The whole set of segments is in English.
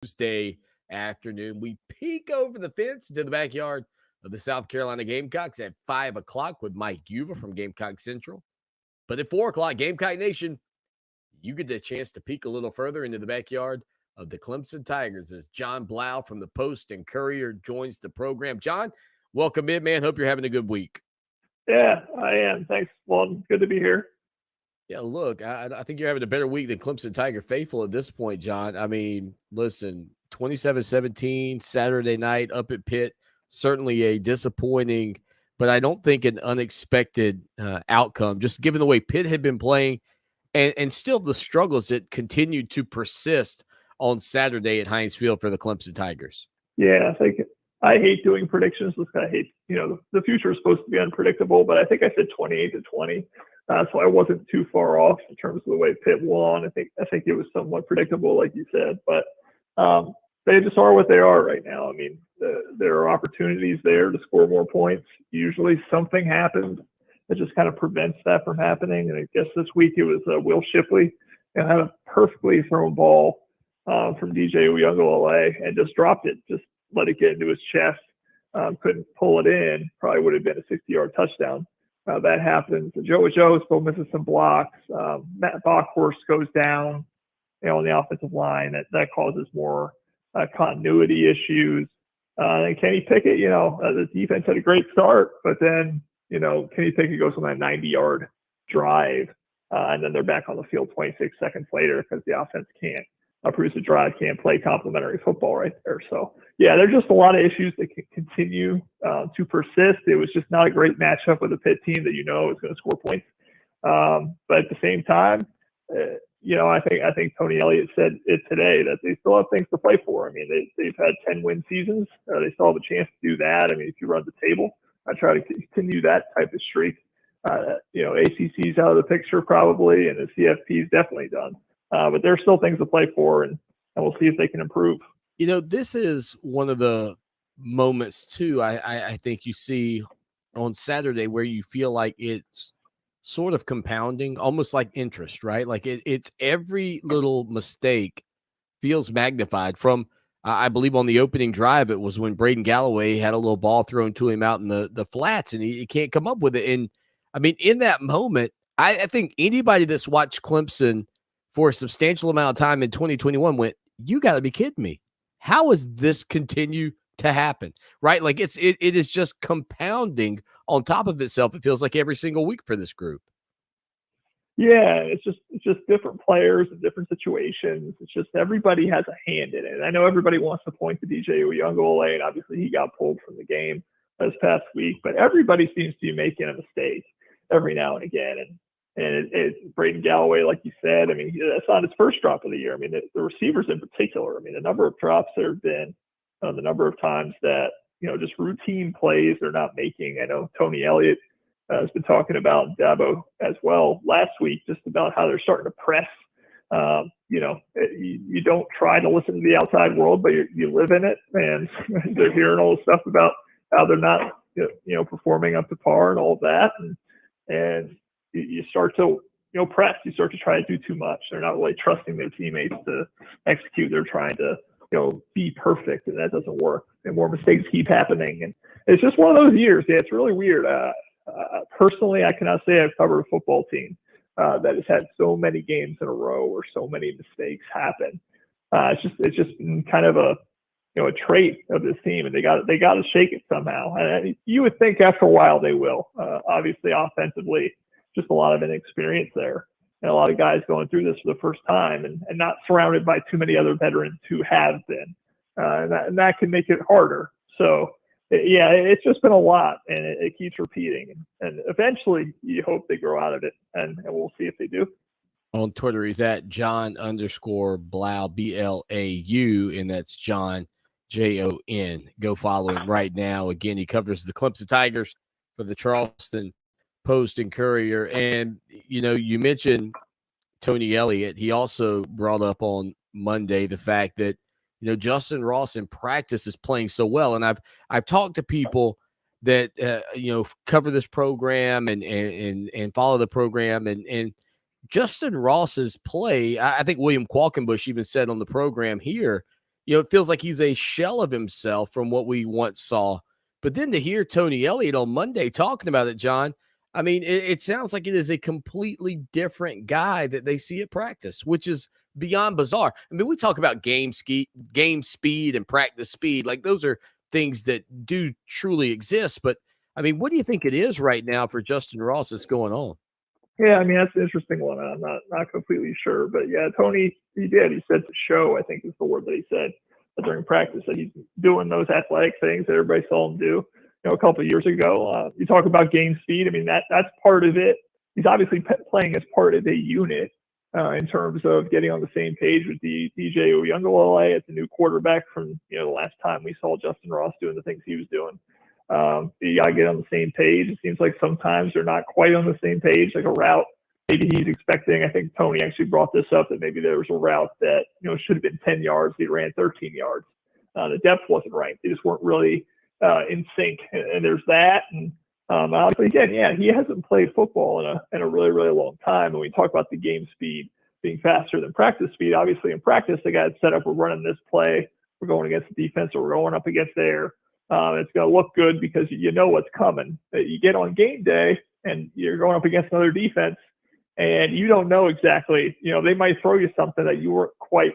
Tuesday afternoon. We peek over the fence into the backyard of the South Carolina Gamecocks at 5 o'clock with Mike Yuva from Gamecock Central. But at 4 o'clock, Gamecock Nation, you get the chance to peek a little further into the backyard of the Clemson Tigers as John Blau from the Post and Courier joins the program. John, welcome in, man. Hope you're having a good week. Yeah, I am. Thanks, Walden. Good to be here. Yeah, look, I think you're having a better week than Clemson Tiger faithful at this point, John. I mean, listen, 27-17, Saturday night up at Pitt, certainly a disappointing, but I don't think an unexpected outcome, just given the way Pitt had been playing and still the struggles that continued to persist on Saturday at Heinz Field for the Clemson Tigers. Yeah, I hate doing predictions. I hate, the future is supposed to be unpredictable, but I think I said 28-20. So I wasn't too far off in terms of the way Pitt won. I think it was somewhat predictable, like you said, but they just are what they are right now. I mean, there are opportunities there to score more points. Usually something happens that just kind of prevents that from happening. And I guess this week it was Will Shipley and had a perfectly thrown ball from DJ Uyunglele and just dropped it, just let it get into his chest. Couldn't pull it in. Probably would have been a 60-yard touchdown. That happens. Joe still misses some blocks. Matt Bockhorst goes down, on the offensive line. That causes more continuity issues. And Kenny Pickett, the defense had a great start, but then, Kenny Pickett goes on that 90-yard drive, and then they're back on the field 26 seconds later because the offense can't produce a drive, can't play complimentary football right there. So, yeah, there's just a lot of issues that can continue to persist. It was just not a great matchup with a Pitt team that is going to score points. But at the same time, I think Tony Elliott said it today that they still have things to play for. I mean, they've had 10-win seasons. They still have a chance to do that. I mean, if you run the table, I try to continue that type of streak. ACC's out of the picture probably, and the CFP is definitely done. But there's still things to play for, and we'll see if they can improve. This is one of the moments, too, I think you see on Saturday where you feel like it's sort of compounding, almost like interest, right? Like it's every little mistake feels magnified from, I believe on the opening drive, it was when Braden Galloway had a little ball thrown to him out in the flats and he can't come up with it. And I mean, in that moment, I think anybody that's watched Clemson for a substantial amount of time in 2021 went, you got to be kidding me. How is this continue to happen? Right? Like it is just compounding on top of itself. It feels like every single week for this group. Yeah, it's just different players and different situations. It's just everybody has a hand in it. I know everybody wants to point to DJ Uyunglele, and obviously he got pulled from the game this past week, but everybody seems to be making a mistake every now and again. And it's Braden Galloway, like you said. I mean, that's not his first drop of the year. I mean, the receivers in particular. I mean, the number of drops there have been, the number of times that, just routine plays they're not making. I know Tony Elliott has been talking about Dabo as well last week, just about how they're starting to press. You don't try to listen to the outside world, but you live in it, and they're hearing all the stuff about how they're not, performing up to par and all of that. And you start to, press. You start to try to do too much. They're not really trusting their teammates to execute. They're trying to, be perfect, and that doesn't work. And more mistakes keep happening. And it's just one of those years. Yeah, it's really weird. Personally, I cannot say I've covered a football team that has had so many games in a row where so many mistakes happen. It's just been kind of a trait of this team, and they got to shake it somehow. And you would think after a while they will. Obviously, offensively, just a lot of inexperience there, and a lot of guys going through this for the first time, and not surrounded by too many other veterans who have been, and that can make it harder. So. Yeah, it's just been a lot, and it keeps repeating. And eventually, you hope they grow out of it, and we'll see if they do. On Twitter, he's at John_Blau, BLAU, and that's John, JON. Go follow him right now. Again, he covers the Clemson Tigers for the Charleston Post and Courier. And, you mentioned Tony Elliott. He also brought up on Monday the fact that, Justin Ross in practice is playing so well. And I've talked to people that, cover this program and follow the program. And Justin Ross's play, I think William Qualkenbush even said on the program here, It feels like he's a shell of himself from what we once saw. But then to hear Tony Elliott on Monday talking about it, John, I mean, it sounds like it is a completely different guy that they see at practice, which is beyond bizarre. I mean, we talk about game speed and practice speed. Like those are things that do truly exist. But I mean, what do you think it is right now for Justin Ross that's going on? Yeah, I mean that's an interesting one. I'm not completely sure, but yeah, Tony he did. He said to show, I think is the word that he said during practice that he's doing those athletic things that everybody saw him do. A couple of years ago. You talk about game speed. I mean that's part of it. He's obviously playing as part of a unit in terms of getting on the same page with the DJ Uyunglele as the new quarterback from the last time we saw Justin Ross doing the things he was doing. You got to get on the same page. It seems like sometimes they're not quite on the same page, like a route. Maybe he's expecting, I think Tony actually brought this up, that maybe there was a route that, should have been 10 yards. He ran 13 yards. The depth wasn't right. They just weren't really in sync. And there's that. And obviously, again, yeah, he hasn't played football in a really, really long time. And we talk about the game speed being faster than practice speed. Obviously, in practice, they got it set up. We're running this play. We're going against the defense, or we're going up against there. It's going to look good because you know what's coming. You get on game day and you're going up against another defense and you don't know exactly, they might throw you something that you weren't quite,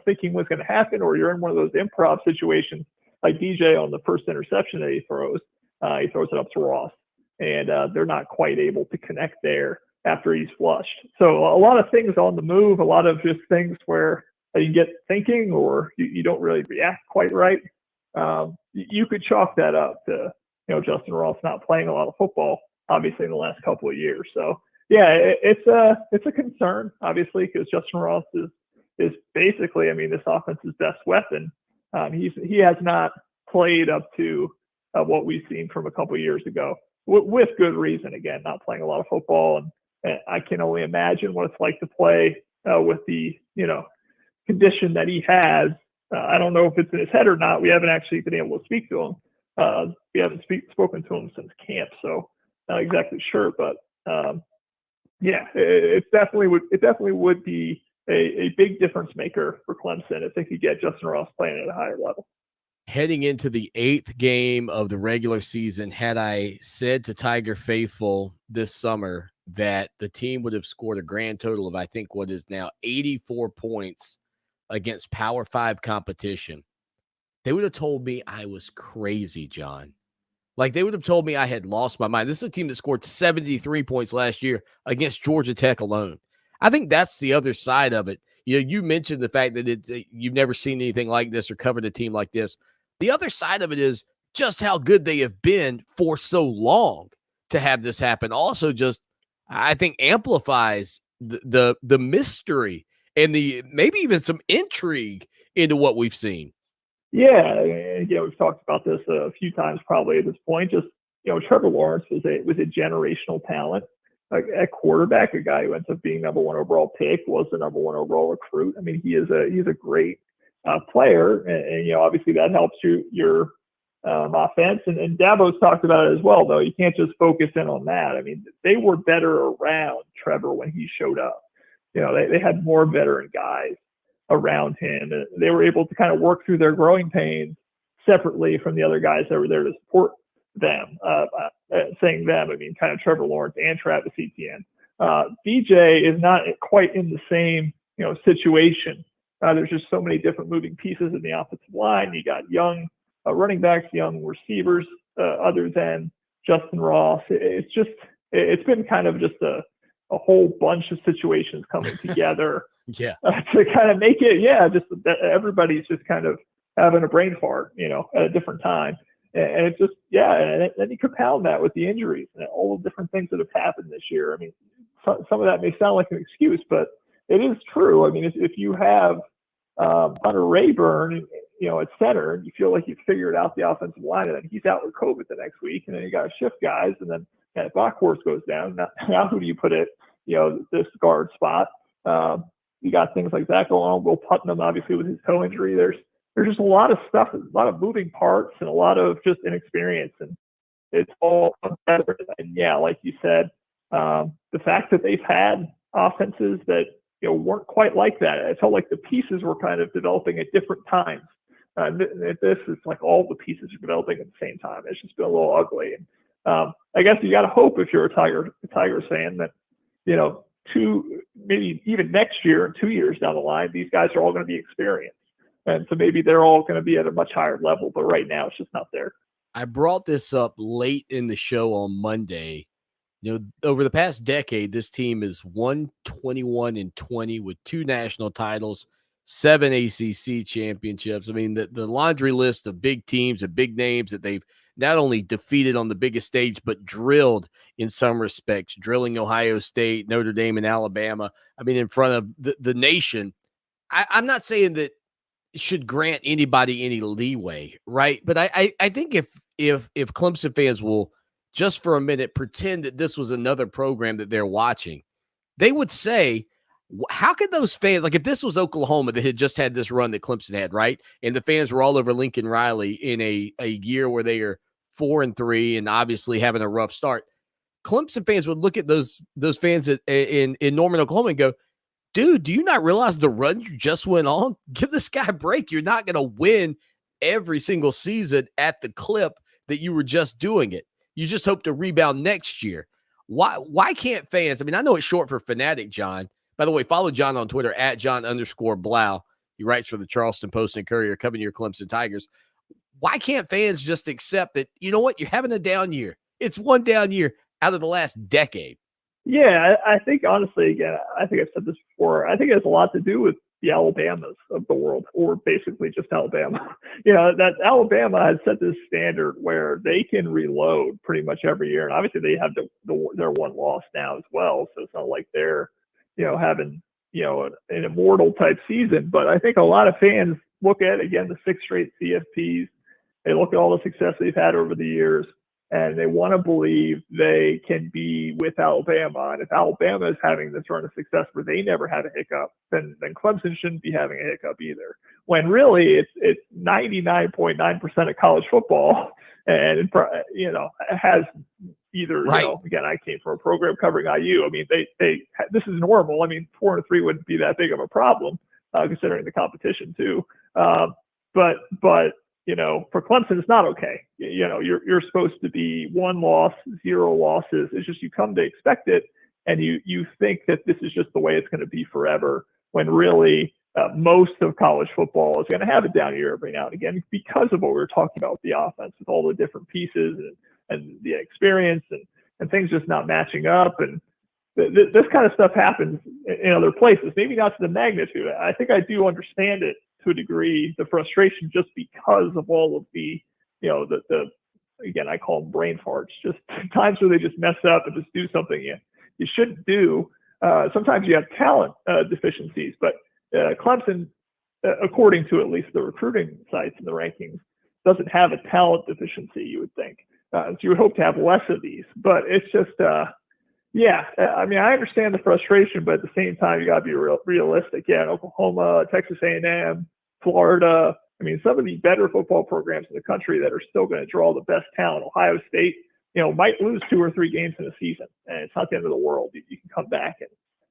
thinking was going to happen, or you're in one of those improv situations like DJ on the first interception that he throws it up to Ross and they're not quite able to connect there after he's flushed. So a lot of things on the move, a lot of just things where you get thinking or you don't really react quite right. You could chalk that up to Justin Ross not playing a lot of football, obviously in the last couple of years. So yeah, it's a concern, obviously, because Justin Ross is basically, I mean, this offense's best weapon. He has not played up to what we've seen from a couple of years ago, with good reason. Again, not playing a lot of football, and I can only imagine what it's like to play with the condition that he has. I don't know if it's in his head or not. We haven't actually been able to speak to him. We haven't spoken to him since camp, so not exactly sure. But yeah, it definitely would be a big difference maker for Clemson if they could get Justin Ross playing at a higher level. Heading into the 8th game of the regular season, had I said to Tiger Faithful this summer that the team would have scored a grand total of, I think, what is now 84 points against Power 5 competition, they would have told me I was crazy, John. Like, they would have told me I had lost my mind. This is a team that scored 73 points last year against Georgia Tech alone. I think that's the other side of it. You mentioned the fact that you've never seen anything like this or covered a team like this. The other side of it is just how good they have been for so long to have this happen. Also, just I think amplifies the mystery and the maybe even some intrigue into what we've seen. Yeah, we've talked about this a few times probably at this point. Just Trevor Lawrence was a generational talent at quarterback, a guy who ends up being number 1 overall pick, was the number 1 overall recruit. I mean, he's a great player, and obviously that helps your offense. And Dabo's talked about it as well, though. You can't just focus in on that. I mean, they were better around Trevor when he showed up. They had more veteran guys around him. And they were able to kind of work through their growing pains separately from the other guys that were there to support them. Saying them, I mean, kind of Trevor Lawrence and Travis Etienne. DJ is not quite in the same, situation. There's just so many different moving pieces in the offensive line. You got young running backs, young receivers, other than Justin Ross. It's been kind of just a whole bunch of situations coming together. Yeah. To kind of make it, just that everybody's just kind of having a brain fart, at a different time. And it's just, and then you compound that with the injuries and all the different things that have happened this year. I mean, some of that may sound like an excuse, but it is true. I mean, if you have Hunter Rayburn, at center, and you feel like you've figured out the offensive line, and then he's out with COVID the next week, and then you got to shift guys, and then if Bockhorst goes down, now who do you put at, this guard spot? You got things like that going on. Will Putnam, obviously, with his toe injury, there's just a lot of stuff, a lot of moving parts, and a lot of just inexperience, and it's all better. And like you said, the fact that they've had offenses that weren't quite like that. It felt like the pieces were kind of developing at different times. This is like all the pieces are developing at the same time. It's just been a little ugly. And I guess you got to hope if you're a Tigers fan that, maybe even next year and 2 years down the line, these guys are all going to be experienced. And so maybe they're all going to be at a much higher level, but right now it's just not there. I brought this up late in the show on Monday. Over the past decade, this team is 121-20 with 2 national titles, 7 ACC championships. I mean, the laundry list of big teams and big names that they've not only defeated on the biggest stage, but drilled in some respects, drilling Ohio State, Notre Dame, and Alabama. I mean, in front of the nation. I'm not saying that should grant anybody any leeway, right? But I think if Clemson fans will just for a minute pretend that this was another program that they're watching, they would say, how could those fans, like if this was Oklahoma that had just had this run that Clemson had, right? And the fans were all over Lincoln Riley in a year where they are 4-3 and obviously having a rough start. Clemson fans would look at those fans in Norman, Oklahoma and go, dude, do you not realize the run you just went on? Give this guy a break. You're not going to win every single season at the clip that you were just doing it. You just hope to rebound next year. Why can't fans? I mean, I know it's short for fanatic, John. By the way, follow John on Twitter at John_Blau. He writes for the Charleston Post and Courier, covering your Clemson Tigers. Why can't fans just accept that, you know what, you're having a down year? It's one down year out of the last decade. Yeah, I think honestly, again, I think I've said this before. I think it has a lot to do with the Alabamas of the world, or basically just Alabama. That Alabama has set this standard where they can reload pretty much every year, and obviously they have their one loss now as well. So it's not like they're, having an immortal type season. But I think a lot of fans look at, again, the 6 straight CFPs. They look at all the success they've had over the years, and they want to believe they can be with Alabama. And if Alabama is having this run of success where they never had a hiccup, then Clemson shouldn't be having a hiccup either. When really it's 99.9% of college football, and it has either, right. Again, I came from a program covering IU. I mean, this is normal. I mean, 4-3 wouldn't be that big of a problem considering the competition too. But for Clemson, it's not okay. You're supposed to be 1 loss, 0 losses. It's just you come to expect it, and you think that this is just the way it's going to be forever. When really, most of college football is going to have a down year every now and again because of what we were talking about with the offense, with all the different pieces and the experience and things just not matching up. And this kind of stuff happens in other places, maybe not to the magnitude. I think I do understand it to a degree, the frustration, just because of all of the again, I call them brain farts, just times where they just mess up and just do something you shouldn't do. Sometimes you have talent deficiencies, but Clemson, according to at least the recruiting sites and the rankings, doesn't have a talent deficiency, you would think. So you would hope to have less of these, but it's just, I mean, I understand the frustration, but at the same time, you got to be realistic. Yeah, Oklahoma, Texas A&M, Florida. I mean, some of the better football programs in the country that are still going to draw the best talent. Ohio State, might lose 2 or 3 games in a season, and it's not the end of the world. You can come back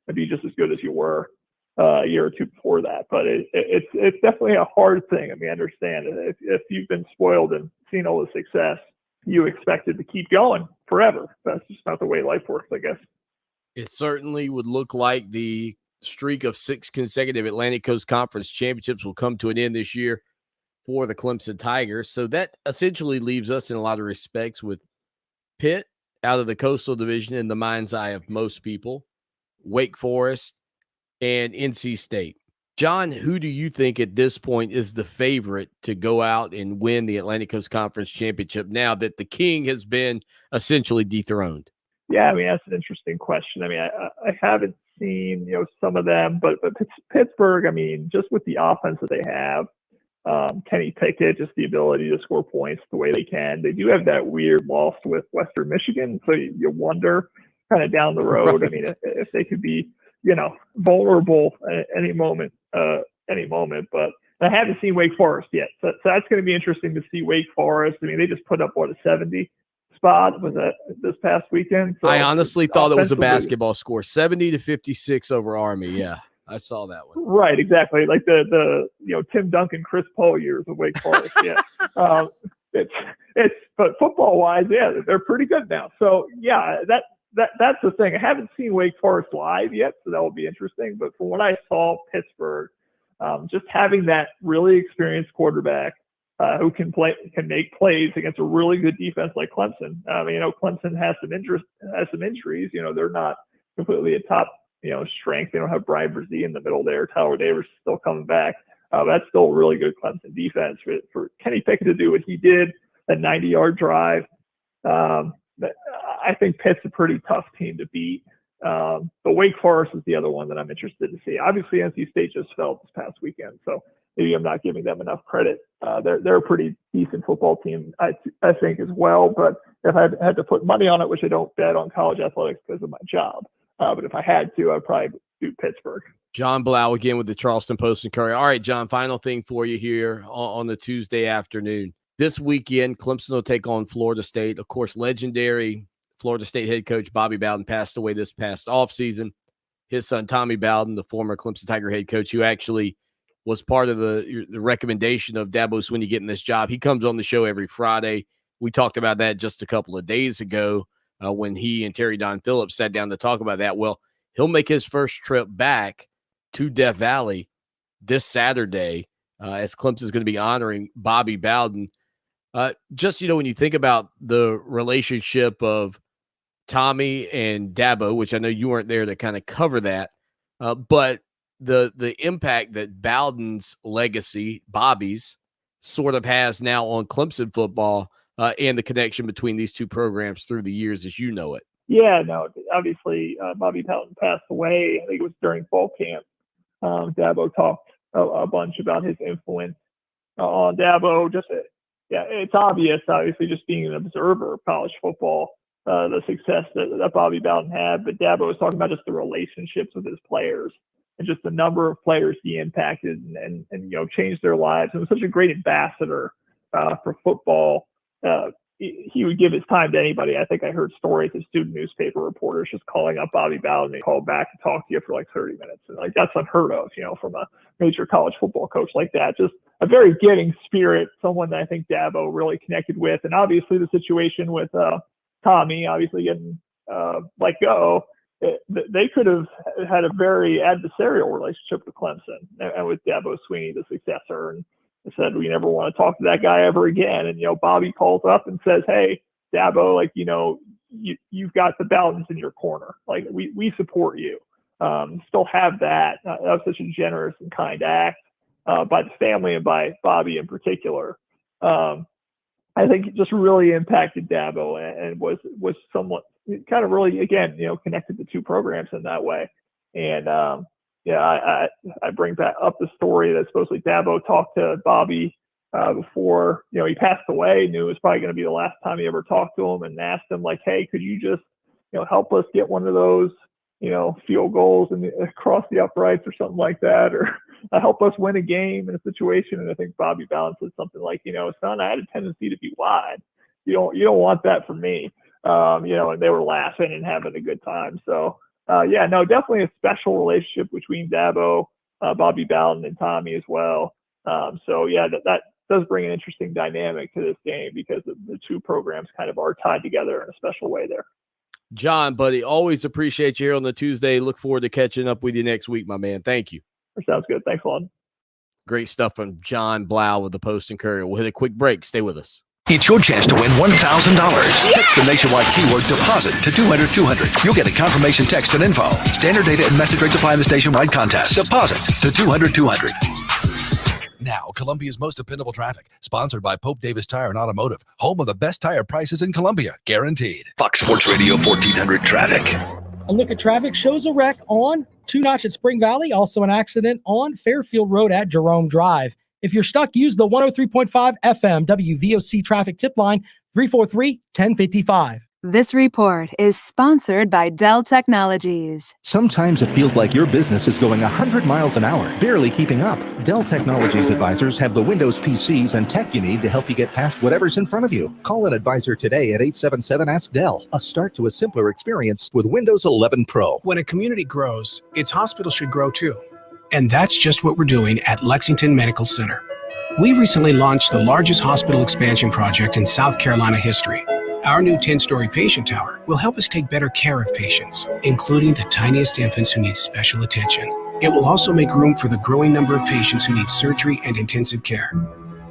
and be just as good as you were a year or two before that. But it's definitely a hard thing. I mean, I understand if you've been spoiled and seen all the success, you expect it to keep going forever. That's just not the way life works, I guess. It certainly would look like the streak of 6 consecutive Atlantic Coast Conference championships will come to an end this year for the Clemson Tigers. So that essentially leaves us in a lot of respects with Pitt out of the Coastal Division in the mind's eye of most people, Wake Forest, and NC State. John, who do you think at this point is the favorite to go out and win the Atlantic Coast Conference championship now that the king has been essentially dethroned? Yeah, I mean, that's an interesting question. I mean, I haven't seen, some of them, but Pittsburgh, I mean, just with the offense that they have, Kenny Pickett, just the ability to score points the way they can. They do have that weird loss with Western Michigan, so you wonder kind of down the road. Right. I mean, if they could be, vulnerable at any moment. But I haven't seen Wake Forest yet, so that's going to be interesting to see Wake Forest. I mean, they just put up a 70 spot was that this past weekend. So I honestly thought it was a basketball score, 70-56 over Army. Yeah. I saw that one. Right, exactly. Like the Tim Duncan, Chris Paul years of Wake Forest. Yeah. But football wise, yeah, they're pretty good now. So yeah, that's the thing. I haven't seen Wake Forest live yet, so that will be interesting. But from what I saw, Pittsburgh, just having that really experienced quarterback who can make plays against a really good defense like Clemson. Clemson has some injuries. They're not completely a top strength. They don't have Brian Brzee in the middle there. Tyler Davis is still coming back. That's still a really good Clemson defense for Kenny Pickett to do what he did, that 90-yard drive. I think Pitt's a pretty tough team to beat. But Wake Forest is the other one that I'm interested to see. Obviously, NC State just fell this past weekend, so maybe I'm not giving them enough credit. They're a pretty decent football team, I think, as well. But if I had to put money on it, which I don't bet on college athletics because of my job, but if I had to, I'd probably do Pittsburgh. John Blau again with the Charleston Post and Courier. All right, John, final thing for you here on the Tuesday afternoon. This weekend, Clemson will take on Florida State. Of course, legendary Florida State head coach Bobby Bowden passed away this past offseason. His son, Tommy Bowden, the former Clemson Tiger head coach, who actually was part of the recommendation of Dabo Swanny getting this job. He comes on the show every Friday. We talked about that just a couple of days ago when he and Terry Don Phillips sat down to talk about that. Well, he'll make his first trip back to Death Valley this Saturday as Clemson is going to be honoring Bobby Bowden. Just, when you think about the relationship of Tommy and Dabo, which I know you weren't there to kind of cover that, but the impact that Bowden's legacy, Bobby's, sort of has now on Clemson football and the connection between these two programs through the years as you know it. Yeah, no, obviously Bobby Bowden passed away. I think it was during fall camp. Dabo talked a bunch about his influence on Dabo. It's obvious, obviously, just being an observer of college football, the success that Bobby Bowden had. But Dabo was talking about just the relationships with his players and just the number of players he impacted and changed their lives. And was such a great ambassador for football. He would give his time to anybody. I think I heard stories of student newspaper reporters just calling up Bobby Bowden and call back and talk to you for like 30 minutes. And that's unheard of, from a major college football coach like that. Just a very giving spirit, someone that I think Dabo really connected with. And obviously the situation with Tommy, obviously getting let go, they could have had a very adversarial relationship with Clemson and with Dabo Swanny, the successor. And said, we never want to talk to that guy ever again. And, Bobby calls up and says, hey, Dabo, you've got the Bowdens in your corner. Like, we support you. Still have that. That was such a generous and kind act by the family and by Bobby in particular. I think it just really impacted Dabo and was somewhat kind of really, again, connected the two programs in that way. And, I bring back up the story that supposedly Dabo talked to Bobby before, he passed away, knew it was probably going to be the last time he ever talked to him, and asked him, like, hey, could you just, help us get one of those, field goals and across the uprights or something like that, or help us win a game in a situation. And I think Bobby Bowden said something like, son, I had a tendency to be wide. You don't want that from me. And they were laughing and having a good time. So, definitely a special relationship between Dabo, Bobby Bowden, and Tommy as well. That does bring an interesting dynamic to this game because the two programs kind of are tied together in a special way there. John, buddy, always appreciate you here on the Tuesday. Look forward to catching up with you next week, my man. Thank you. Sounds good. Thanks a lot. Great stuff from John Blau with the Post and Courier. We'll hit a quick break. Stay with us. It's your chance to win $1,000. Text the nationwide keyword deposit to 200-200. You'll get a confirmation text and info. Standard data and message rates apply in this nationwide contest. Deposit to 200-200. Now, Columbia's most dependable traffic. Sponsored by Pope Davis Tire and Automotive. Home of the best tire prices in Columbia. Guaranteed. Fox Sports Radio 1400 traffic. A look at traffic shows a wreck on 2 Notch at Spring Valley. Also an accident on Fairfield Road at Jerome Drive. If you're stuck, use the 103.5 FM WVOC traffic tip line 343-1055. This report is sponsored by Dell Technologies. Sometimes it feels like your business is going 100 miles an hour, barely keeping up. Dell Technologies advisors have the Windows PCs and tech you need to help you get past whatever's in front of you. Call an advisor today at 877-ASK-DELL. A start to a simpler experience with Windows 11 Pro. When a community grows, its hospital should grow too. And that's just what we're doing at Lexington Medical Center. We recently launched the largest hospital expansion project in South Carolina history. Our new 10-story patient tower will help us take better care of patients, including the tiniest infants who need special attention. It will also make room for the growing number of patients who need surgery and intensive care.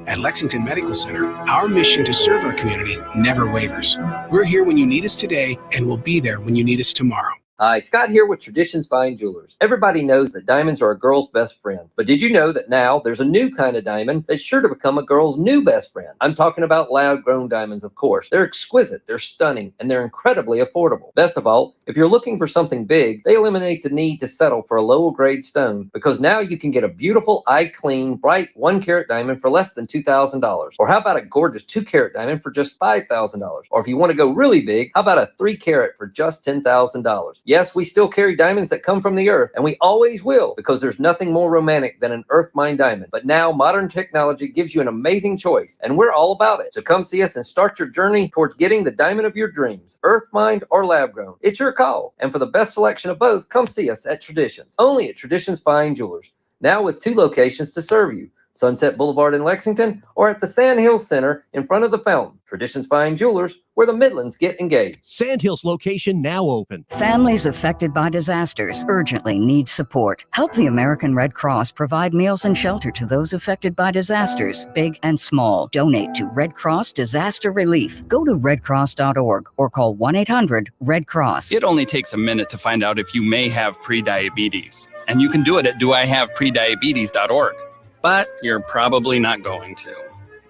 At Lexington Medical Center, our mission to serve our community never wavers. We're here when you need us today, and we'll be there when you need us tomorrow. Hi, Scott here with Traditions Fine Jewelers. Everybody knows that diamonds are a girl's best friend. But did you know that now there's a new kind of diamond that's sure to become a girl's new best friend? I'm talking about lab-grown diamonds, of course. They're exquisite, they're stunning, and they're incredibly affordable. Best of all, if you're looking for something big, they eliminate the need to settle for a lower-grade stone, because now you can get a beautiful, eye-clean, bright 1-carat diamond for less than $2,000. Or how about a gorgeous 2-carat diamond for just $5,000? Or if you want to go really big, how about a 3-carat for just $10,000? Yes, we still carry diamonds that come from the earth, and we always will, because there's nothing more romantic than an earth mine diamond. But now modern technology gives you an amazing choice, and we're all about it. So come see us and start your journey towards getting the diamond of your dreams, earth mined or lab grown. It's your call. And for the best selection of both, come see us at Traditions, only at Traditions Fine Jewelers. Now with 2 locations to serve you: Sunset Boulevard in Lexington, or at the Sand Hills Center in front of the fountain. Traditions Fine Jewelers, where the Midlands get engaged. Sandhills location now open. Families affected by disasters urgently need support. Help the American Red Cross provide meals and shelter to those affected by disasters, big and small. Donate to Red Cross Disaster Relief. Go to redcross.org or call 1-800-RED-CROSS. It only takes a minute to find out if you may have prediabetes. And you can do it at doihaveprediabetes.org. But you're probably not going to.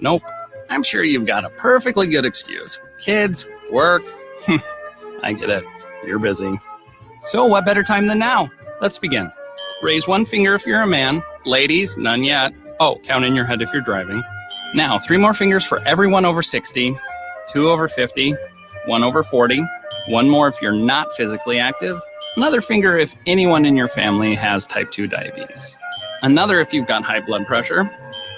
Nope. I'm sure you've got a perfectly good excuse. Kids, work. I get it. You're busy. So what better time than now? Let's begin. Raise 1 finger if you're a man. Ladies, none yet. Oh, count in your head if you're driving. Now, 3 more fingers for everyone over 60, 2 over 50, 1 over 40, 1 more if you're not physically active, another finger if anyone in your family has type 2 diabetes. Another if you've got high blood pressure.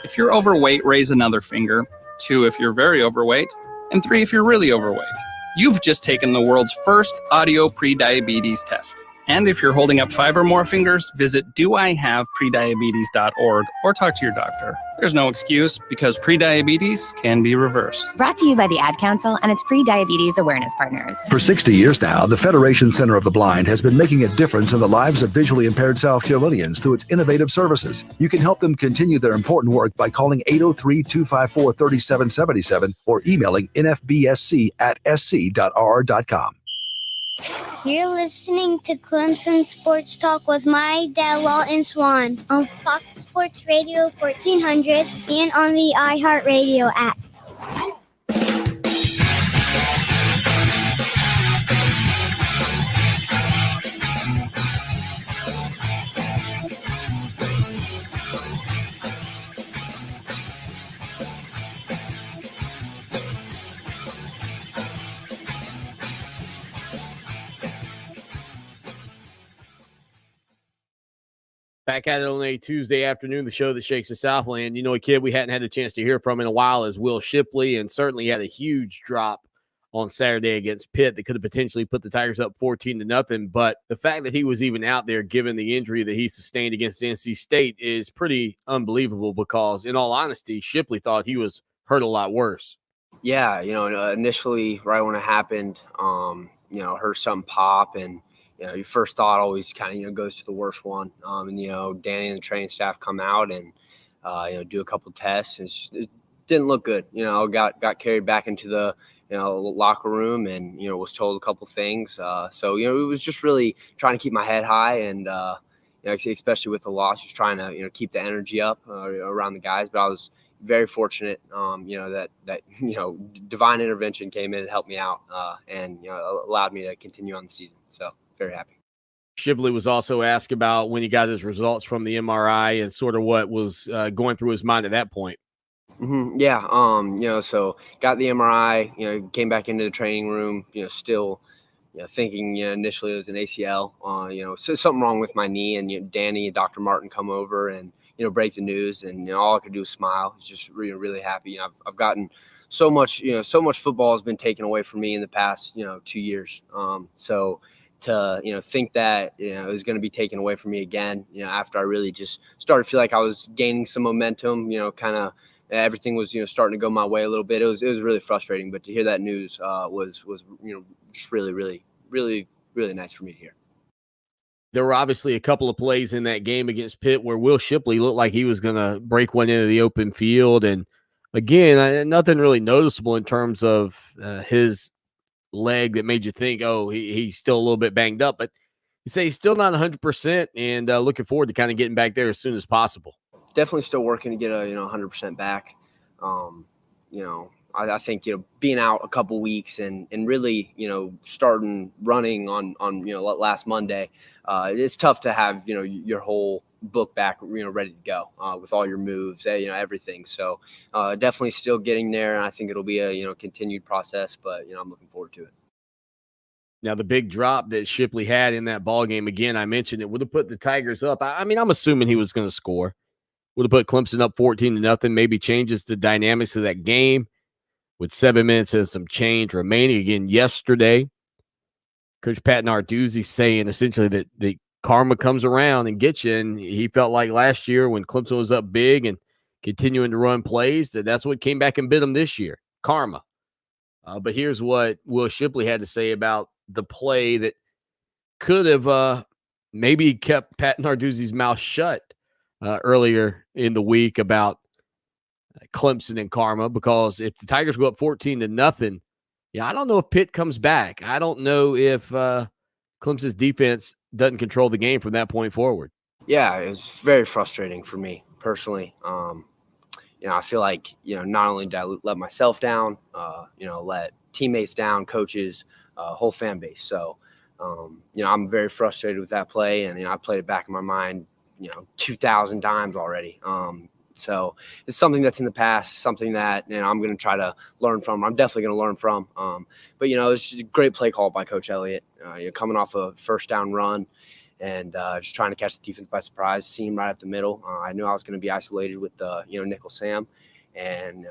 If you're overweight, raise another finger. 2 if you're very overweight. And 3 if you're really overweight. You've just taken the world's first audio pre-diabetes test. And if you're holding up 5 or more fingers, visit doihaveprediabetes.org or talk to your doctor. There's no excuse, because prediabetes can be reversed. Brought to you by the Ad Council and its pre-diabetes awareness partners. For 60 years now, the Federation Center of the Blind has been making a difference in the lives of visually impaired South Carolinians through its innovative services. You can help them continue their important work by calling 803-254-3777 or emailing nfbsc@sc.rr.com. You're listening to Clemson Sports Talk with my dad, Lawton Swan, on Fox Sports Radio 1400 and on the iHeartRadio app. Back at it on a Tuesday afternoon, the show that shakes the Southland. You know, a kid we hadn't had a chance to hear from in a while is Will Shipley, and certainly had a huge drop on Saturday against Pitt that could have potentially put the Tigers up 14-0. But the fact that he was even out there, given the injury that he sustained against NC State, is pretty unbelievable, because in all honesty, Shipley thought he was hurt a lot worse. Yeah, initially right when it happened, heard something pop, and your first thought always kind of, goes to the worst one. And, Danny and the training staff come out and, do a couple tests. And it didn't look good. Got carried back into the, locker room and, was told a couple things. So, it was just really trying to keep my head high and, especially with the loss, just trying to, keep the energy up around the guys. But I was very fortunate, that divine intervention came in and helped me out and, allowed me to continue on the season. So, very happy. Shipley was also asked about when he got his results from the MRI and sort of what was going through his mind at that point. Mm-hmm. Yeah. So got the MRI, came back into the training room, still, thinking, initially it was an ACL, so something wrong with my knee, and, Danny and Dr. Martin come over and, break the news, and, all I could do was smile. I was just really, really happy. I've gotten so much football has been taken away from me in the past, 2 years. So, to, think that, it was going to be taken away from me again, after I really just started to feel like I was gaining some momentum, kind of everything was, starting to go my way a little bit. It was really frustrating, but to hear that news was, just really, really, really, really nice for me to hear. There were obviously a couple of plays in that game against Pitt where Will Shipley looked like he was going to break one into the open field. And again, nothing really noticeable in terms of his leg that made you think, oh, he's still a little bit banged up. But you say he's still not 100% and looking forward to kind of getting back there as soon as possible. Definitely still working to get 100% back. I think, being out a couple weeks and really, starting running on last Monday, it's tough to have, your whole book back, ready to go with all your moves, everything. So definitely still getting there. And I think it'll be a, continued process, but, I'm looking forward to it. Now, the big drop that Shipley had in that ball game, again, I mentioned it would have put the Tigers up. I mean, I'm assuming he was going to score. Would have put Clemson up 14-0, maybe changes the dynamics of that game with 7 minutes and some change remaining. Again, yesterday, Coach Pat Narduzzi saying essentially that the karma comes around and gets you, and he felt like last year when Clemson was up big and continuing to run plays, that's what came back and bit him this year, karma. But here's what Will Shipley had to say about the play that could have maybe kept Pat Narduzzi's mouth shut earlier in the week about Clemson and karma, because if the Tigers go up 14-0, I don't know if Pitt comes back. I don't know if Clemson's defense doesn't control the game from that point forward. Yeah, it was very frustrating for me personally. I feel like, not only did I let myself down, let teammates down, coaches, whole fan base. So, I'm very frustrated with that play, and, I played it back in my mind, 2,000 times already. So it's something that's in the past, something that, I'm going to try to learn from. I'm definitely going to learn from. But, it's just a great play call by Coach Elliott, coming off a first down run and just trying to catch the defense by surprise, seeing him right up the middle. I knew I was going to be isolated with nickel Sam. And,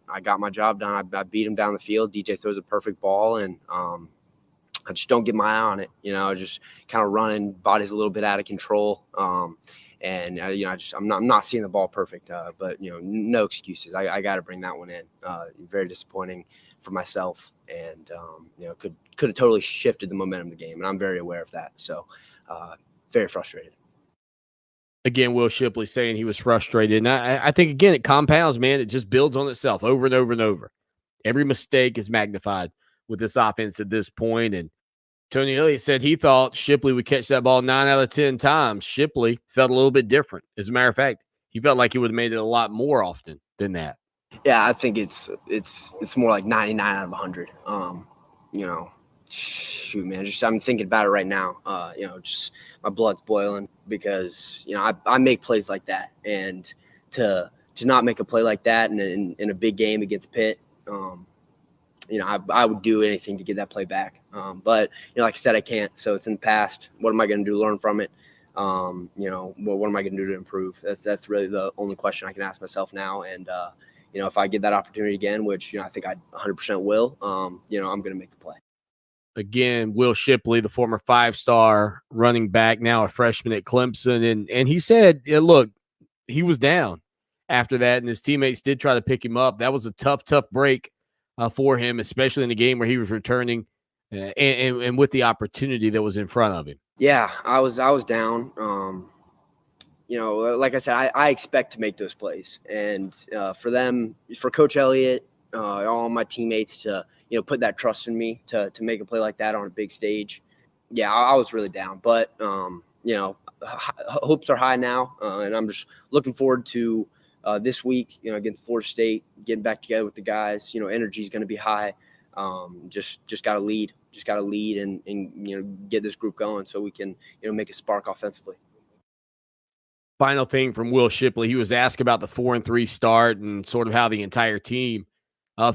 I got my job done. I beat him down the field. DJ throws a perfect ball, and I just don't get my eye on it. Just kind of running, body's a little bit out of control. And I'm not seeing the ball perfect, but no excuses. I got to bring that one in. Very disappointing for myself, and could have totally shifted the momentum of the game, and I'm very aware of that. So, very frustrated. Again, Will Shipley saying he was frustrated, and I think again it compounds, man. It just builds on itself over and over and over. Every mistake is magnified with this offense at this point, and Tony Elliott said he thought Shipley would catch that ball 9 out of 10 times. Shipley felt a little bit different. As a matter of fact, he felt like he would have made it a lot more often than that. Yeah, I think it's more like 99 out of 100. Shoot, man, I'm thinking about it right now. Just my blood's boiling because I make plays like that, and to not make a play like that in a big game against Pitt. I would do anything to get that play back. But, like I said, I can't. So it's in the past. What am I going to do to learn from it? What am I going to do to improve? That's really the only question I can ask myself now. And, if I get that opportunity again, which, I think I 100% will, I'm going to make the play. Again, Will Shipley, the former 5-star running back, now a freshman at Clemson. And he said, look, he was down after that, and his teammates did try to pick him up. That was a tough break for him, especially in the game where he was returning and with the opportunity that was in front of him. Yeah, I was down. Like I said, I expect to make those plays, and for Coach Elliott, all my teammates to put that trust in me to make a play like that on a big stage. Yeah, I was really down, but hopes are high now, and I'm just looking forward to this week, against Florida State, getting back together with the guys. Energy is going to be high. Just got to lead. Just got to lead and get this group going so we can make a spark offensively. Final thing from Will Shipley, he was asked about the 4-3 start and sort of how the entire team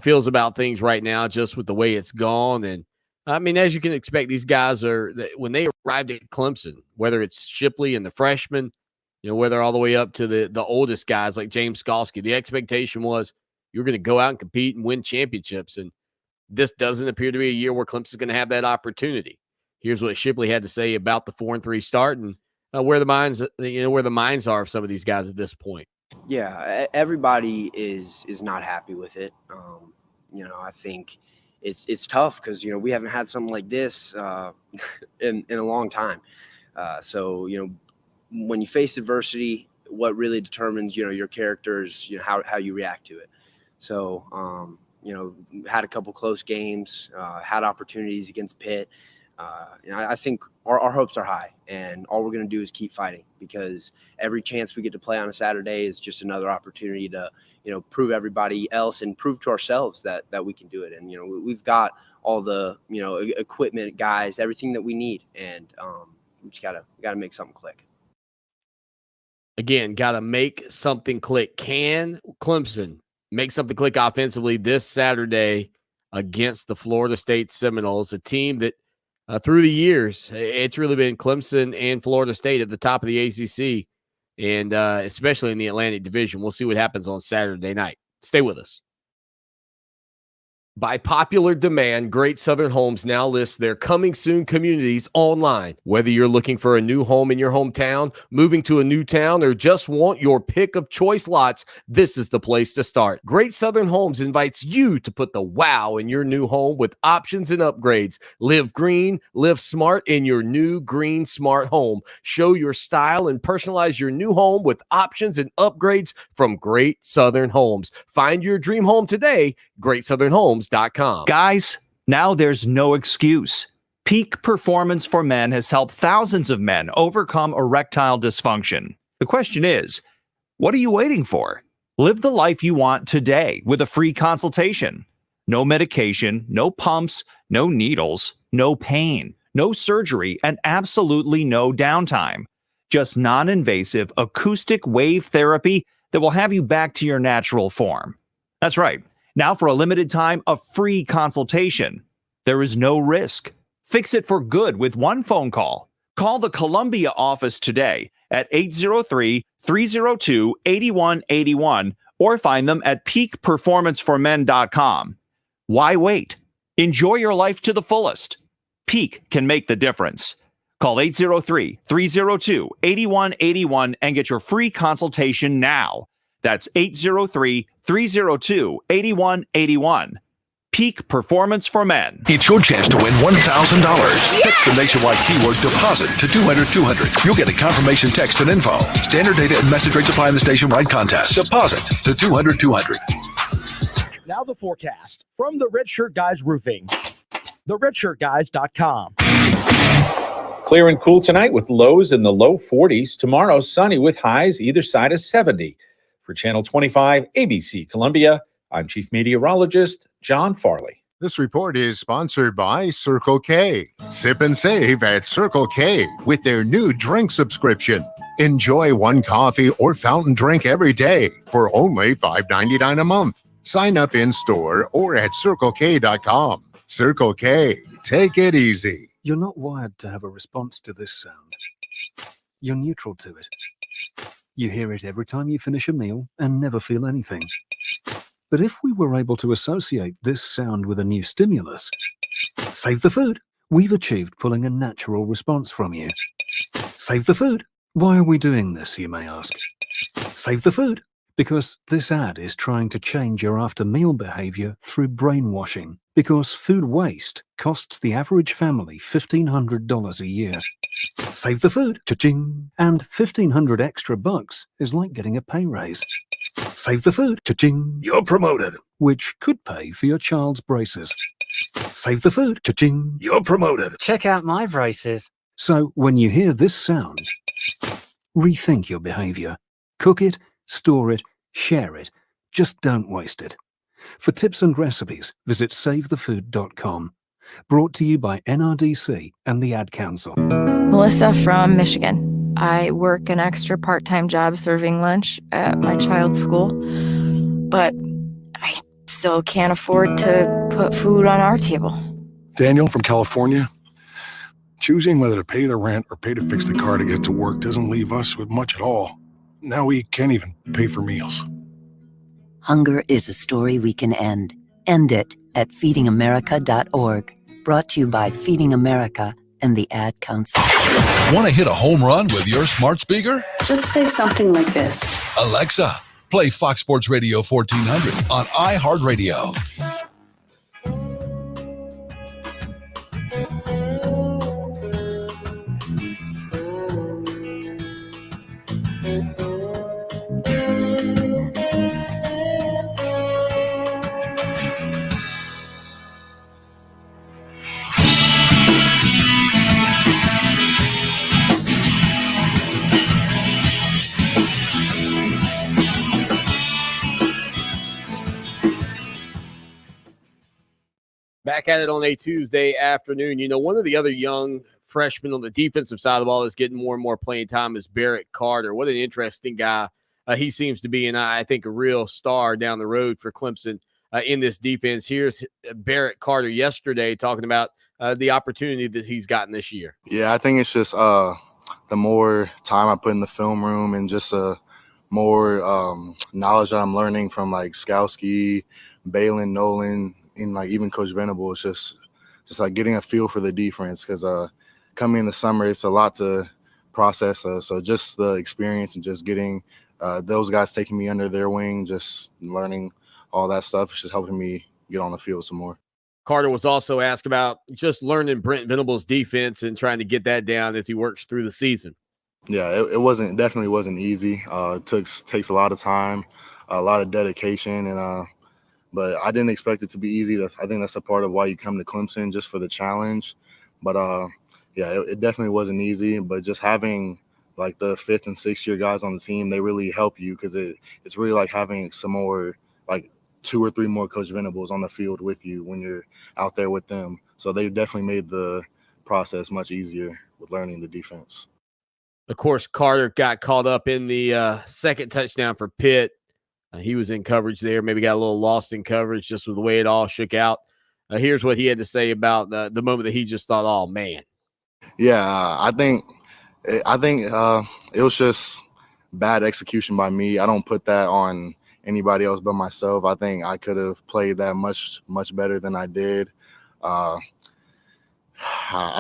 feels about things right now, just with the way it's gone. And I mean, as you can expect, these guys when they arrived at Clemson, whether it's Shipley and the freshmen, whether all the way up to the oldest guys like James Skalski, the expectation was you're going to go out and compete and win championships. And this doesn't appear to be a year where Clemson's going to have that opportunity. Here's what Shipley had to say about the 4-3 start and where the minds are of some of these guys at this point. Yeah, everybody is not happy with it. I think it's tough because we haven't had something like this in a long time. So when you face adversity, what really determines your characters, how you react to it. So had a couple close games, had opportunities against Pitt. I think our hopes are high, and all we're going to do is keep fighting, because every chance we get to play on a Saturday is just another opportunity to, prove everybody else and prove to ourselves that we can do it. And, we've got all the, equipment, guys, everything that we need. And we just gotta make something click. Again, got to make something click. Can Clemson make something click offensively this Saturday against the Florida State Seminoles, a team that through the years, it's really been Clemson and Florida State at the top of the ACC, and especially in the Atlantic Division. We'll see what happens on Saturday night. Stay with us. By popular demand, Great Southern Homes now lists their coming soon communities online. Whether you're looking for a new home in your hometown, moving to a new town, or just want your pick of choice lots, this is the place to start. Great Southern Homes invites you to put the wow in your new home with options and upgrades. Live green, live smart in your new green smart home. Show your style and personalize your new home with options and upgrades from Great Southern Homes. Find your dream home today, GreatSouthernHomes.com. Guys, now there's no excuse. Peak Performance for Men has helped thousands of men overcome erectile dysfunction. The question is, what are you waiting for? Live the life you want today with a free consultation. No medication, no pumps, no needles, no pain, no surgery, and absolutely no downtime. Just non-invasive acoustic wave therapy that will have you back to your natural form. That's right. Now, for a limited time, a free consultation. There is no risk. Fix it for good with one phone call. Call the Columbia office today at 803-302-8181 or find them at peakperformanceformen.com. Why wait? Enjoy your life to the fullest. Peak can make the difference. Call 803-302-8181 and get your free consultation now. That's 803-302-8181. Peak Performance for Men. It's your chance to win $1,000. Text the nationwide keyword deposit to 200-200. You'll get a confirmation text and info. Standard data and message rates apply in the nationwide contest. Deposit to 200-200. Now the forecast from the Red Shirt Guys Roofing. TheRedShirtGuys.com. Clear and cool tonight with lows in the low 40s. Tomorrow, sunny with highs either side of 70. For Channel 25 ABC Columbia, I'm Chief Meteorologist John Farley. This report is sponsored by Circle K. Sip and save at Circle K with their new drink subscription. Enjoy one coffee or fountain drink every day for only $5.99 a month. Sign up in store or at CircleK.com. Circle K, take it easy. You're not wired to have a response to this sound. You're neutral to it. You hear it every time you finish a meal and never feel anything. But if we were able to associate this sound with a new stimulus, save the food, we've achieved pulling a natural response from you. Save the food. Why are we doing this, you may ask? Save the food. Because this ad is trying to change your after-meal behavior through brainwashing. Because food waste costs the average family $1,500 a year. Save the food, cha-ching, and $1,500 extra bucks is like getting a pay raise. Save the food, cha-ching, you're promoted, which could pay for your child's braces. Save the food, cha-ching, you're promoted. Check out my braces. So when you hear this sound, rethink your behavior. Cook it, store it, share it. Just don't waste it. For tips and recipes, visit savethefood.com. Brought to you by NRDC and the Ad Council. Melissa from Michigan. I work an extra part-time job serving lunch at my child's school, but I still can't afford to put food on our table. Daniel from California. Choosing whether to pay the rent or pay to fix the car to get to work doesn't leave us with much at all. Now we can't even pay for meals. Hunger is a story we can end. End it at feedingamerica.org. Brought to you by Feeding America, and the ad counts. Want to hit a home run with your smart speaker? Just say something like this. Alexa, play Fox Sports Radio 1400 on iHeartRadio. Back at it on a Tuesday afternoon. You know, one of the other young freshmen on the defensive side of the ball is getting more and more playing time is Barrett Carter. What an interesting guy he seems to be, and I think a real star down the road for Clemson in this defense. Here's Barrett Carter yesterday talking about the opportunity that he's gotten this year. Yeah, I think it's just the more time I put in the film room and just more knowledge that I'm learning from like Skowski, Balin, Nolan, and like even Coach Venable. It's just like getting a feel for the defense because coming in the summer, it's a lot to process. So just the experience and just getting those guys taking me under their wing, just learning all that stuff, it's just helping me get on the field some more. Carter was also asked about just learning Brent Venable's defense and trying to get that down as he works through the season. Yeah, it definitely wasn't easy. It takes a lot of time, a lot of dedication, and but I didn't expect it to be easy. I think that's a part of why you come to Clemson, just for the challenge. But yeah, it definitely wasn't easy. But just having like the 5th and 6th year guys on the team, they really help you because it's really like having some more, like 2 or 3 more Coach Venables on the field with you when you're out there with them. So they definitely made the process much easier with learning the defense. Of course, Carter got caught up in the second touchdown for Pitt. He was in coverage there, maybe got a little lost in coverage just with the way it all shook out. Here's what he had to say about the moment that he just thought, oh, man. Yeah, I think it was just bad execution by me. I don't put that on anybody else but myself. I think I could have played that much better than I did. I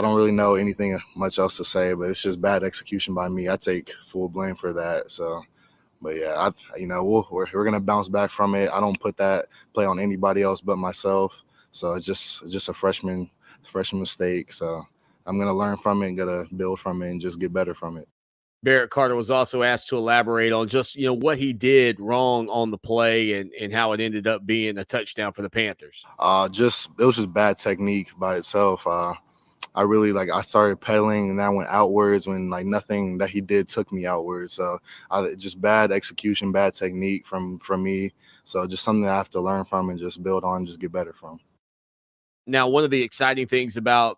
don't really know anything much else to say, but it's just bad execution by me. I take full blame for that. So, but yeah, we're gonna bounce back from it. I don't put that play on anybody else but myself. So it's just a freshman mistake. So I'm gonna learn from it, gonna build from it, and just get better from it. Barrett Carter was also asked to elaborate on just, what he did wrong on the play and how it ended up being a touchdown for the Panthers. It was just bad technique by itself. I started pedaling and I went outwards when like nothing that he did took me outwards. So just bad execution, bad technique from me. So just something that I have to learn from and just build on, just get better from. Now, one of the exciting things about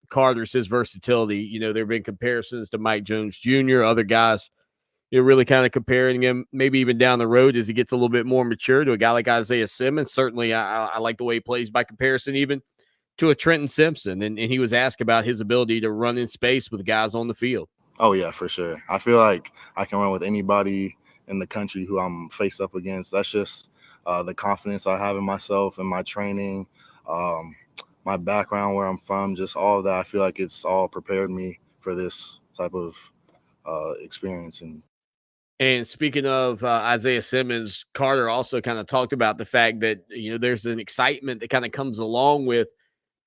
Carter's his versatility. There have been comparisons to Mike Jones Jr., other guys, really kind of comparing him maybe even down the road as he gets a little bit more mature to a guy like Isaiah Simmons. Certainly, I like the way he plays by comparison even to a Trenton Simpson. And he was asked about his ability to run in space with guys on the field. Oh, yeah, for sure. I feel like I can run with anybody in the country who I'm faced up against. That's just the confidence I have in myself and my training, my background, where I'm from, just all of that. I feel like it's all prepared me for this type of experience. And speaking of Isaiah Simmons, Carter also kind of talked about the fact that, there's an excitement that kind of comes along with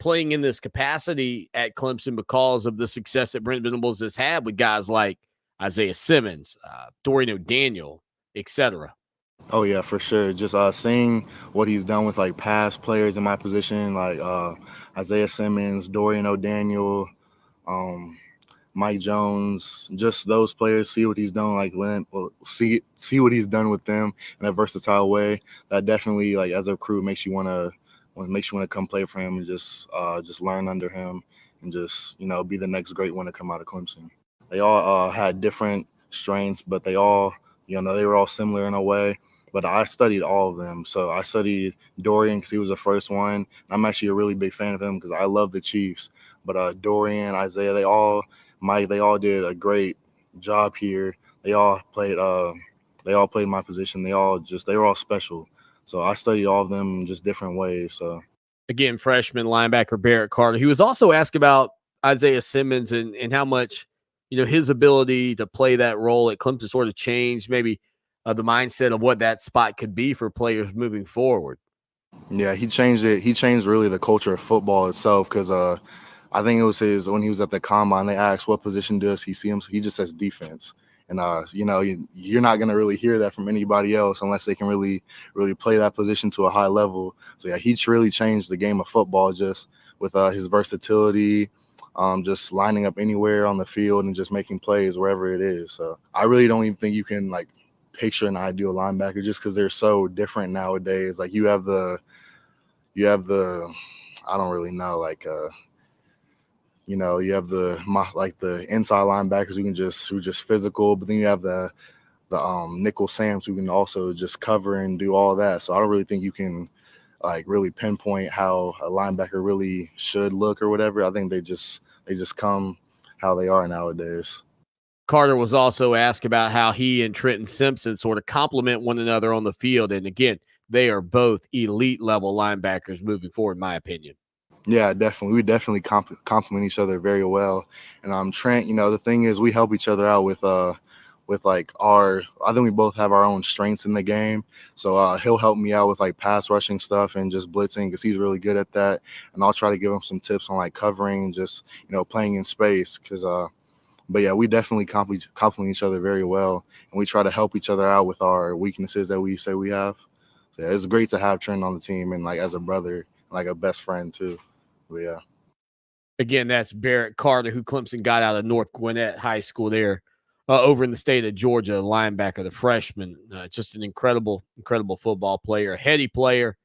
playing in this capacity at Clemson because of the success that Brent Venables has had with guys like Isaiah Simmons, Dorian O'Daniel, etc. Oh, yeah, for sure. Just seeing what he's done with, like, past players in my position, like Isaiah Simmons, Dorian O'Daniel, Mike Jones, just those players, see what he's done, like, see what he's done with them in a versatile way. That definitely, like, as a recruit, makes you want to come play for him and just learn under him and just, be the next great one to come out of Clemson. They all had different strengths, but they all, they were all similar in a way. But I studied all of them. So I studied Dorian because he was the first one. I'm actually a really big fan of him because I love the Chiefs. But Dorian, Isaiah, Mike, they all did a great job here. They all played my position. They were all special. So I studied all of them in just different ways. So again, freshman linebacker Barrett Carter. He was also asked about Isaiah Simmons and how much, his ability to play that role at Clemson sort of changed maybe the mindset of what that spot could be for players moving forward? Yeah, he changed it. He changed really the culture of football itself because I think it was when he was at the combine, they asked what position does he see him. So he just says defense. And, you're not going to really hear that from anybody else unless they can really, really play that position to a high level. So, yeah, he really changed the game of football just with his versatility, just lining up anywhere on the field and just making plays wherever it is. So I really don't even think you can, picture an ideal linebacker just because they're so different nowadays. Like, you have the I don't really know, you have the inside linebackers who just physical, but then you have the nickel Sams who can also just cover and do all that. So I don't really think you can really pinpoint how a linebacker really should look or whatever. I think they just come how they are nowadays. Carter was also asked about how he and Trenton Simpson sort of complement one another on the field. And again, they are both elite level linebackers moving forward, in my opinion. Yeah, definitely. We definitely complement each other very well. And Trent, the thing is we help each other out with I think we both have our own strengths in the game. So he'll help me out with pass rushing stuff and just blitzing because he's really good at that. And I'll try to give him some tips on covering and just, playing in space but yeah, we definitely complement each other very well. And we try to help each other out with our weaknesses that we say we have. So yeah, it's great to have Trent on the team and as a brother, a best friend too. But yeah. Again, that's Barrett Carter, who Clemson got out of North Gwinnett High School there over in the state of Georgia, linebacker, the freshman. Just an incredible football player, a heady player,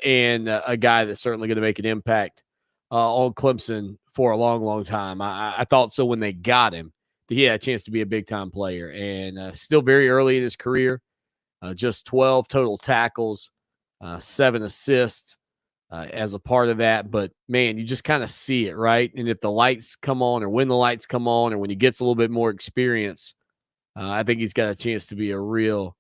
and a guy that's certainly going to make an impact on Clemson for a long, long time. I thought so when they got him, that he had a chance to be a big-time player, and still very early in his career, just 12 total tackles, 7 assists. As a part of that, but man, you just kind of see it, right? And if the lights come on, or when the lights come on, or when he gets a little bit more experience, I think he's got a chance to be a real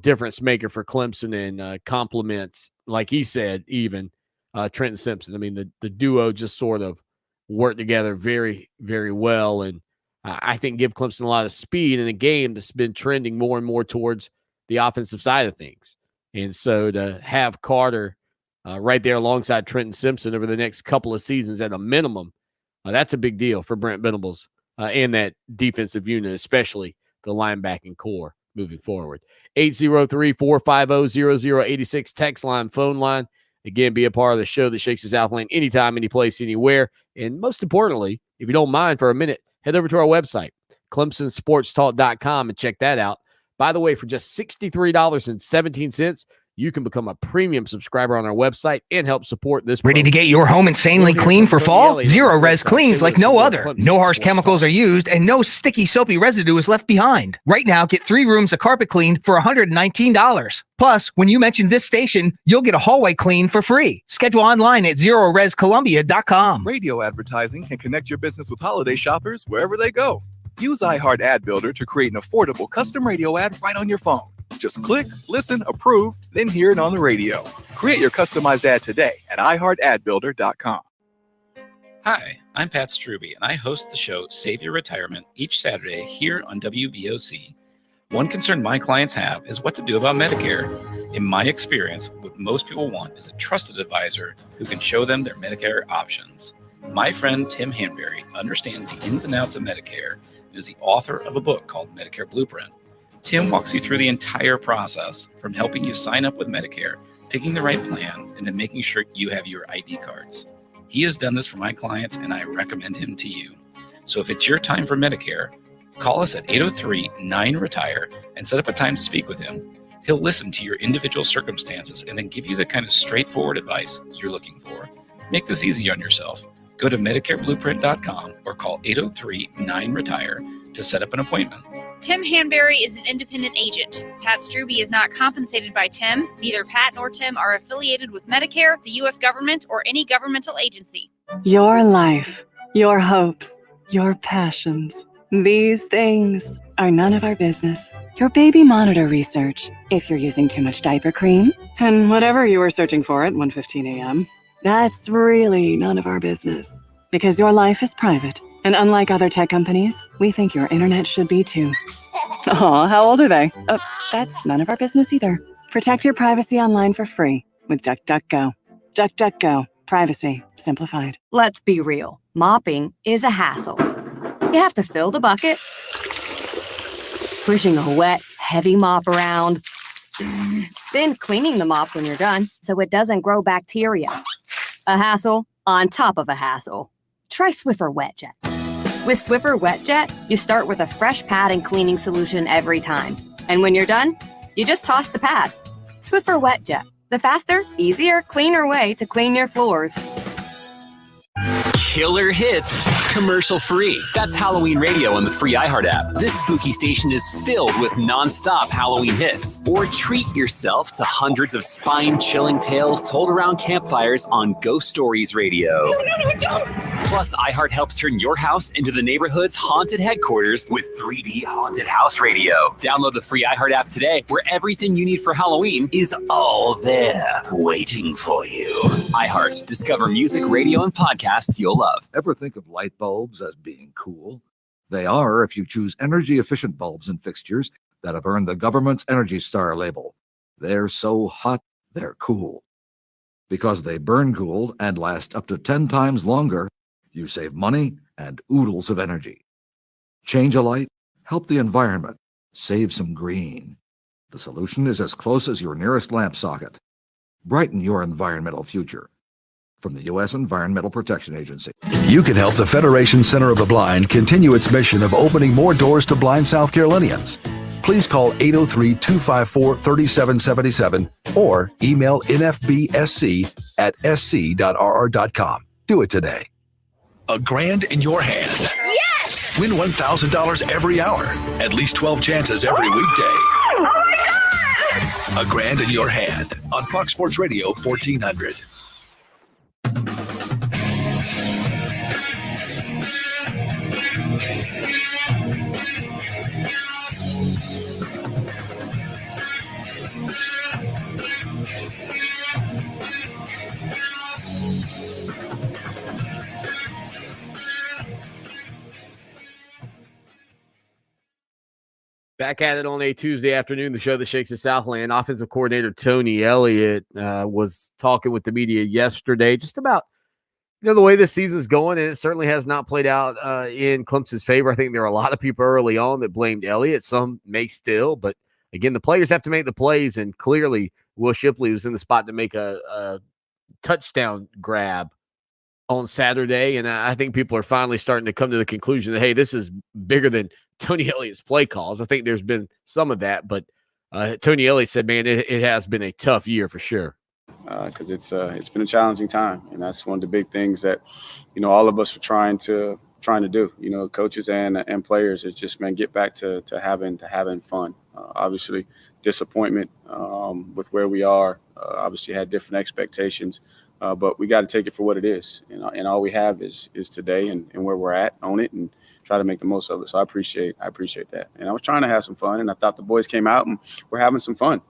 difference maker for Clemson and compliments, like he said, even Trenton Simpson. I mean, the duo just sort of work together very, very well, and I think give Clemson a lot of speed in a game that's been trending more and more towards the offensive side of things. And so to have Carter right there alongside Trenton Simpson over the next couple of seasons at a minimum, that's a big deal for Brent Venables and that defensive unit, especially the linebacking core moving forward. 803-450-0086 text line, phone line. Again, be a part of the show that shakes the Southland anytime, any place, anywhere. And most importantly, if you don't mind for a minute, head over to our website, ClemsonSportsTalk.com, and check that out. By the way, for just $63.17, you can become a premium subscriber on our website and help support this Ready to get your home insanely clean for fall? Zero Res cleans like no other. No harsh chemicals are used and no sticky soapy residue is left behind. Right now, get 3 rooms of carpet clean for $119. Plus, when you mention this station, you'll get a hallway clean for free. Schedule online at ZeroResColumbia.com. Radio advertising can connect your business with holiday shoppers wherever they go. Use iHeart Ad Builder to create an affordable custom radio ad right on your phone. Just click, listen, approve, then hear it on the radio. Create your customized ad today at iHeartAdBuilder.com. Hi, I'm Pat Struby, and I host the show Save Your Retirement each Saturday here on WVOC. One concern my clients have is what to do about Medicare. In my experience, what most people want is a trusted advisor who can show them their Medicare options. My friend Tim Hanberry understands the ins and outs of Medicare and is the author of a book called Medicare Blueprint. Tim walks you through the entire process, from helping you sign up with Medicare, picking the right plan, and then making sure you have your ID cards. He has done this for my clients, and I recommend him to you. So if it's your time for Medicare, call us at 803-9-RETIRE and set up a time to speak with him. He'll listen to your individual circumstances and then give you the kind of straightforward advice you're looking for. Make this easy on yourself. Go to MedicareBlueprint.com or call 803-9-RETIRE to set up an appointment. Tim Hanberry is an independent agent. Pat Struby is not compensated by Tim. Neither Pat nor Tim are affiliated with Medicare, the U.S. government, or any governmental agency. Your life, your hopes, your passions. These things are none of our business. Your baby monitor research, if you're using too much diaper cream, and whatever you were searching for at 1:15 a.m., that's really none of our business. Because your life is private. And unlike other tech companies, we think your internet should be too. Aw, how old are they? That's none of our business either. Protect your privacy online for free with DuckDuckGo. DuckDuckGo. Privacy simplified. Let's be real. Mopping is a hassle. You have to fill the bucket, pushing a wet, heavy mop around, then cleaning the mop when you're done so it doesn't grow bacteria. A hassle on top of a hassle. Try Swiffer WetJet. With Swiffer WetJet, you start with a fresh pad and cleaning solution every time. And when you're done, you just toss the pad. Swiffer WetJet, the faster, easier, cleaner way to clean your floors. Killer hits, commercial free. That's Halloween Radio on the free iHeart app. This spooky station is filled with non-stop Halloween hits. Or treat yourself to hundreds of spine-chilling tales told around campfires on Ghost Stories Radio. No, don't! Plus, iHeart helps turn your house into the neighborhood's haunted headquarters with 3D Haunted House Radio. Download the free iHeart app today, where everything you need for Halloween is all there, waiting for you. iHeart, discover music, radio, and podcasts you'll love. Ever think of light bulbs as being cool? They are if you choose energy-efficient bulbs and fixtures that have earned the government's Energy Star label. They're so hot, they're cool. Because they burn cool and last up to 10 times longer, you save money and oodles of energy. Change a light, help the environment, save some green. The solution is as close as your nearest lamp socket. Brighten your environmental future. From the U.S. Environmental Protection Agency. You can help the Federation Center of the Blind continue its mission of opening more doors to blind South Carolinians. Please call 803-254-3777 or email nfbsc@sc.rr.com. Do it today. $1,000 in your hand. Yes! Win $1,000 every hour. At least 12 chances every weekday. Oh my God! $1,000 in your hand on Fox Sports Radio 1400. Back at it on a Tuesday afternoon, the show that shakes the Southland. Offensive coordinator Tony Elliott was talking with the media yesterday just about the way this season's going, and it certainly has not played out in Clemson's favor. I think there are a lot of people early on that blamed Elliott. Some may still, but again, the players have to make the plays, and clearly Will Shipley was in the spot to make a touchdown grab on Saturday, and I think people are finally starting to come to the conclusion that, hey, this is bigger than Tony Elliott's play calls. I think there's been some of that, but Tony Elliott said, man, it has been a tough year for sure. Because it's been a challenging time, and that's one of the big things that all of us are trying to do. Coaches and players is just, man, get back to having fun. Obviously, disappointment with where we are. Obviously, had different expectations, but we got to take it for what it is. And all we have is today and where we're at. Own it and try to make the most of it. So I appreciate that. And I was trying to have some fun, and I thought the boys came out and we're having some fun.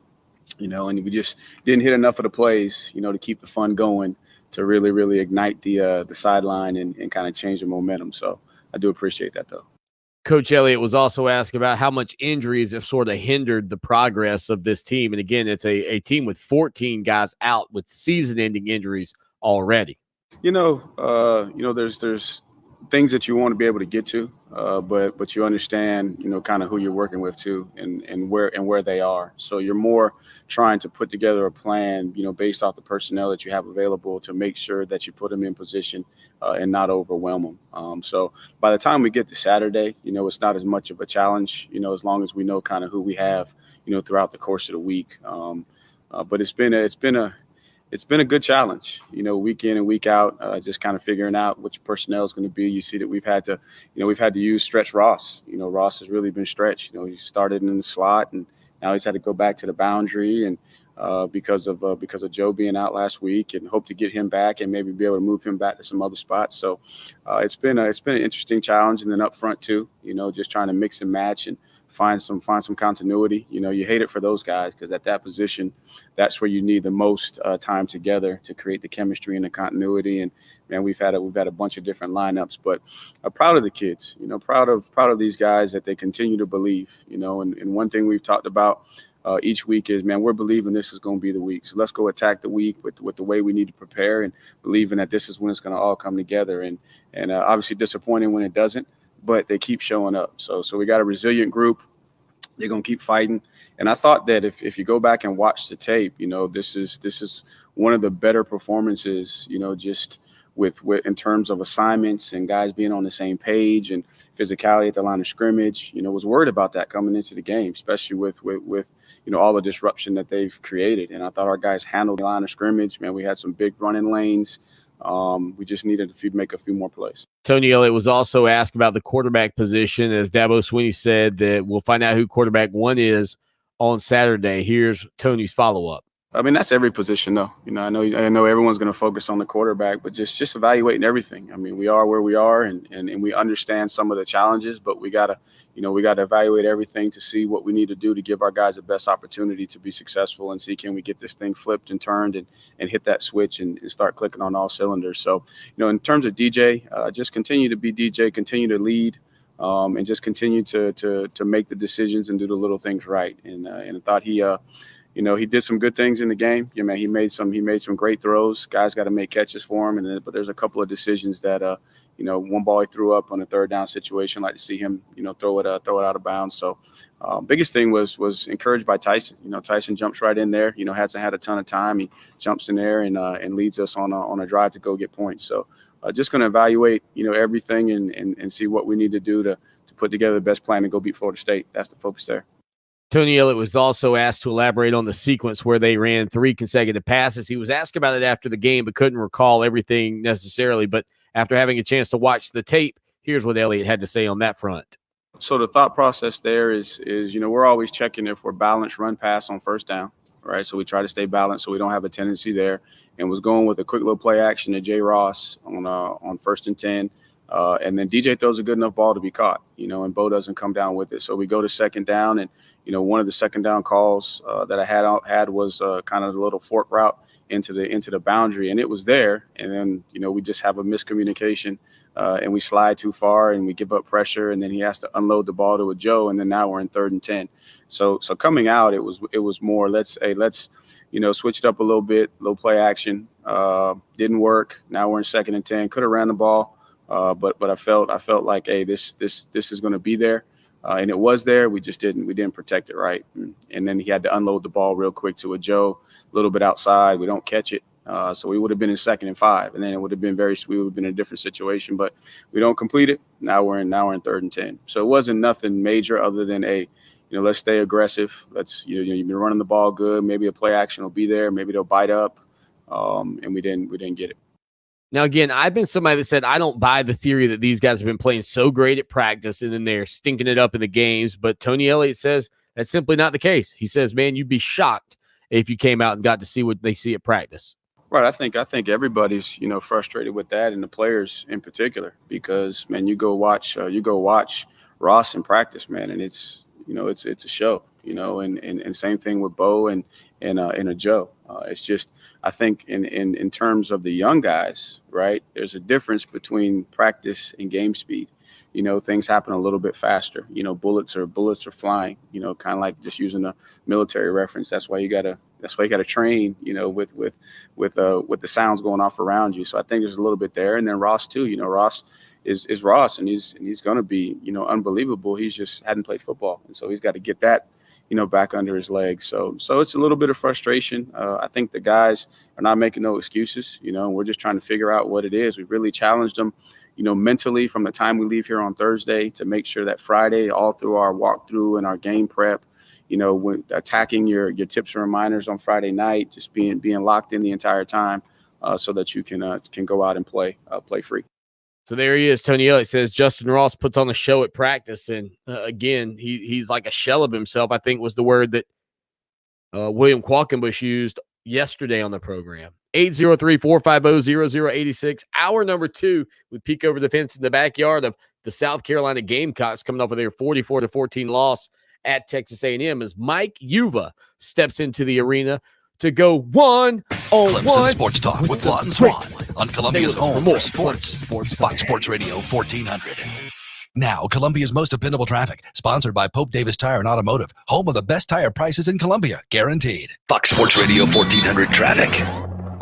And we just didn't hit enough of the plays, to keep the fun going, to really, really ignite the sideline and kind of change the momentum. So I do appreciate that, though. Coach Elliott was also asked about how much injuries have sort of hindered the progress of this team. And again, it's a team with 14 guys out with season-ending injuries already. There's things that you want to be able to get to, but you understand, kind of who you're working with too, and where they are. So you're more trying to put together a plan, based off the personnel that you have available to make sure that you put them in position and not overwhelm them. So by the time we get to Saturday, it's not as much of a challenge, as long as we know kind of who we have, throughout the course of the week. But it's been a good challenge, week in and week out, just kind of figuring out what your personnel is going to be. You see that we've had to use Stretch Ross. Ross has really been stretched. He started in the slot and now he's had to go back to the boundary, and because of Joe being out last week, and hope to get him back and maybe be able to move him back to some other spots. So it's been an interesting challenge. And then up front too, just trying to mix and match and find some continuity. You know, you hate it for those guys because at that position, that's where you need the most time together to create the chemistry and the continuity. And man, we've had a bunch of different lineups, but I'm proud of the kids. You know, proud of these guys that they continue to believe. You know, and one thing we've talked about each week is, man, we're believing this is going to be the week. So let's go attack the week with the way we need to prepare and believing that this is when it's going to all come together. And obviously disappointing when it doesn't, but they keep showing up. So we got a resilient group. They're going to keep fighting. And I thought that if you go back and watch the tape, you know, this is one of the better performances, you know, just with in terms of assignments and guys being on the same page and physicality at the line of scrimmage. You know, was worried about that coming into the game, especially with you know, all the disruption that they've created. And I thought our guys handled the line of scrimmage. Man, we had some big running lanes. We just needed to make a few more plays. Tony Elliott was also asked about the quarterback position, as Dabo Swanny said that we'll find out who quarterback one is on Saturday. Here's Tony's follow-up. I mean, that's every position, though. You know, I know everyone's going to focus on the quarterback, but just evaluating everything. I mean, we are where we are, and we understand some of the challenges, but we gotta evaluate everything to see what we need to do to give our guys the best opportunity to be successful and see, can we get this thing flipped and turned and hit that switch and start clicking on all cylinders. So, you know, in terms of DJ, just continue to be DJ, continue to lead. And just continue to make the decisions and do the little things right. And I thought he you know, he did some good things in the game. Yeah, man, he made some great throws. Guys got to make catches for him. But there's a couple of decisions that, you know, one ball he threw up on a third down situation. Like to see him, you know, throw it out of bounds. So biggest thing was encouraged by Tyson. You know, Tyson jumps right in there. You know, hasn't had a ton of time. He jumps in there and leads us on a drive to go get points. So just going to evaluate, you know, everything and see what we need to do to put together the best plan and go beat Florida State. That's the focus there. Tony Elliott was also asked to elaborate on the sequence where they ran 3 consecutive passes. He was asked about it after the game, but couldn't recall everything necessarily. But after having a chance to watch the tape, here's what Elliott had to say on that front. So the thought process there is, you know, we're always checking if we're balanced run pass on first down, right? So we try to stay balanced so we don't have a tendency there. And was going with a quick little play action to J. Ross on 1st and 10. And then DJ throws a good enough ball to be caught, you know, and Bo doesn't come down with it. So we go to second down, and, you know, one of the second down calls that I had was kind of the little fork route into the boundary, and it was there. And then, you know, we just have a miscommunication and we slide too far and we give up pressure, and then he has to unload the ball to a Joe, and then now we're in 3rd and 10. So coming out, it was more let's you know, switched up a little bit, low play action, didn't work. Now we're in 2nd and 10. Could have ran the ball. But I felt like, hey, this is going to be there, and it was there. We didn't protect it right, and then he had to unload the ball real quick to a Joe, a little bit outside. We don't catch it, so we would have been in 2nd and 5, and then it would have been we would have been in a different situation. But we don't complete it. Now we're in 3rd and 10. So it wasn't nothing major other than you know, let's stay aggressive. Let's you've been running the ball good. Maybe a play action will be there. Maybe they'll bite up, and we didn't get it. Now, again, I've been somebody that said I don't buy the theory that these guys have been playing so great at practice and then they're stinking it up in the games. But Tony Elliott says that's simply not the case. He says, man, you'd be shocked if you came out and got to see what they see at practice. Right. I think everybody's, you know, frustrated with that, and the players in particular, because, man, you go watch Ross in practice, man, and it's, you know, it's a show, you know, and same thing with Bo and a Joe. It's just, I think in terms of the young guys, right, there's a difference between practice and game speed. You know, things happen a little bit faster. You know, bullets are flying, you know, kind of like just using a military reference. That's why you gotta train, you know, with the sounds going off around you. So I think there's a little bit there. And then Ross too, you know, Ross is Ross, and he's going to be, you know, unbelievable. He's just hadn't played football, and so he's got to get that, you know, back under his legs. So it's a little bit of frustration. I think the guys are not making no excuses, you know, and we're just trying to figure out what it is. We've really challenged them, you know, mentally from the time we leave here on Thursday to make sure that Friday, all through our walkthrough and our game prep, you know, when attacking your tips and reminders on Friday night, just being locked in the entire time, so that you can go out and play free. So there he is. Tony Elliott says Justin Ross puts on a show at practice. And again, he's like a shell of himself, I think was the word that William Qualkenbush used yesterday on the program. 803-450-0086. Hour number 2, we peek over the fence in the backyard of the South Carolina Gamecocks, coming off of their 44-14 loss at Texas A&M as Mike Yuva steps into the arena to go one-on-one. Clemson Sports Talk with Lawton Swan on Columbia's home for sports. Fox Sports Radio 1400. Now, Columbia's most dependable traffic, sponsored by Pope Davis Tire and Automotive, home of the best tire prices in Columbia, guaranteed. Fox Sports Radio 1400 traffic.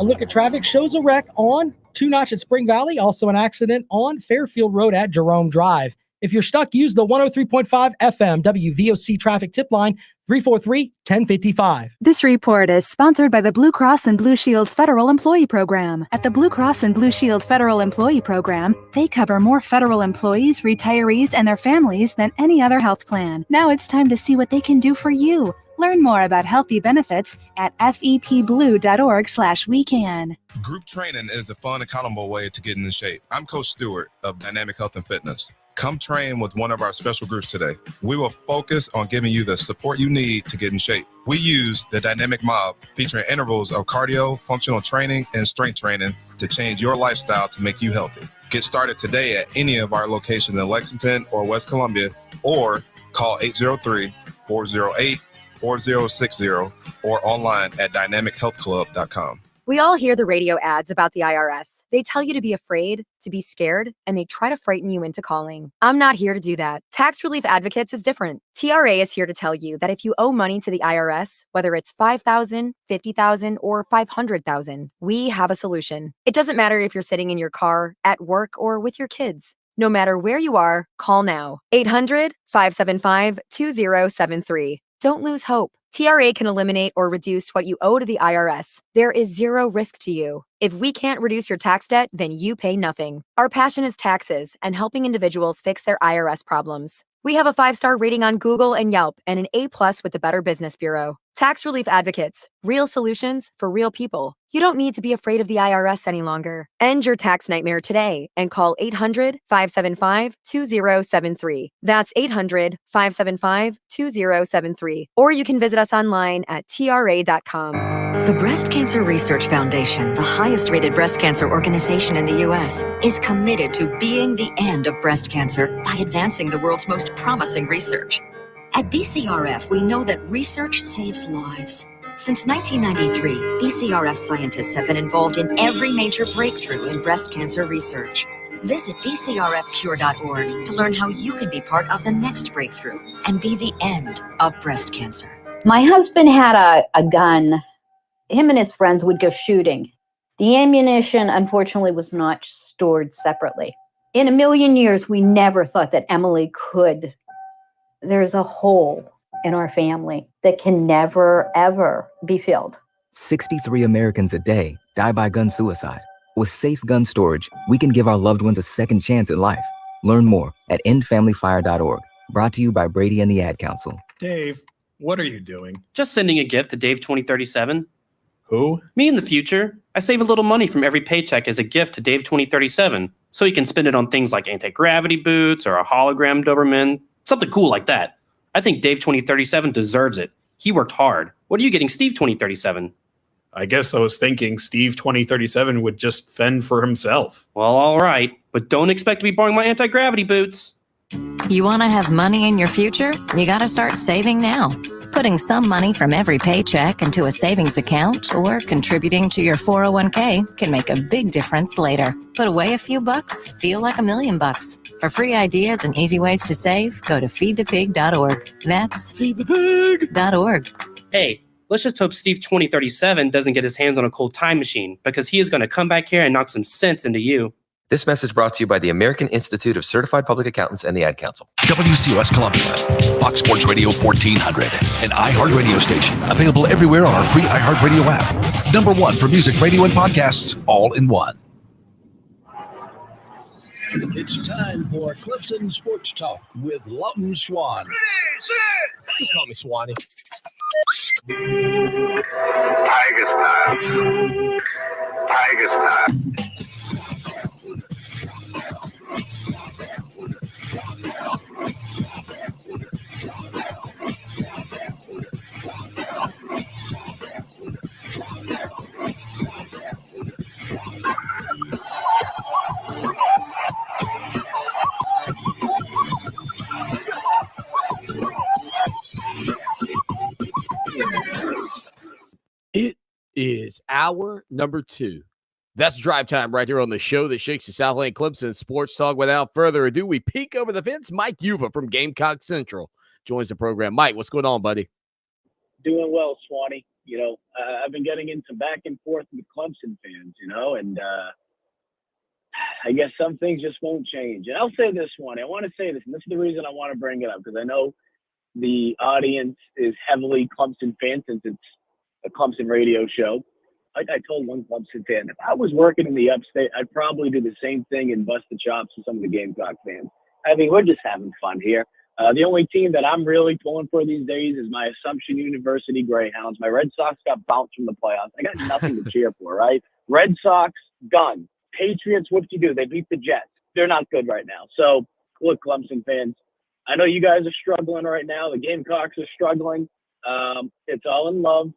A look at traffic shows a wreck on 2 Notch at Spring Valley, also an accident on Fairfield Road at Jerome Drive. If you're stuck, use the 103.5 FM WVOC traffic tip line 343-1055. This report is sponsored by the Blue Cross and Blue Shield Federal Employee Program. At the Blue Cross and Blue Shield Federal Employee Program, they cover more federal employees, retirees, and their families than any other health plan. Now it's time to see what they can do for you. Learn more about healthy benefits at fepblue.org/wecan. Group training is a fun, accountable way to get in shape. I'm Coach Stewart of Dynamic Health and Fitness. Come train with one of our special groups today. We will focus on giving you the support you need to get in shape. We use the Dynamic Mob, featuring intervals of cardio, functional training, and strength training to change your lifestyle to make you healthy. Get started today at any of our locations in Lexington or West Columbia, or call 803-408-4060 or online at dynamichealthclub.com. We all hear the radio ads about the IRS. They tell you to be afraid, to be scared, and they try to frighten you into calling. I'm not here to do that. Tax Relief Advocates is different. TRA is here to tell you that if you owe money to the IRS, whether it's $5,000, $50,000, or $500,000, we have a solution. It doesn't matter if you're sitting in your car, at work, or with your kids. No matter where you are, call now. 800-575-2073. Don't lose hope. TRA can eliminate or reduce what you owe to the IRS. There is zero risk to you. If we can't reduce your tax debt, then you pay nothing. Our passion is taxes and helping individuals fix their IRS problems. We have a 5-star rating on Google and Yelp and an A+ with the Better Business Bureau. Tax Relief Advocates, real solutions for real people. You don't need to be afraid of the IRS any longer. End your tax nightmare today and call 800-575-2073. That's 800-575-2073. Or you can visit us online at tra.com. The Breast Cancer Research Foundation, the highest rated breast cancer organization in the U.S., is committed to being the end of breast cancer by advancing the world's most promising research. At BCRF, we know that research saves lives. Since 1993, BCRF scientists have been involved in every major breakthrough in breast cancer research. Visit bcrfcure.org to learn how you can be part of the next breakthrough and be the end of breast cancer. My husband had a gun. Him and his friends would go shooting. The ammunition, unfortunately, was not stored separately. In a million years, we never thought that Emily could. There's a hole in our family that can never, ever be filled. 63 Americans a day die by gun suicide. With safe gun storage, we can give our loved ones a second chance at life. Learn more at endfamilyfire.org. Brought to you by Brady and the Ad Council. Dave, what are you doing? Just sending a gift to Dave 2037. Who? Me in the future. I save a little money from every paycheck as a gift to Dave 2037, so he can spend it on things like anti-gravity boots or a hologram Doberman, something cool like that. I think Dave 2037 deserves it. He worked hard. What are you getting Steve 2037? I guess I was thinking Steve 2037 would just fend for himself. Well, all right, but don't expect to be borrowing my anti-gravity boots. You want to have money in your future? You got to start saving now. Putting some money from every paycheck into a savings account or contributing to your 401k can make a big difference later. Put away a few bucks, feel like $1 million. For free ideas and easy ways to save, go to feedthepig.org. That's feedthepig.org. Hey, let's just hope Steve 2037 doesn't get his hands on a cold time machine, because he is going to come back here and knock some sense into you. This message brought to you by the American Institute of Certified Public Accountants and the Ad Council. WCOS Columbia, Fox Sports Radio 1400, an iHeart radio station available everywhere on our free iHeartRadio app. #1 for music, radio, and podcasts, all in one. It's time for Clemson Sports Talk with Lawton Swan. Just call me Swanny. Tiger style. Tiger style. hour number 2. That's Drive Time right here on the show that shakes the Southland Clemson Sports Talk. Without further ado, we peek over the fence. Mike Yuva from Gamecock Central joins the program. Mike, what's going on, buddy? Doing well, Swanny. I've been getting into back and forth with Clemson fans, and I guess some things just won't change. And I'll say this, Swanny. I want to say this, and this is the reason I want to bring it up, because I know the audience is heavily Clemson fan since it's a Clemson radio show. Like I told one Clemson fan, if I was working in the upstate, I'd probably do the same thing and bust the chops with some of the Gamecock fans. I mean, we're just having fun here. The only team that I'm really pulling for these days is my Assumption University Greyhounds. My Red Sox got bounced from the playoffs. I got nothing to cheer for, right? Red Sox, done. Patriots, what do? They beat the Jets. They're not good right now. So, look, Clemson fans, I know you guys are struggling right now. The Gamecocks are struggling. It's all in love.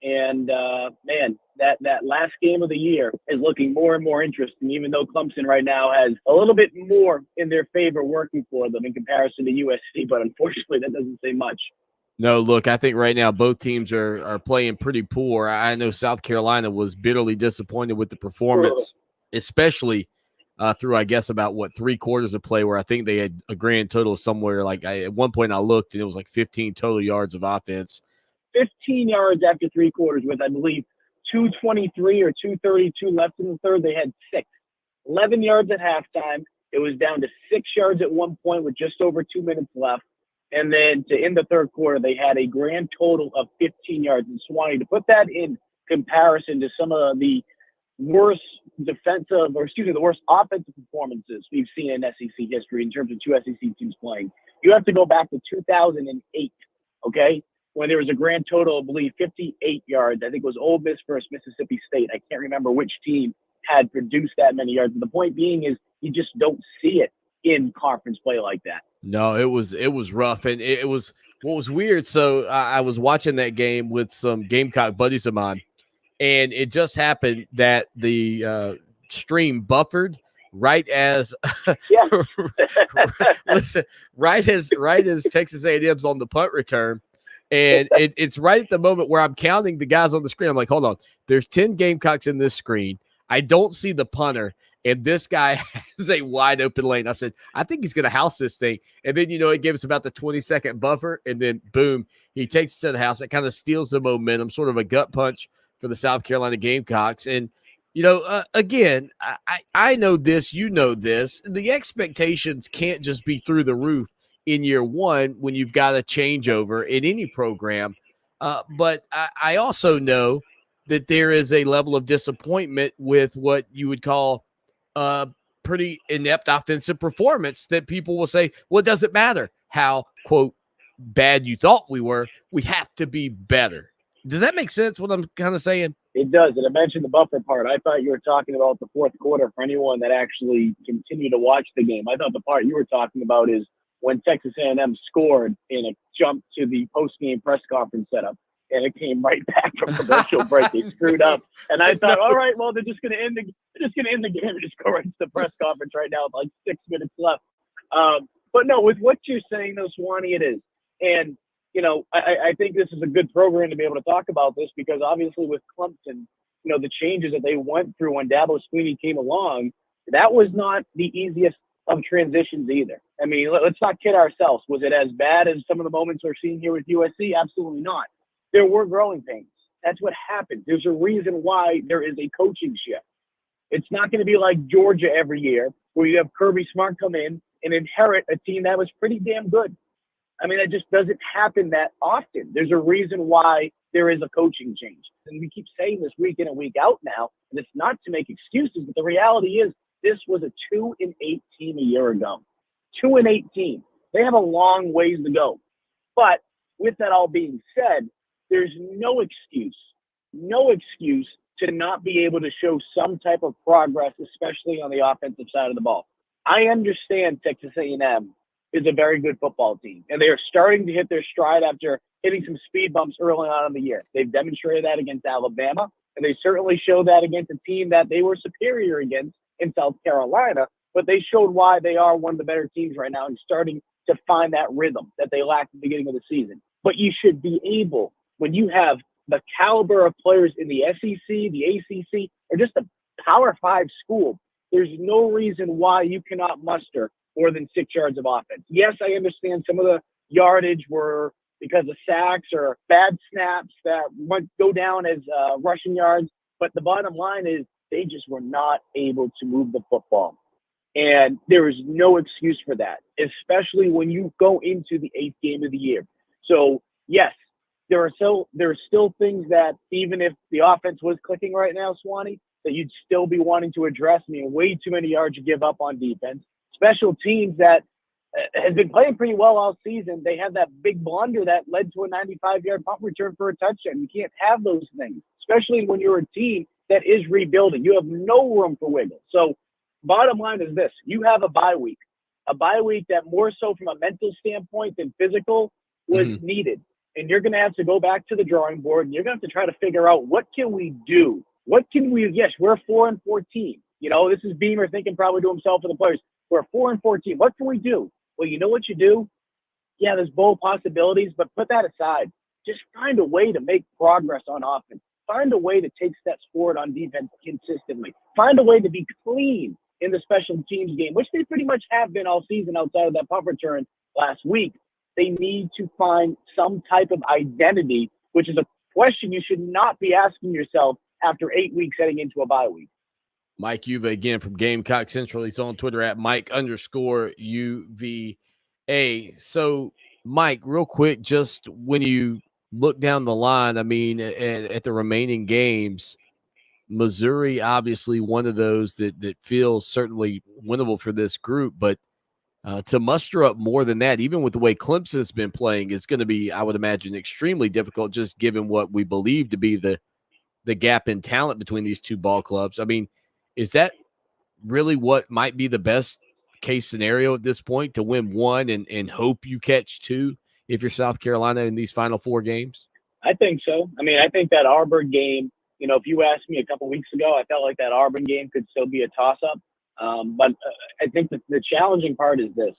And, man, that last game of the year is looking more and more interesting, even though Clemson right now has a little bit more in their favor working for them in comparison to USC. But unfortunately, that doesn't say much. No, look, I think right now both teams are playing pretty poor. I know South Carolina was bitterly disappointed with the performance, especially through, I guess, about, 3 quarters of play, where I think they had a grand total of somewhere at one point I looked, and it was like 15 total yards of offense. 15 yards after 3 quarters with, I believe, 2:23 or 2:32 left in the third. They had 6. 11 yards at halftime. It was down to 6 yards at one point with just over 2 minutes left. And then to end the third quarter, they had a grand total of 15 yards. And Swanny, to put that in comparison to some of the worst the worst offensive performances we've seen in SEC history in terms of 2 SEC teams playing, you have to go back to 2008, okay? When there was a grand total of, I believe, 58 yards. I think it was Ole Miss versus Mississippi State. I can't remember which team had produced that many yards. But the point being is you just don't see it in conference play like that. No, it was rough. And it was what was weird. So I was watching that game with some Gamecock buddies of mine, and it just happened that the stream buffered right as listen, right as Texas A&M's on the punt return. And it's right at the moment where I'm counting the guys on the screen. I'm like, hold on, there's 10 Gamecocks in this screen. I don't see the punter, and this guy has a wide open lane. I said, I think he's going to house this thing. And then, it gives about the 20-second buffer, and then boom, he takes it to the house. It kind of steals the momentum, sort of a gut punch for the South Carolina Gamecocks. And, again, I know this, this. The expectations can't just be through the roof in year one when you've got a changeover in any program. But I also know that there is a level of disappointment with what you would call a pretty inept offensive performance that people will say, well, it doesn't matter how, quote, bad you thought we were. We have to be better. Does that make sense, what I'm kind of saying? It does. And I mentioned the buffer part. I thought you were talking about the fourth quarter for anyone that actually continued to watch the game. I thought the part you were talking about is when Texas A&M scored in a jump to the post-game press conference setup, and it came right back from commercial break. They screwed up, and I thought, all right, well, they're just going to end the game and just go right to the press conference right now with like 6 minutes left. But no, with what you're saying, though, Swanny, it is, and I think this is a good program to be able to talk about this because obviously with Clemson, the changes that they went through when Dabo Swinney came along, that was not the easiest of transitions either. I mean, let's not kid ourselves. Was it as bad as some of the moments we're seeing here with USC? Absolutely not. There were growing pains. That's what happened. There's a reason why there is a coaching shift. It's not going to be like Georgia every year where you have Kirby Smart come in and inherit a team that was pretty damn good. I mean, that just doesn't happen that often. There's a reason why there is a coaching change. And we keep saying this week in and week out now, and it's not to make excuses, but the reality is this was a 2-8 team a year ago. 2-8 team. They have a long ways to go. But with that all being said, there's no excuse to not be able to show some type of progress, especially on the offensive side of the ball. I understand Texas A&M is a very good football team, and they are starting to hit their stride after hitting some speed bumps early on in the year. They've demonstrated that against Alabama, and they certainly showed that against a team that they were superior against in South Carolina, but they showed why they are one of the better teams right now and starting to find that rhythm that they lacked at the beginning of the season. But you should be able, when you have the caliber of players in the SEC, the ACC, or just a Power 5 school, there's no reason why you cannot muster more than 6 yards of offense. Yes, I understand some of the yardage were because of sacks or bad snaps that go down as rushing yards, but the bottom line is they just were not able to move the football. And there is no excuse for that, especially when you go into the 8th game of the year. So, yes, there are still things that even if the offense was clicking right now, Swanny, that you'd still be wanting to address. I mean, way too many yards you give up on defense. Special teams that has been playing pretty well all season. They had that big blunder that led to a 95-yard punt return for a touchdown. You can't have those things, especially when you're a team that is rebuilding. You have no room for wiggle. So bottom line is this. You have a bye week that more so from a mental standpoint than physical was needed. And you're going to have to go back to the drawing board, and you're going to have to try to figure out what can we do? What can we – yes, we're 4-14. You know, this is Beamer thinking probably to himself and the players. We're 4-14. What can we do? Well, you know what you do? Yeah, there's bowl possibilities, but put that aside. Just find a way to make progress on offense. Find a way to take steps forward on defense consistently. Find a way to be clean in the special teams game, which they pretty much have been all season outside of that punt return last week. They need to find some type of identity, which is a question you should not be asking yourself after 8 weeks heading into a bye week. Mike Uva again from Gamecock Central. He's on Twitter at Mike_UVA. So, Mike, real quick, just when you look down the line, I mean, at the remaining games, Missouri, obviously one of those that feels certainly winnable for this group, but to muster up more than that, even with the way Clemson's been playing, it's going to be, I would imagine, extremely difficult just given what we believe to be the gap in talent between these two ball clubs. I mean, is that really what might be the best case scenario at this point, to win one and hope you catch two if you're South Carolina in these final 4 games? I think so. I mean, I think that Auburn game, you know, if you asked me a couple weeks ago, I felt like that Auburn game could still be a toss-up. But I think that the challenging part is this.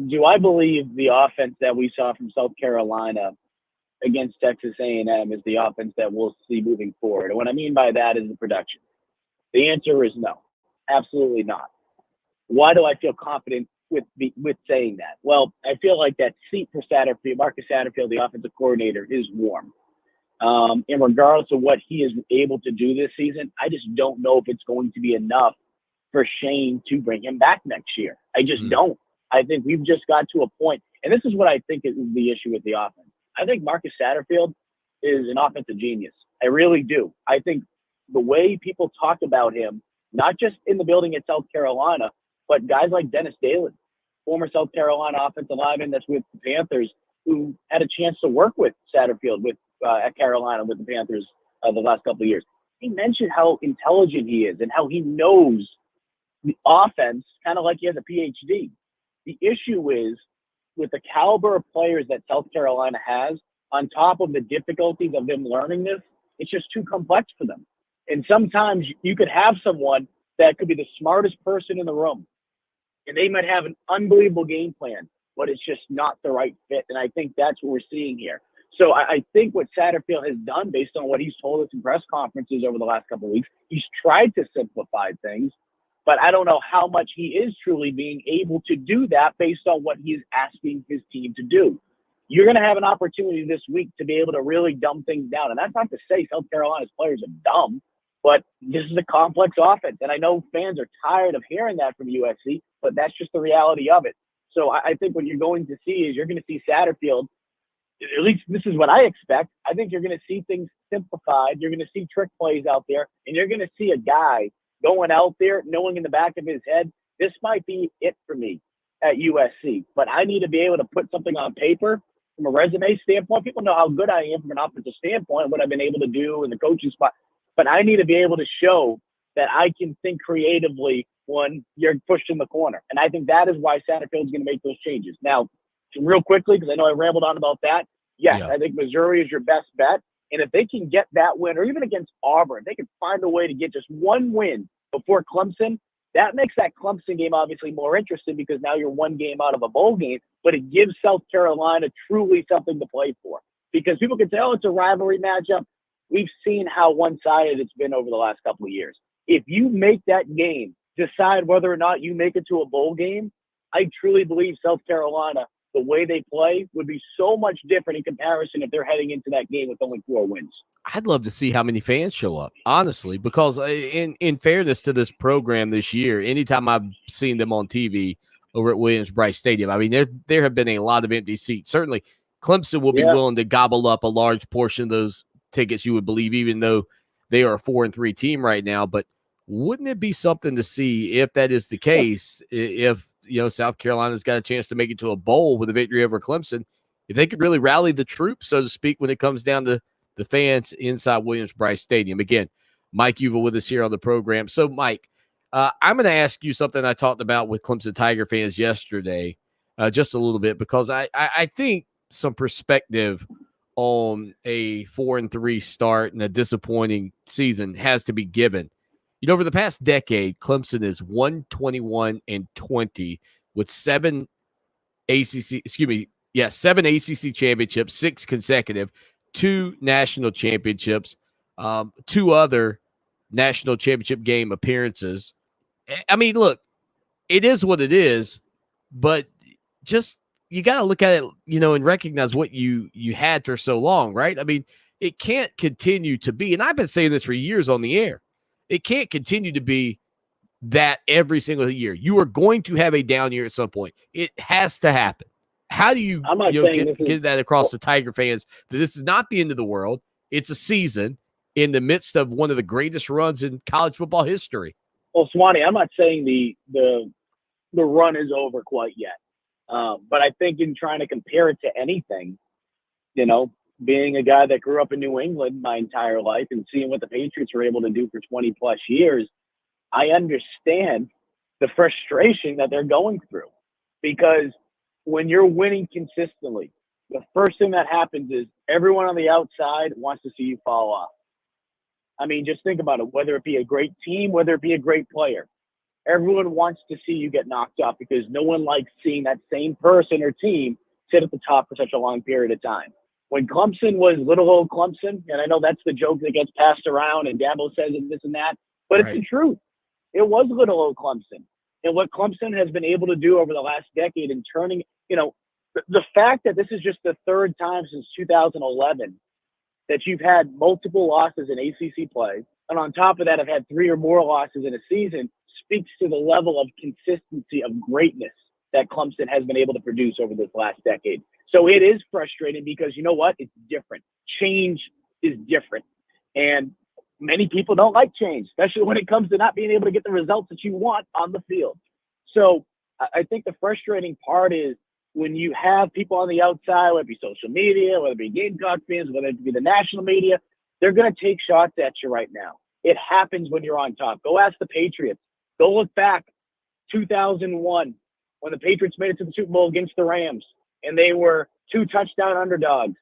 Do I believe the offense that we saw from South Carolina against Texas A&M is the offense that we'll see moving forward? And what I mean by that is the production. The answer is no, absolutely not. Why do I feel confident with saying that? Well, I feel like that seat for Satterfield, Marcus Satterfield, the offensive coordinator, is warm. And regardless of what he is able to do this season, I just don't know if it's going to be enough for Shane to bring him back next year. I just don't. I think we've just got to a point, and this is what I think is the issue with the offense. I think Marcus Satterfield is an offensive genius. I really do. I think the way people talk about him, not just in the building at South Carolina, but guys like Dennis Dalen, former South Carolina offensive lineman that's with the Panthers, who had a chance to work with Satterfield at Carolina with the Panthers the last couple of years. He mentioned how intelligent he is and how he knows the offense kind of like he has a PhD. The issue is with the caliber of players that South Carolina has, on top of the difficulties of them learning this, it's just too complex for them. And sometimes you could have someone that could be the smartest person in the room, and they might have an unbelievable game plan, but it's just not the right fit. And I think that's what we're seeing here. So I think what Satterfield has done, based on what he's told us in press conferences over the last couple of weeks, he's tried to simplify things, but I don't know how much he is truly being able to do that based on what he is asking his team to do. You're going to have an opportunity this week to be able to really dumb things down. And that's not to say South Carolina's players are dumb, but this is a complex offense. And I know fans are tired of hearing that from USC, but that's just the reality of it. So I think what you're going to see is you're going to see Satterfield, at least this is what I expect. I think you're going to see things simplified. You're going to see trick plays out there, and you're going to see a guy going out there knowing in the back of his head, this might be it for me at USC. But I need to be able to put something on paper from a resume standpoint. People know how good I am from an offensive standpoint, what I've been able to do in the coaching spot. But I need to be able to show that I can think creatively when you're pushed in the corner. And I think that is why Satterfield's going to make those changes. Now, real quickly, because I know I rambled on about that, yes, I think Missouri is your best bet. And if they can get that win, or even against Auburn, they can find a way to get just one win before Clemson, that makes that Clemson game obviously more interesting because now you're one game out of a bowl game, but it gives South Carolina truly something to play for. because people can say, oh, it's a rivalry matchup. We've seen how one-sided it's been over the last couple of years. If you make that game decide whether or not you make it to a bowl game, I truly believe South Carolina, the way they play, would be so much different in comparison if they're heading into that game with only 4 wins. I'd love to see how many fans show up, honestly, because in fairness to this program this year, anytime I've seen them on TV over at Williams-Brice Stadium, I mean, there have been a lot of empty seats. Certainly, Clemson will be willing to gobble up a large portion of those tickets, you would believe, even though they are a 4-3 team right now. But wouldn't it be something to see if that is the case, if South Carolina's got a chance to make it to a bowl with a victory over Clemson, if they could really rally the troops, so to speak, when it comes down to the fans inside Williams-Brice Stadium. Again, Mike Uva with us here on the program. So, Mike, I'm going to ask you something I talked about with Clemson Tiger fans yesterday, just a little bit, because I think some perspective on a 4-3 start and a disappointing season has to be given. Over the past decade, Clemson is 121-20 with 7 ACC championships, 6 consecutive, 2 national championships, 2 other national championship game appearances. I mean, look, it is what it is, but just you got to look at it, and recognize what you had for so long, right? I mean, it can't continue to be, and I've been saying this for years on the air, it can't continue to be that every single year. You are going to have a down year at some point. It has to happen. How do you, get that across the Tiger fans that this is not the end of the world? It's a season in the midst of one of the greatest runs in college football history. Well, Swanny, I'm not saying the run is over quite yet. But I think in trying to compare it to anything, being a guy that grew up in New England my entire life and seeing what the Patriots were able to do for 20 plus years, I understand the frustration that they're going through, because when you're winning consistently, the first thing that happens is everyone on the outside wants to see you fall off. I mean, just think about it, whether it be a great team, whether it be a great player, everyone wants to see you get knocked off because no one likes seeing that same person or team sit at the top for such a long period of time. When Clemson was little old Clemson, and I know that's the joke that gets passed around and Dabo says and this and that, but It's the truth. It was little old Clemson. And what Clemson has been able to do over the last decade in turning, the fact that this is just the third time since 2011 that you've had multiple losses in ACC play, and on top of that have had 3 or more losses in a season, speaks to the level of consistency of greatness that Clemson has been able to produce over this last decade. So it is frustrating because you know what? It's different. Change is different. And many people don't like change, especially when it comes to not being able to get the results that you want on the field. So I think the frustrating part is when you have people on the outside, whether it be social media, whether it be Gamecock fans, whether it be the national media, they're going to take shots at you right now. It happens when you're on top. Go ask the Patriots. Go look back 2001 when the Patriots made it to the Super Bowl against the Rams and they were 2 touchdown underdogs.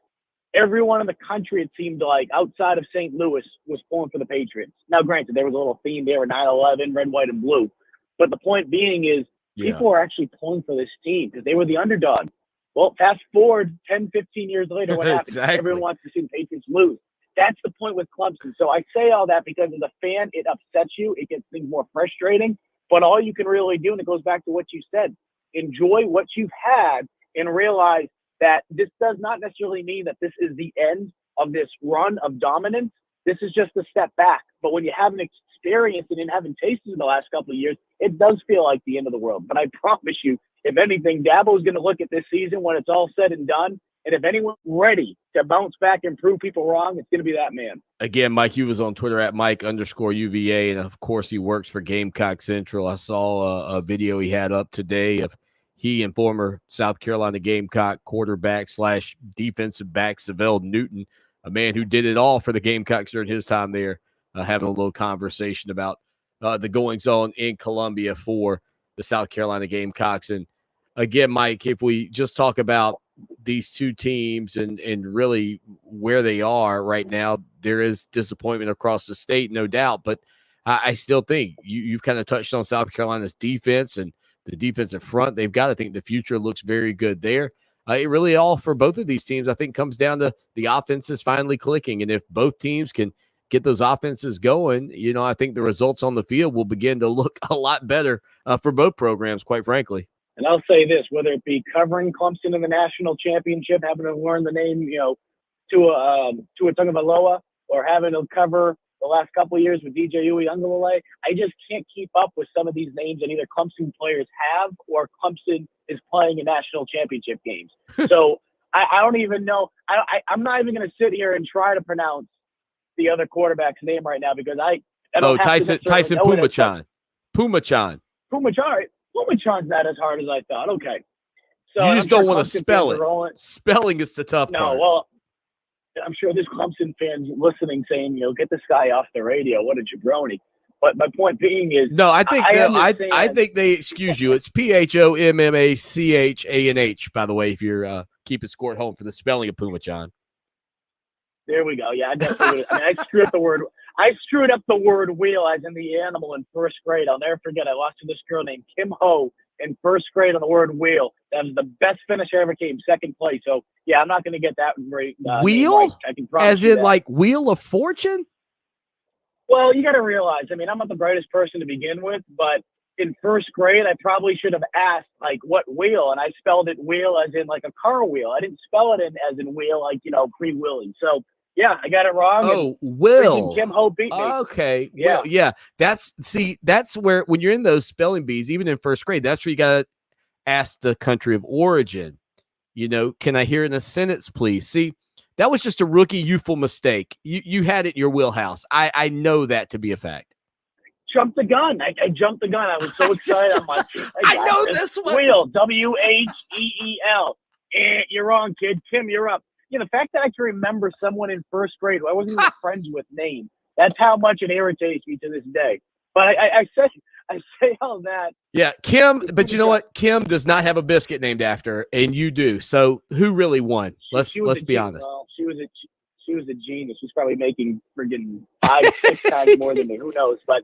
Everyone in the country, it seemed like, outside of St. Louis, was pulling for the Patriots. Now, granted, there was a little theme there, 9/11, red, white, and blue. But the point being is people are actually pulling for this team because they were the underdog. Well, fast forward 10, 15 years later, what happens? Exactly. Everyone wants to see the Patriots lose. That's the point with Clemson. So I say all that because as a fan, it upsets you. It gets things more frustrating. But all you can really do, and it goes back to what you said, enjoy what you've had and realize that this does not necessarily mean that this is the end of this run of dominance. This is just a step back. But when you haven't experienced it and haven't tasted it in the last couple of years, it does feel like the end of the world. But I promise you, if anything, Dabo is going to look at this season when it's all said and done. And if anyone's ready to bounce back and prove people wrong, it's going to be that man. Again, Mike Uva's on Twitter at Mike_UVA. And of course, he works for Gamecock Central. I saw a video he had up today of he and former South Carolina Gamecock quarterback / defensive back Savell Newton, a man who did it all for the Gamecocks during his time there, having a little conversation about the goings on in Columbia for the South Carolina Gamecocks. And again, Mike, if we just talk about these two teams and really where they are right now, there is disappointment across the state, no doubt. But I still think you've kind of touched on South Carolina's defense and the defensive front. They've got to think the future looks very good there. It really all for both of these teams, I think, comes down to the offenses finally clicking. And if both teams can get those offenses going, I think the results on the field will begin to look a lot better for both programs, quite frankly. And I'll say this, whether it be covering Clemson in the national championship, having to learn the name, Tua Tagovailoa, or having to cover the last couple of years with DJ Uiagalelei, I just can't keep up with some of these names that either Clemson players have or Clemson is playing in national championship games. So I don't even know. I'm not even going to sit here and try to pronounce the other quarterback's name right now because I don't have Tyson Pumachan. Pumachan's not as hard as I thought. Okay. So you just don't want to spell it. Spelling is the tough part. No, well, I'm sure there's Clemson fans listening saying, get this guy off the radio. What a jabroni. But my point being is, no, I think they excuse you. It's Phommachanh. By the way, if you're keeping score at home for the spelling of Pumachan. There we go. Yeah, I definitely. I screwed up the word wheel as in the animal in first grade. I'll never forget. I lost to this girl named Kim Ho in first grade on the word wheel. That was the best finish I ever came, second place. So yeah, I'm not going to get that right. Wheel, right. I can promise as in like Wheel of Fortune. Well, you got to realize. I'm not the brightest person to begin with, but in first grade, I probably should have asked like what wheel, and I spelled it wheel as in like a car wheel. I didn't spell it as in wheel, like pre-wheeling. So. Yeah, I got it wrong. Oh, Will. Kim Ho beat me. Okay. Yeah. Will, yeah. That's where when you're in those spelling bees, even in first grade, that's where you got to ask the country of origin. Can I hear in a sentence, please? See, that was just a rookie youthful mistake. You had it in your wheelhouse. I know that to be a fact. Jumped the gun. I jumped the gun. I was so excited. I'm like, I know this one. Wheel. Wheel. You're wrong, kid. Kim, you're up. The fact that I can remember someone in first grade who I wasn't even friends with name, that's how much it irritates me to this day. But I say all that. Yeah, Kim, but you know what? Kim does not have a biscuit named after her, and you do. So who really won? Let's be honest. Well, she was a genius. She's probably making friggin' 5-6 times more than me. Who knows? But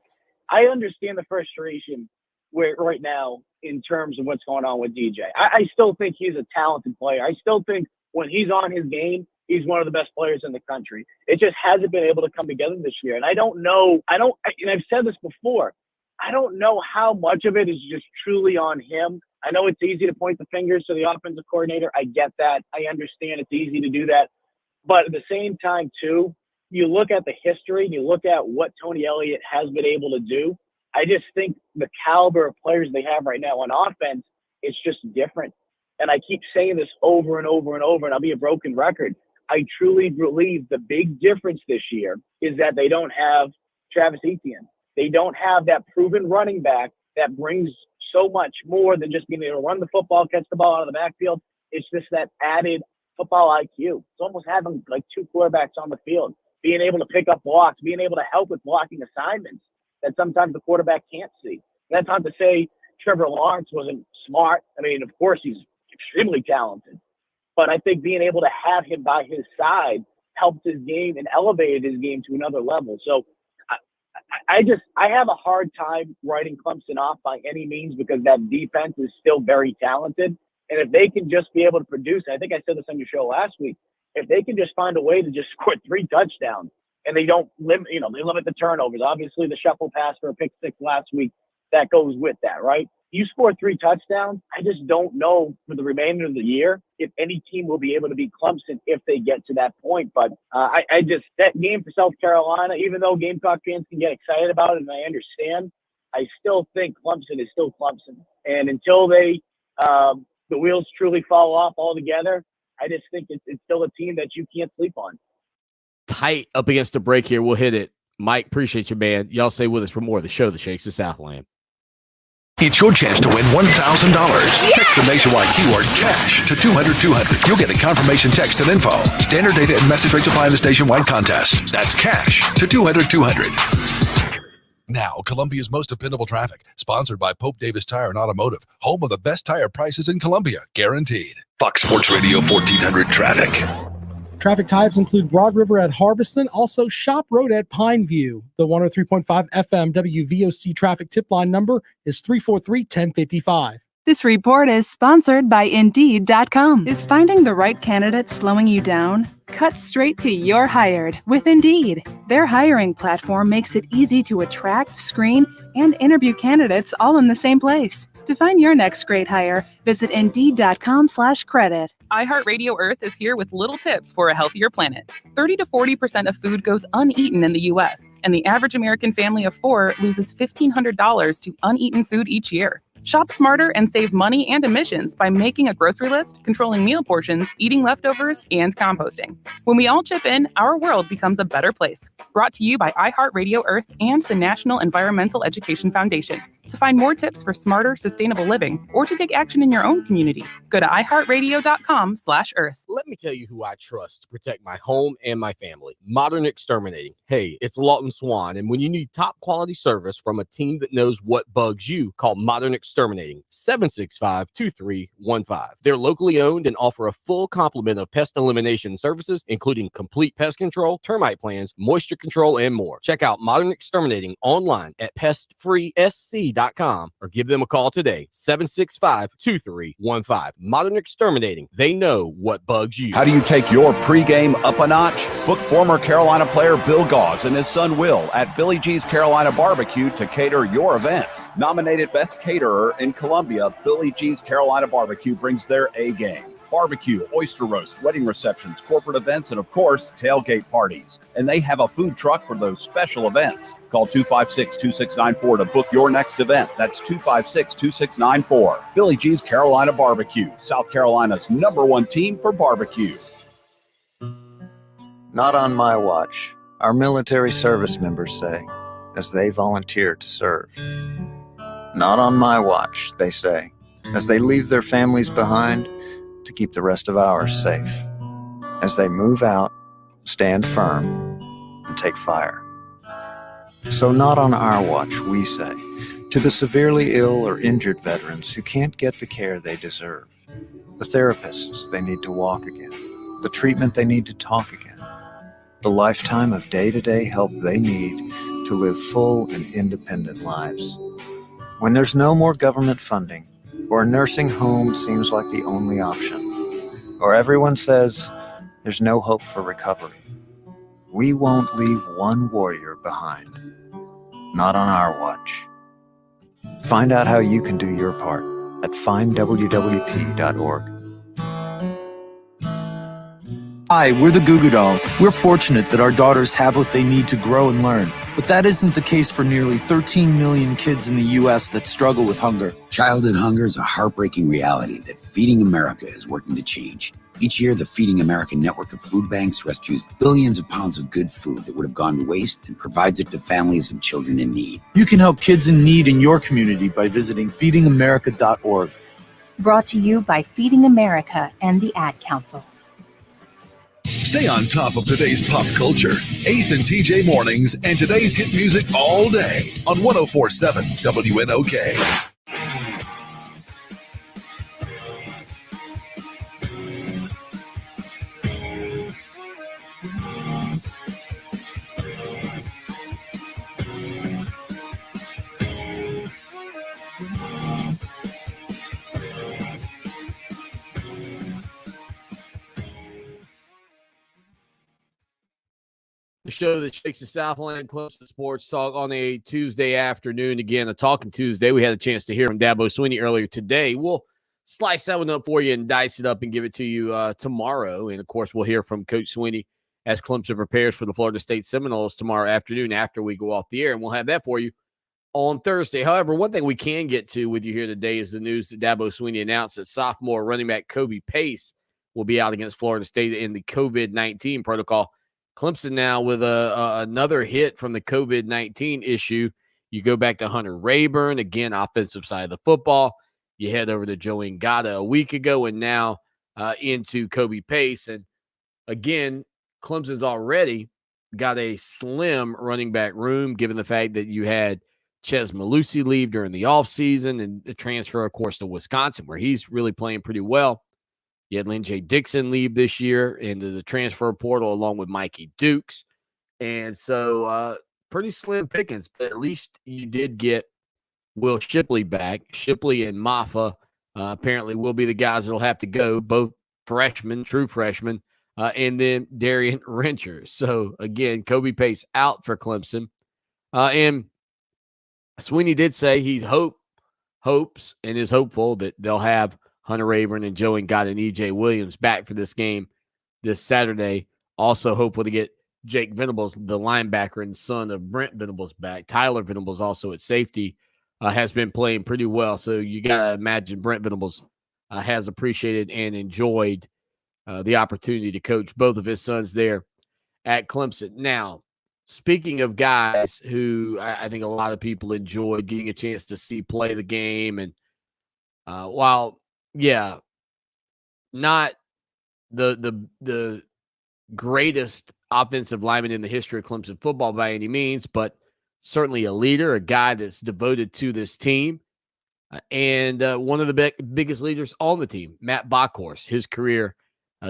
I understand the frustration right now in terms of what's going on with DJ. I still think he's a talented player. I still think when he's on his game, he's one of the best players in the country. It just hasn't been able to come together this year. And I don't know. And I've said this before. I don't know how much of it is just truly on him. I know it's easy to point the fingers to the offensive coordinator. I get that. I understand it's easy to do that. But at the same time, too, you look at the history and you look at what Tony Elliott has been able to do. I just think the caliber of players they have right now on offense, it's just different. And I keep saying this over and over and over, and I'll be a broken record. I truly believe the big difference this year is that they don't have Travis Etienne. They don't have that proven running back that brings so much more than just being able to run the football, catch the ball out of the backfield. It's just that added football IQ. It's almost having like two quarterbacks on the field, being able to pick up blocks, being able to help with blocking assignments that sometimes the quarterback can't see. That's not to say Trevor Lawrence wasn't smart. Of course he's extremely talented, but I think being able to have him by his side helped his game and elevated his game to another level. So I have a hard time writing Clemson off by any means because that defense is still very talented. And if they can just be able to produce, I think I said this on your show last week, if they can just find a way to just score 3 touchdowns and they don't limit, they limit the turnovers. Obviously the shuffle pass for a pick 6 last week, that goes with that, right? You score 3 touchdowns. I just don't know for the remainder of the year if any team will be able to beat Clemson if they get to that point. But that game for South Carolina, even though Gamecock fans can get excited about it, and I understand, I still think Clemson is still Clemson. And until the wheels truly fall off altogether, I just think it's still a team that you can't sleep on. Tight up against the break here. We'll hit it. Mike, appreciate you, man. Y'all stay with us for more of the show that shakes the Southland. It's your chance to win $1,000. Text the nationwide keyword cash to 200-200. You'll get a confirmation text and info. Standard data and message rates apply in the nationwide contest. That's cash to 200-200. Now, Columbia's most dependable traffic. Sponsored by Pope Davis Tire and Automotive. Home of the best tire prices in Columbia. Guaranteed. Fox Sports Radio 1400 traffic. Traffic types include Broad River at Harbison, also Shop Road at Pineview. The 103.5 FM WVOC traffic tip line number is 343-1055. This report is sponsored by Indeed.com. Is finding the right candidate slowing you down? Cut straight to you're hired with Indeed. Their hiring platform makes it easy to attract, screen, and interview candidates all in the same place. To find your next great hire, visit Indeed.com/credit. iHeartRadio Earth is here with little tips for a healthier planet. 30 to 40% of food goes uneaten in the U.S., and the average American family of 4 loses $1,500 to uneaten food each year. Shop smarter and save money and emissions by making a grocery list, controlling meal portions, eating leftovers, and composting. When we all chip in, our world becomes a better place. Brought to you by iHeartRadio Earth and the National Environmental Education Foundation. To find more tips for smarter, sustainable living, or to take action in your own community, go to iHeartRadio.com/earth. Let me tell you who I trust to protect my home and my family. Modern Exterminating. Hey, it's Lawton Swan, and when you need top quality service from a team that knows what bugs you, call Modern Exterminating, 765-2315. They're locally owned and offer a full complement of pest elimination services, including complete pest control, termite plans, moisture control, and more. Check out Modern Exterminating online at pestfreesc.com or give them a call today, 765-2315. Modern Exterminating. They know what bugs you. How do you take your pregame up a notch? Book former Carolina player Bill Gauze and his son Will at Billy G's Carolina Barbecue to cater your event. Nominated Best Caterer in Columbia, Billy G's Carolina Barbecue brings their A game. Barbecue, oyster roast, wedding receptions, corporate events, and of course, tailgate parties. And they have a food truck for those special events. Call 256-2694 to book your next event. That's 256-2694. Billy G's Carolina Barbecue, South Carolina's #1 team for barbecue. Not on my watch, our military service members say, as they volunteer to serve. Not on my watch, they say, as they leave their families behind to keep the rest of ours safe. As they move out, stand firm, and take fire. So not on our watch, we say, to the severely ill or injured veterans who can't get the care they deserve, the therapists they need to walk again, the treatment they need to talk again, the lifetime of day-to-day help they need to live full and independent lives. When there's no more government funding, or a nursing home seems like the only option, or everyone says there's no hope for recovery, we won't leave one warrior behind. Not on our watch. Find out how you can do your part at findwwp.org. Hi, we're the Goo Goo Dolls. We're fortunate that our daughters have what they need to grow and learn. But that isn't the case for nearly 13 million kids in the U.S. that struggle with hunger. Childhood hunger is a heartbreaking reality that Feeding America is working to change. Each year, the Feeding America network of food banks rescues billions of pounds of good food that would have gone to waste and provides it to families and children in need. You can help kids in need in your community by visiting feedingamerica.org. Brought to you by Feeding America and the Ad Council. Stay on top of today's pop culture. Ace and TJ Mornings and today's hit music all day on 104.7 WNOK. The show that shakes the Southland Clemson Sports Talk on a Tuesday afternoon. Again, a Talking Tuesday. We had a chance to hear from Dabo Swanny earlier today. We'll slice that one up for you and dice it up and give it to you tomorrow. And, of course, we'll hear from Coach Swanny as Clemson prepares for the Florida State Seminoles tomorrow afternoon after we go off the air. And we'll have that for you on Thursday. However, one thing we can get to with you here today is the news that Dabo Swanny announced that sophomore running back Kobe Pace will be out against Florida State in the COVID-19 protocol. Clemson now with another hit from the COVID-19 issue. You go back to Hunter Rayburn, again, offensive side of the football. You head over to Joe Ngata a week ago and now into Kobe Pace. And again, Clemson's already got a slim running back room, given the fact that you had Ches Malusi leave during the offseason and the transfer, of course, to Wisconsin, where he's really playing pretty well. You had Lynn J. Dixon leave this year into the transfer portal along with Mikey Dukes. And so pretty slim pickings, but at least you did get Will Shipley back. Shipley and Maffa apparently will be the guys that'll have to go, both freshmen, true freshmen, and then Darian Rencher. So, again, Kobe Pace out for Clemson. And Swanny did say he hopes and is hopeful that they'll have Hunter Rayburn and Joey Gott and EJ Williams back for this game this Saturday. Also hopeful to get Jake Venables, the linebacker and son of Brent Venables, back. Tyler Venables also at safety has been playing pretty well. So you got to imagine Brent Venables has appreciated and enjoyed the opportunity to coach both of his sons there at Clemson. Now, speaking of guys who I think a lot of people enjoyed getting a chance to see play the game, and while, yeah, not the greatest offensive lineman in the history of Clemson football by any means, but certainly a leader, a guy that's devoted to this team, and one of the biggest leaders on the team, Matt Bockhorst. His career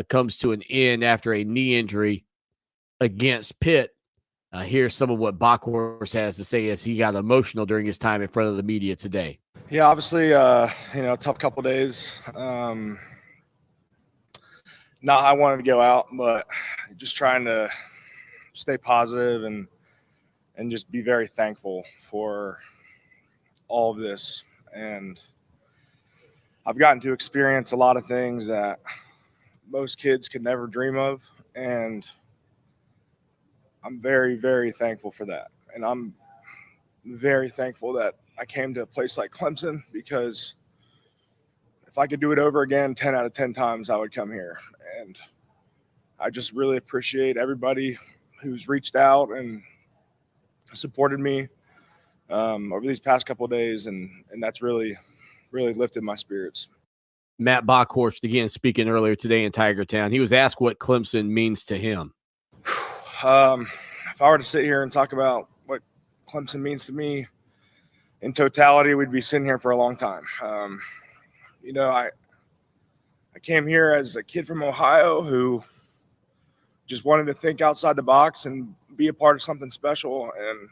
comes to an end after a knee injury against Pitt. Here's some of what Bockhorst has to say as he got emotional during his time in front of the media today. Yeah, obviously, tough couple days. Not I wanted to go out, but just trying to stay positive and just be very thankful for all of this. And I've gotten to experience a lot of things that most kids could never dream of, and I'm very, very thankful for that. And I'm very thankful that I came to a place like Clemson, because if I could do it over again 10 out of 10 times, I would come here. And I just really appreciate everybody who's reached out and supported me over these past couple of days, and that's really, really lifted my spirits. Matt Bockhorst, again, speaking earlier today in Tiger Town, he was asked what Clemson means to him. If I were to sit here and talk about what Clemson means to me in totality, we'd be sitting here for a long time. I came here as a kid from Ohio who just wanted to think outside the box and be a part of something special. And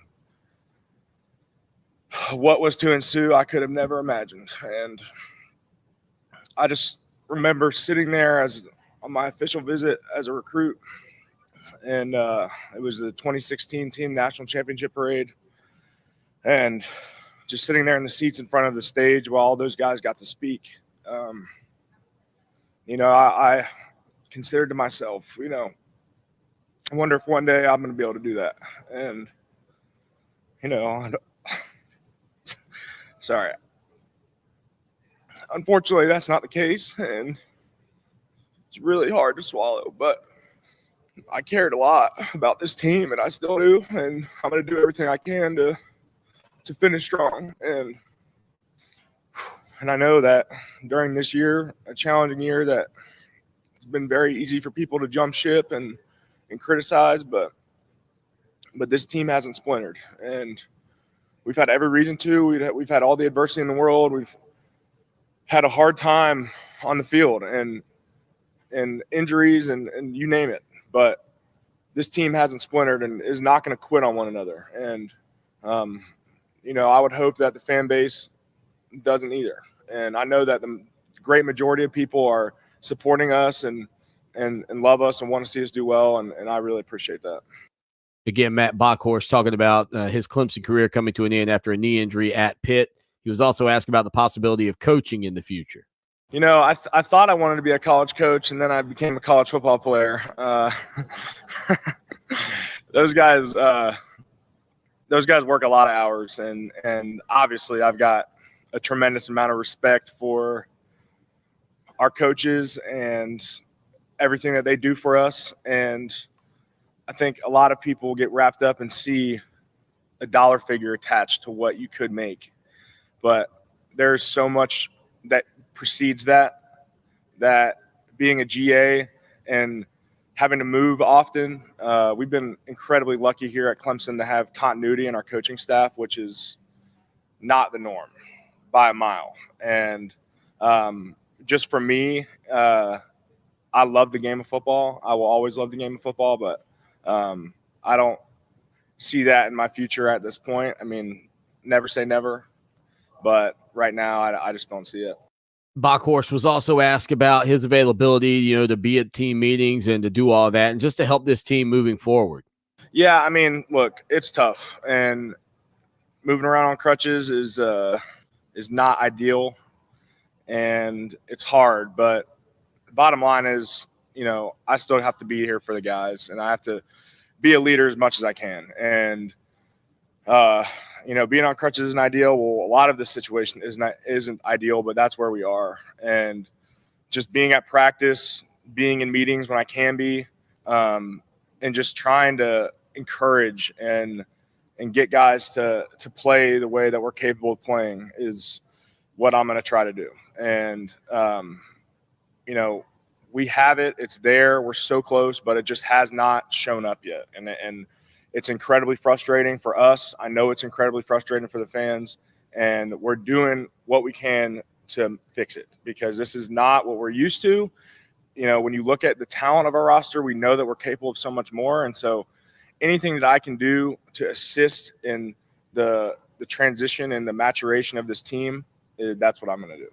what was to ensue, I could have never imagined. And I just remember sitting there on my official visit as a recruit. And it was the 2016 team national championship parade. And just sitting there in the seats in front of the stage while all those guys got to speak. I considered to myself, I wonder if one day I'm going to be able to do that. And, sorry. Unfortunately, that's not the case. And it's really hard to swallow. But I cared a lot about this team, and I still do. And I'm going to do everything I can to finish strong. And I know that during this year, a challenging year, that it's been very easy for people to jump ship and criticize, but this team hasn't splintered, and we've had every reason to. We've had all the adversity in the world. We've had a hard time on the field and injuries and you name it, but this team hasn't splintered and is not going to quit on one another. And I would hope that the fan base doesn't either. And I know that the great majority of people are supporting us and love us and want to see us do well. And I really appreciate that. Again, Matt Bockhorst talking about his Clemson career coming to an end after a knee injury at Pitt. He was also asked about the possibility of coaching in the future. I thought I wanted to be a college coach, and then I became a college football player. Those guys work a lot of hours, and obviously I've got a tremendous amount of respect for our coaches and everything that they do for us. And I think a lot of people get wrapped up and see a dollar figure attached to what you could make. But there's so much that precedes that being a GA and having to move often. We've been incredibly lucky here at Clemson to have continuity in our coaching staff, which is not the norm by a mile. And just for me, I love the game of football. I will always love the game of football, but I don't see that in my future at this point. I mean, never say never, but right now I just don't see it. Bockhorst was also asked about his availability, to be at team meetings and to do all that and just to help this team moving forward. Yeah, I mean, look, it's tough, and moving around on crutches is not ideal, and it's hard. But the bottom line is, I still have to be here for the guys, and I have to be a leader as much as I can. And being on crutches isn't ideal. Well, a lot of this situation isn't ideal, but that's where we are. And just being at practice, being in meetings when I can be, and just trying to encourage and get guys to play the way that we're capable of playing is what I'm going to try to do. And, we have it. It's there. We're so close, but it just has not shown up yet. And it's incredibly frustrating for us. I know it's incredibly frustrating for the fans, and we're doing what we can to fix it because this is not what we're used to. When you look at the talent of our roster, we know that we're capable of so much more. And so anything that I can do to assist in the transition and the maturation of this team, that's what I'm going to do.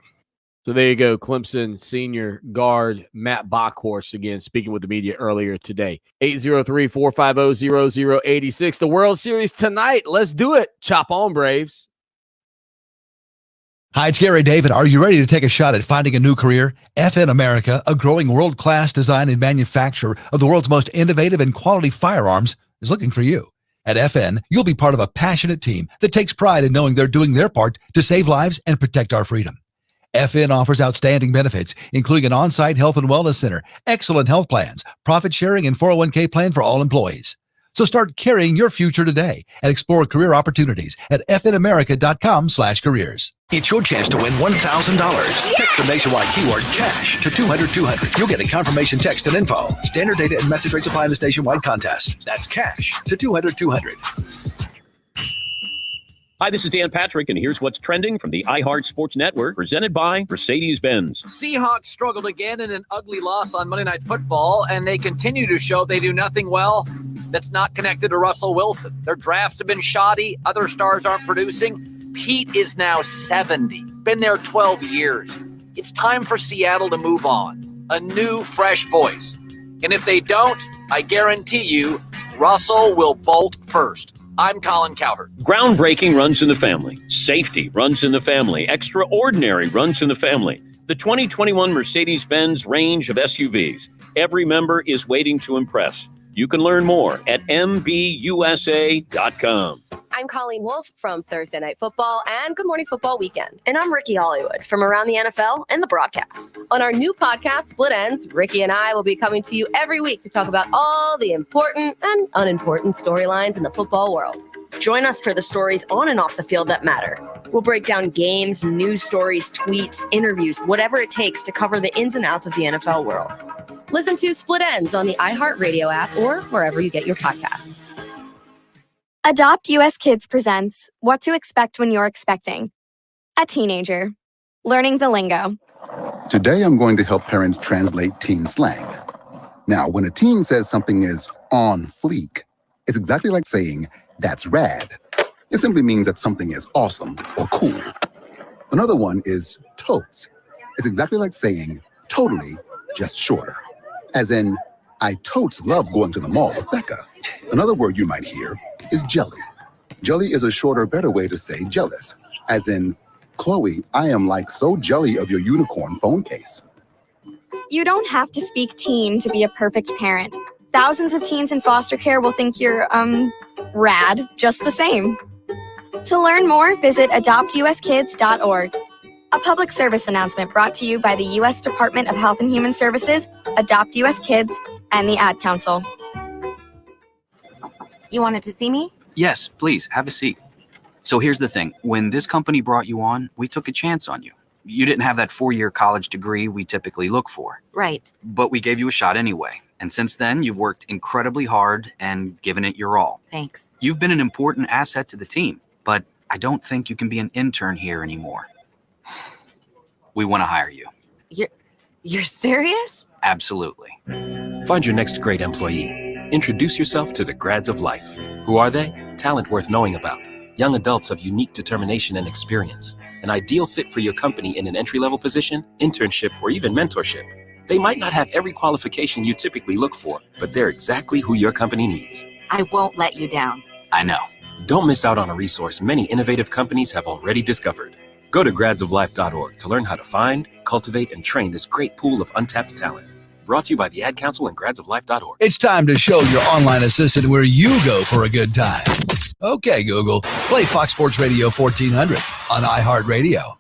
So there you go, Clemson senior guard Matt Bockhorst again speaking with the media earlier today. 803-450-0086. The World Series tonight. Let's do it. Chop on, Braves. Hi, it's Gary David. Are you ready to take a shot at finding a new career? FN America, a growing world-class design and manufacturer of the world's most innovative and quality firearms, is looking for you. At FN, you'll be part of a passionate team that takes pride in knowing they're doing their part to save lives and protect our freedom. FN offers outstanding benefits, including an on-site health and wellness center, excellent health plans, profit sharing, and 401k plan for all employees. So start carrying your future today and explore career opportunities at fnamerica.com/careers. It's your chance to win $1,000. Text the nationwide keyword cash to 200-200. You'll get a confirmation text and info. Standard data and message rates apply in this nationwide contest. That's cash to 200-200. Hi, this is Dan Patrick, and here's what's trending from the iHeart Sports Network, presented by Mercedes-Benz. Seahawks struggled again in an ugly loss on Monday Night Football, and they continue to show they do nothing well that's not connected to Russell Wilson. Their drafts have been shoddy. Other stars aren't producing. Pete is now 70, been there 12 years. It's time for Seattle to move on. A new, fresh voice. And if they don't, I guarantee you, Russell will bolt first. I'm Colin Cowherd. Groundbreaking runs in the family. Safety runs in the family. Extraordinary runs in the family. The 2021 Mercedes-Benz range of SUVs. Every member is waiting to impress. You can learn more at MBUSA.com. I'm Colleen Wolfe from Thursday Night Football and Good Morning Football Weekend. And I'm Ricky Hollywood from Around the NFL and the broadcast. On our new podcast, Split Ends, Ricky and I will be coming to you every week to talk about all the important and unimportant storylines in the football world. Join us for the stories on and off the field that matter. We'll break down games, news stories, tweets, interviews, whatever it takes to cover the ins and outs of the NFL world. Listen to Split Ends on the iHeartRadio app or wherever you get your podcasts. Adopt US Kids presents What to Expect When You're Expecting. A teenager. Learning the lingo. Today I'm going to help parents translate teen slang. Now, when a teen says something is on fleek, it's exactly like saying, that's rad. It simply means that something is awesome or cool. Another one is totes. It's exactly like saying, totally, just shorter. As in, I totes love going to the mall with Becca. Another word you might hear is jelly. Jelly is a shorter, better way to say jealous. As in, Chloe, I am like so jelly of your unicorn phone case. You don't have to speak teen to be a perfect parent. Thousands of teens in foster care will think you're, rad just the same. To learn more, visit adoptuskids.org. A public service announcement brought to you by the U.S. Department of Health and Human Services, Adopt U.S. Kids, and the Ad Council. You wanted to see me? Yes, please, have a seat. So here's the thing. When this company brought you on, we took a chance on you. You didn't have that 4-year college degree we typically look for. Right. But we gave you a shot anyway. And since then, you've worked incredibly hard and given it your all. Thanks. You've been an important asset to the team, but I don't think you can be an intern here anymore. We want to hire you. You're serious? Absolutely. Find your next great employee. Introduce yourself to the grads of life. Who are they? Talent worth knowing about. Young adults of unique determination and experience. an ideal fit for your company in an entry-level position, internship, or even mentorship. They might not have every qualification you typically look for, but they're exactly who your company needs. I won't let you down. I know. Don't miss out on a resource many innovative companies have already discovered. Go to gradsoflife.org to learn how to find, cultivate, and train this great pool of untapped talent. Brought to you by the Ad Council and gradsoflife.org. It's time to show your online assistant where you go for a good time. Okay, Google, play Fox Sports Radio 1400 on iHeartRadio.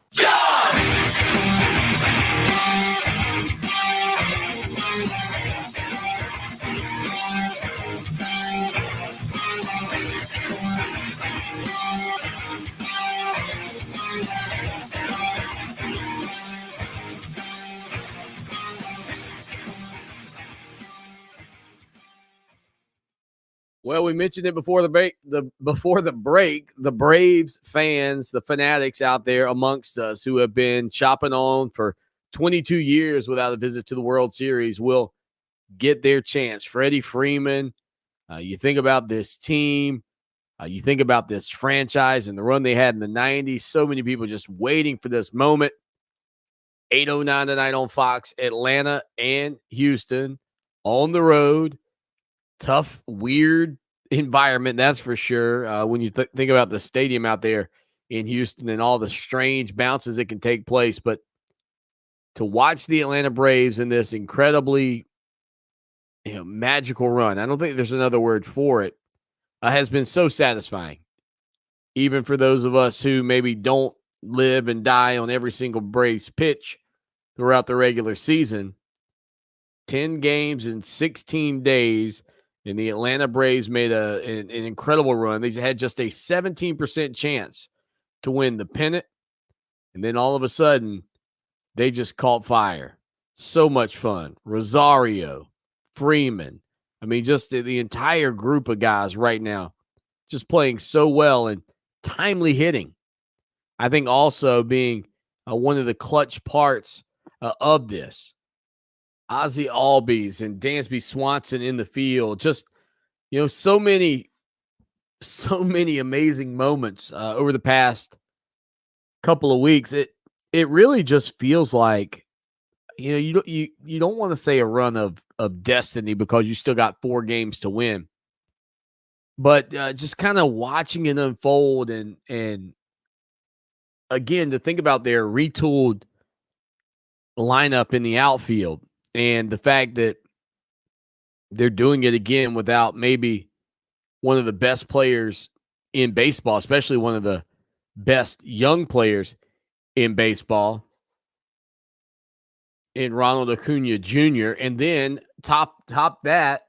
Well, we mentioned it before the break. The Braves fans, the fanatics out there amongst us who have been chopping on for 22 years without a visit to the World Series will get their chance. Freddie Freeman, you think about this team, you think about this franchise and the run they had in the 90s. So many people just waiting for this moment. 8:09 tonight on Fox, Atlanta and Houston on the road. Tough, weird environment, that's for sure. When you think about the stadium out there in Houston and all the strange bounces that can take place. But to watch the Atlanta Braves in this incredibly magical run, I don't think there's another word for it, has been so satisfying. Even for those of us who maybe don't live and die on every single Braves pitch throughout the regular season. 10 games in 16 days. And the Atlanta Braves made an incredible run. They had just a 17% chance to win the pennant. And then all of a sudden, they just caught fire. So much fun. Rosario, Freeman. I mean, just the entire group of guys right now just playing so well and timely hitting. I think also being one of the clutch parts of this. Ozzie Albies and Dansby Swanson in the field. Just, so many amazing moments over the past couple of weeks. It really just feels like, you don't want to say a run of destiny because you still got 4 games to win. But just kind of watching it unfold and again, to think about their retooled lineup in the outfield and the fact that they're doing it again without maybe one of the best players in baseball, especially one of the best young players in baseball, in Ronald Acuna Jr., and then top that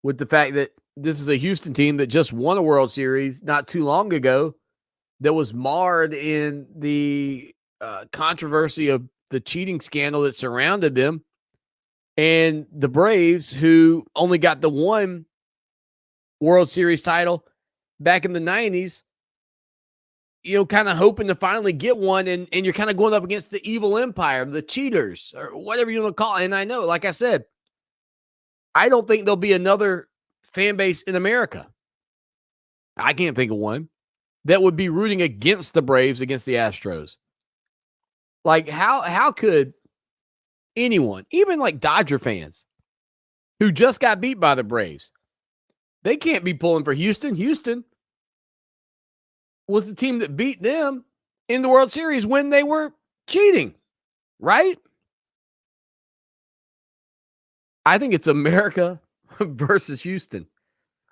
with the fact that this is a Houston team that just won a World Series not too long ago that was marred in the controversy of the cheating scandal that surrounded them. And the Braves, who only got the one World Series title back in the 90s, kind of hoping to finally get one. And you're kind of going up against the evil empire, the cheaters, or whatever you want to call it. And I know, like I said, I don't think there'll be another fan base in America. I can't think of one that would be rooting against the Braves, against the Astros. Like, how could anyone, even like Dodger fans who just got beat by the Braves, they can't be pulling for Houston. Houston was the team that beat them in the World Series when they were cheating, right? I think it's America versus Houston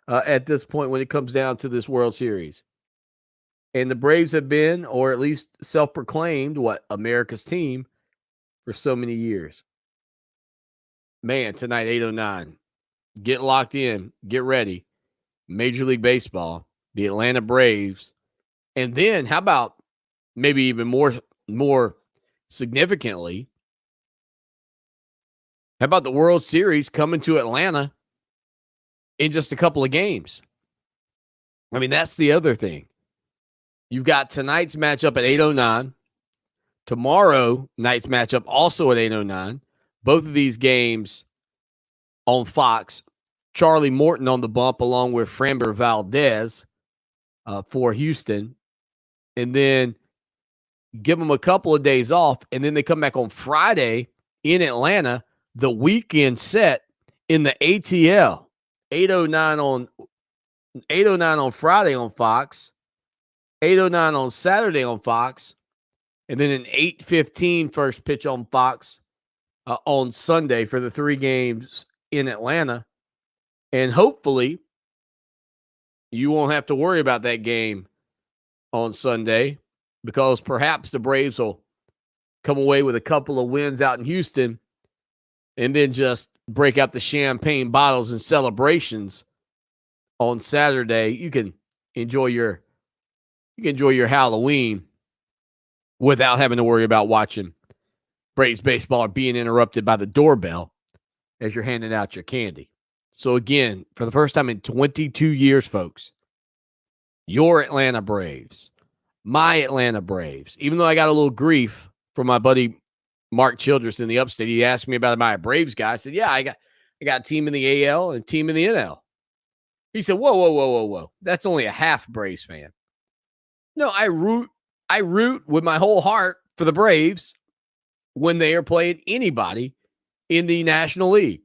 at this point when it comes down to this World Series. And the Braves have been, or at least self-proclaimed, America's team for so many years. Man, tonight, 8:09. Get locked in. Get ready. Major League Baseball, the Atlanta Braves. And then how about maybe even more significantly, how about the World Series coming to Atlanta in just a couple of games? I mean, that's the other thing. You've got tonight's matchup at 8:09. Tomorrow night's matchup also at 8:09. Both of these games on Fox. Charlie Morton on the bump along with Framber Valdez for Houston. And then give them a couple of days off, and then they come back on Friday in Atlanta, the weekend set in the ATL, 8:09 on Friday on Fox, 8:09 on Saturday on Fox, and then an 8:15 first pitch on Fox on Sunday for the 3 games in Atlanta. And hopefully you won't have to worry about that game on Sunday, because perhaps the Braves will come away with a couple of wins out in Houston and then just break out the champagne bottles and celebrations on Saturday. You can enjoy your Halloween without having to worry about watching Braves baseball or being interrupted by the doorbell as you're handing out your candy. So again, for the first time in 22 years, folks, your Atlanta Braves, my Atlanta Braves, even though I got a little grief from my buddy Mark Childress in the upstate. He asked me about my Braves guy. I said, yeah, I got a team in the AL and a team in the NL. He said, whoa. That's only a half Braves fan. No, I root with my whole heart for the Braves when they are playing anybody in the National League,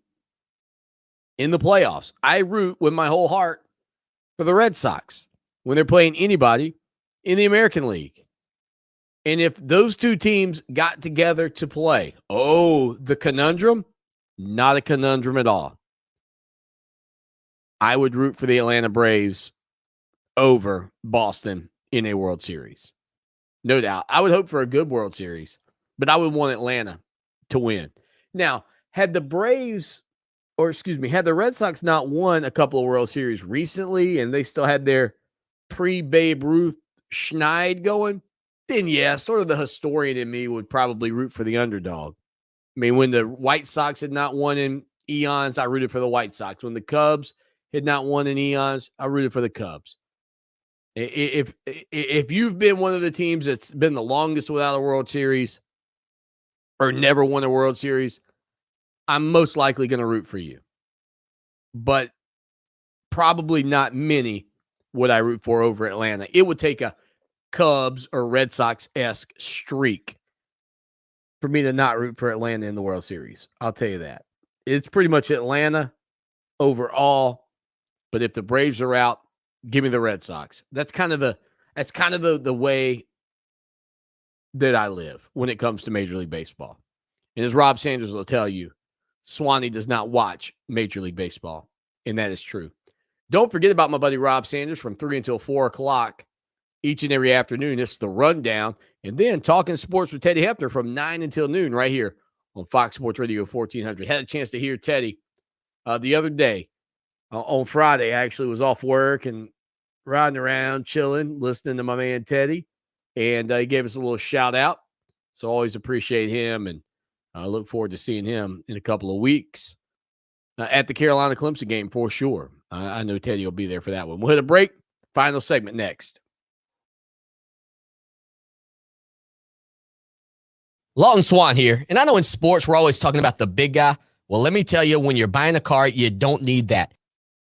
in the playoffs. I root with my whole heart for the Red Sox when they're playing anybody in the American League. And if those two teams got together to play, the conundrum, not a conundrum at all. I would root for the Atlanta Braves over Boston in a World Series. No doubt. I would hope for a good World Series, but I would want Atlanta to win. Now, had the Red Sox not won a couple of World Series recently and they still had their pre-Babe Ruth Schneid going, then yeah, sort of the historian in me would probably root for the underdog. I mean, when the White Sox had not won in eons, I rooted for the White Sox. When the Cubs had not won in eons, I rooted for the Cubs. If you've been one of the teams that's been the longest without a World Series or never won a World Series, I'm most likely going to root for you. But probably not many would I root for over Atlanta. It would take a Cubs or Red Sox-esque streak for me to not root for Atlanta in the World Series. I'll tell you that. It's pretty much Atlanta overall, but if the Braves are out, give me the Red Sox. That's kind of the way that I live when it comes to Major League Baseball. And as Rob Sanders will tell you, Swanny does not watch Major League Baseball, and that is true. Don't forget about my buddy Rob Sanders from 3 until 4 o'clock each and every afternoon. It's the Rundown. And then Talking Sports with Teddy Hefner from 9 until noon right here on Fox Sports Radio 1400. Had a chance to hear Teddy the other day on Friday. I actually was off work and riding around, chilling, listening to my man Teddy. And he gave us a little shout out. So always appreciate him. And I look forward to seeing him in a couple of weeks at the Carolina Clemson game for sure. I know Teddy will be there for that one. We'll hit a break. Final segment next. Lawton Swan here. And I know in sports, we're always talking about the big guy. Well, let me tell you, when you're buying a car, you don't need that.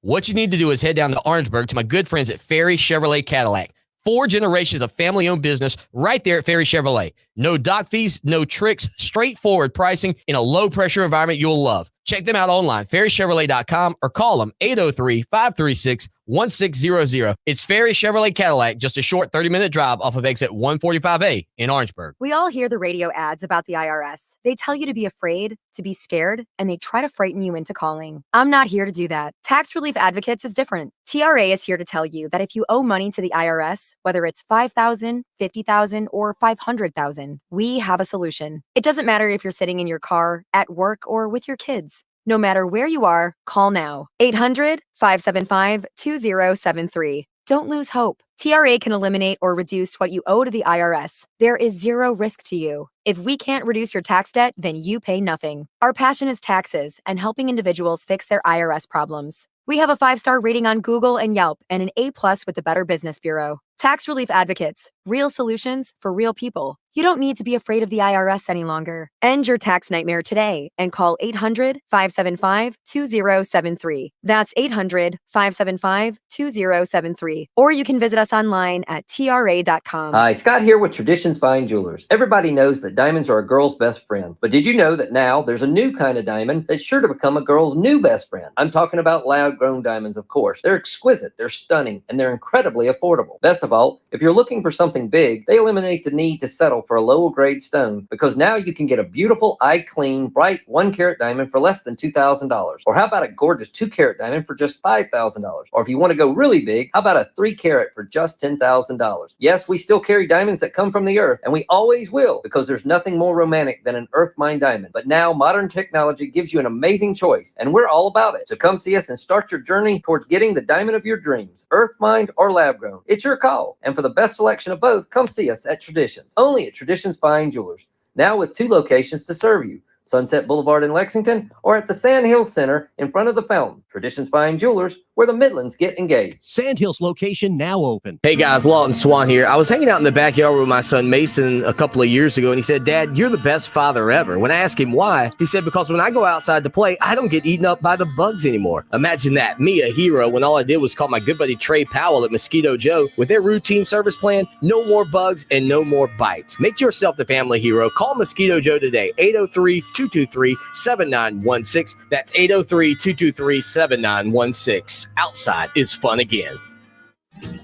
What you need to do is head down to Orangeburg to my good friends at Ferry Chevrolet Cadillac. 4 generations of family-owned business right there at Ferry Chevrolet. No dock fees, no tricks, straightforward pricing in a low-pressure environment you'll love. Check them out online, ferrychevrolet.com, or call them 803-536-1600. It's Ferry Chevrolet Cadillac, just a short 30-minute drive off of exit 145A in Orangeburg. We all hear the radio ads about the IRS. They tell you to be afraid, to be scared, and they try to frighten you into calling. I'm not here to do that. Tax Relief Advocates is different. TRA is here to tell you that if you owe money to the IRS, whether it's $5,000, $50,000, or $500,000, we have a solution. It doesn't matter if you're sitting in your car, at work, or with your kids. No matter where you are, call now. 800-575-2073. Don't lose hope. TRA can eliminate or reduce what you owe to the IRS. There is zero risk to you. If we can't reduce your tax debt, then you pay nothing. Our passion is taxes and helping individuals fix their IRS problems. We have a 5-star rating on Google and Yelp and an A+ with the Better Business Bureau. Tax Relief Advocates. Real solutions for real people. You don't need to be afraid of the IRS any longer. End your tax nightmare today and call 800-575-2073. That's 800-575-2073. Or you can visit us online at tra.com. Hi, Scott here with Traditions Fine Jewelers. Everybody knows that diamonds are a girl's best friend. But did you know that now there's a new kind of diamond that's sure to become a girl's new best friend? I'm talking about lab-grown diamonds, of course. They're exquisite, they're stunning, and they're incredibly affordable. Best of all, if you're looking for something big, they eliminate the need to settle for a lower-grade stone because now you can get a beautiful, eye-clean, bright 1-carat diamond for less than $2,000. Or how about a gorgeous 2-carat diamond for just $5,000? Or if you want to go really big, how about a 3-carat for just $10,000? Yes, we still carry diamonds that come from the earth, and we always will because there's nothing more romantic than an earth mine diamond. But now modern technology gives you an amazing choice, and we're all about it. So come see us and start your journey towards getting the diamond of your dreams, earth mined or lab grown. It's your call. And for the best selection of both, come see us at Traditions, only at Traditions Fine Jewelers. Now with 2 locations to serve you, Sunset Boulevard in Lexington or at the Sand Hills Center in front of the fountain. Traditions Fine Jewelers, where the Midlands get engaged. Sandhills location now open. Hey guys, Lawton Swan here. I was hanging out in the backyard with my son Mason a couple of years ago, and he said, "Dad, you're the best father ever." When I asked him why, he said, "Because when I go outside to play, I don't get eaten up by the bugs anymore." Imagine that, me a hero, when all I did was call my good buddy Trey Powell at Mosquito Joe. With their routine service plan, no more bugs and no more bites. Make yourself the family hero. Call Mosquito Joe today, 803-223-7916. That's 803-223-7916. Outside is fun again.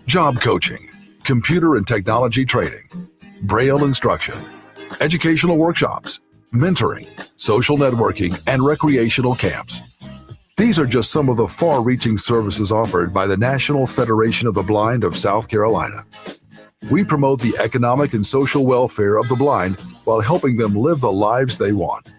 Job coaching, computer and technology training, Braille instruction, educational workshops, mentoring, social networking, and recreational camps. These are just some of the far-reaching services offered by the National Federation of the Blind of South Carolina. We promote the economic and social welfare of the blind while helping them live the lives they want.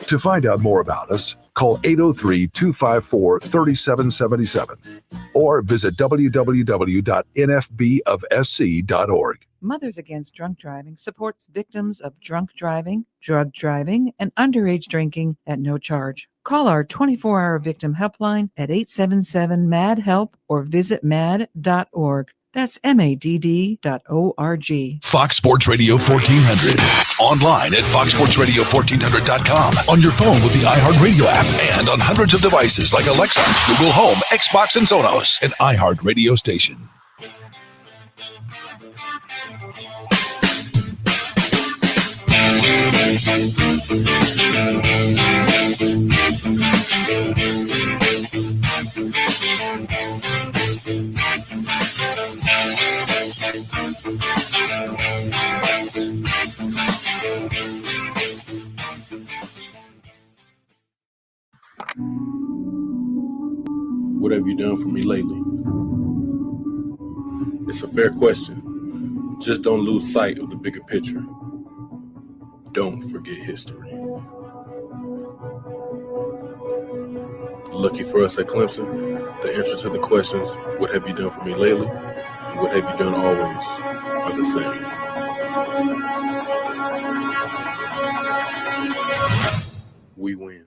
To find out more about us, call 803-254-3777 or visit www.nfbofsc.org. Mothers Against Drunk Driving supports victims of drunk driving, drug driving, and underage drinking at no charge. Call our 24-hour victim helpline at 877-MAD-HELP or visit mad.org. That's MADD.org. Fox Sports Radio 1400. Online at foxsportsradio1400.com. On your phone with the iHeartRadio app and on hundreds of devices like Alexa, Google Home, Xbox, and Sonos. An iHeartRadio station. What have you done for me lately? It's a fair question. Just don't lose sight of the bigger picture. Don't forget history. Lucky for us at Clemson, the answer to the questions, what have you done for me lately, and what have you done always, are the same. We win.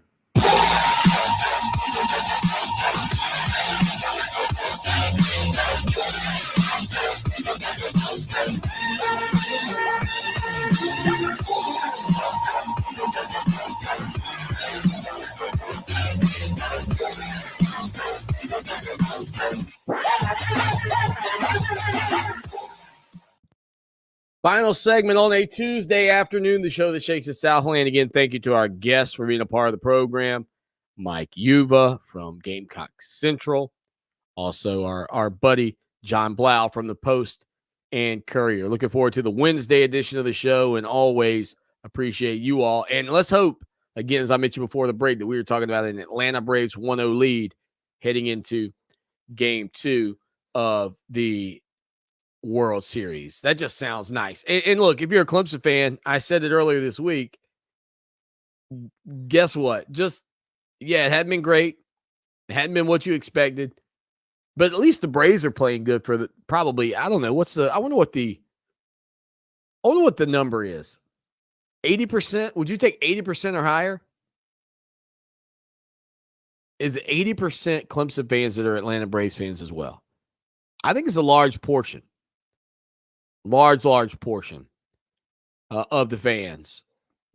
Final segment on a Tuesday afternoon, the show that shakes the Southland. Again, thank you to our guests for being a part of the program. Mike Yuva from Gamecock Central. Also, our buddy John Blau from the Post and Courier. Looking forward to the Wednesday edition of the show and always appreciate you all. And let's hope, again, as I mentioned before the break, that we were talking about an Atlanta Braves 1-0 lead heading into Game 2 of the World Series. That just sounds nice. And look, if you're a Clemson fan, I said it earlier this week, guess what? It hadn't been great. It hadn't been what you expected. But at least the Braves are playing good for probably, I don't know, I wonder what the number is. 80%? Would you take 80% or higher? Is it 80% Clemson fans that are Atlanta Braves fans as well? I think it's a large portion. Large portion. of the fans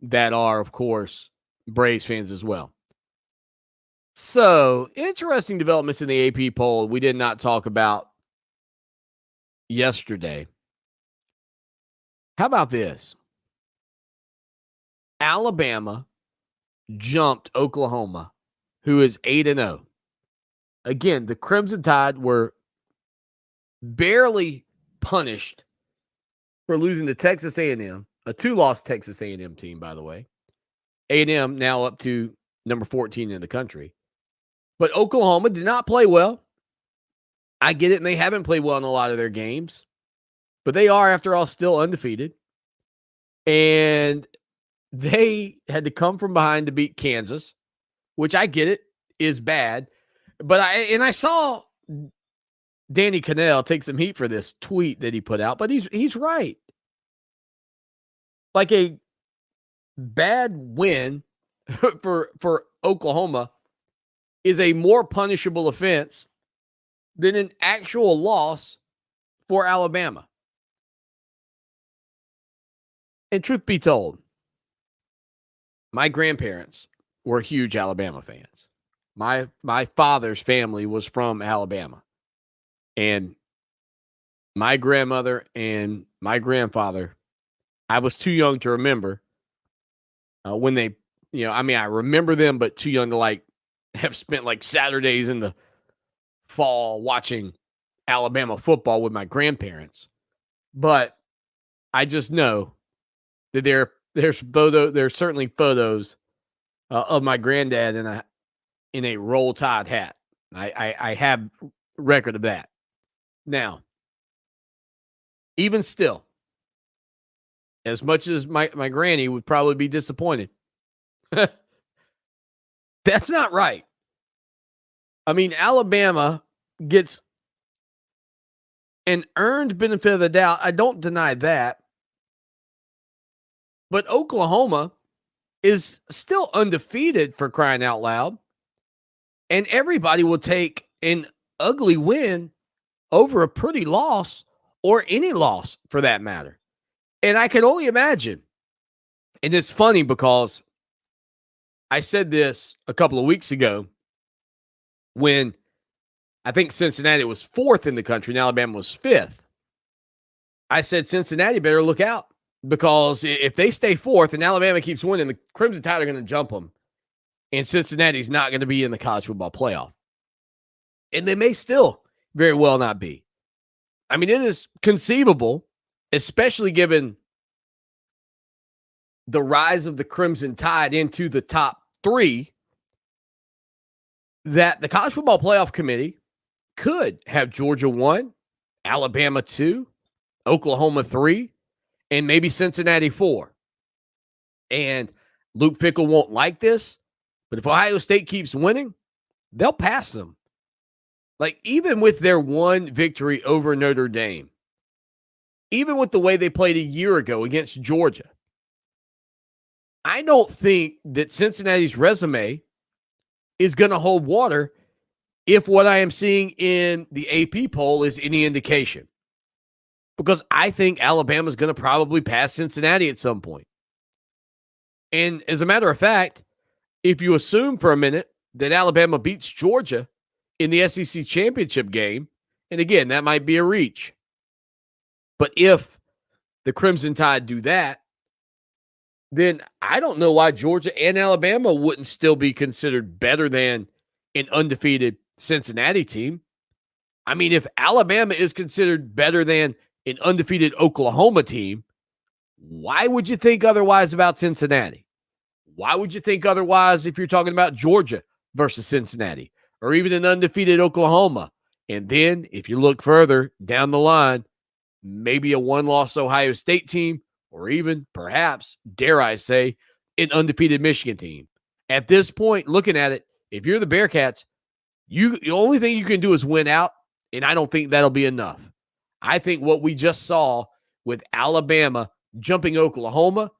that are, of course, Braves fans as well. So, interesting developments in the AP poll we did not talk about yesterday. How about this? Alabama jumped Oklahoma, who is 8-0. Again, the Crimson Tide were barely punished for losing to Texas A&M, a 2-loss Texas A&M team, by the way. A&M now up to number 14 in the country. But Oklahoma did not play well. I get it, and they haven't played well in a lot of their games. But they are, after all, still undefeated. And they had to come from behind to beat Kansas, which I get it, is bad. But I saw Danny Cannell take some heat for this tweet that he put out, but he's right. Like a bad win for Oklahoma is a more punishable offense than an actual loss for Alabama. And truth be told, my grandparents were huge Alabama fans. My father's family was from Alabama. And my grandmother and my grandfather, I was too young to remember when they, I remember them, but too young to have spent Saturdays in the fall watching Alabama football with my grandparents. But I just know that there's certainly photos of my granddad in a Roll Tide hat. I have record of that. Now, even still, as much as my granny would probably be disappointed, that's not right. I mean, Alabama gets an earned benefit of the doubt. I don't deny that. But Oklahoma is still undefeated, for crying out loud. And everybody will take an ugly win over a pretty loss, or any loss for that matter. And I can only imagine. And it's funny because I said this a couple of weeks ago when I think Cincinnati was 4th in the country and Alabama was 5th. I said Cincinnati better look out, because if they stay 4th and Alabama keeps winning, the Crimson Tide are going to jump them. And Cincinnati's not going to be in the college football playoff. And they may still very well not be. I mean, it is conceivable, especially given the rise of the Crimson Tide into the top 3, that the College Football Playoff Committee could have Georgia 1, Alabama 2, Oklahoma 3, and maybe Cincinnati 4. And Luke Fickell won't like this, but if Ohio State keeps winning, they'll pass them. Even with their one victory over Notre Dame, even with the way they played a year ago against Georgia, I don't think that Cincinnati's resume is going to hold water if what I am seeing in the AP poll is any indication. Because I think Alabama's going to probably pass Cincinnati at some point. And as a matter of fact, if you assume for a minute that Alabama beats Georgia in the SEC championship game, and again, that might be a reach, but if the Crimson Tide do that, then I don't know why Georgia and Alabama wouldn't still be considered better than an undefeated Cincinnati team. I mean, if Alabama is considered better than an undefeated Oklahoma team, why would you think otherwise about Cincinnati? Why would you think otherwise if you're talking about Georgia versus Cincinnati, or even an undefeated Oklahoma? And then if you look further down the line, maybe a one-loss Ohio State team, or even perhaps, dare I say, an undefeated Michigan team. At this point, looking at it, if you're the Bearcats, the only thing you can do is win out, and I don't think that'll be enough. I think what we just saw with Alabama jumping Oklahoma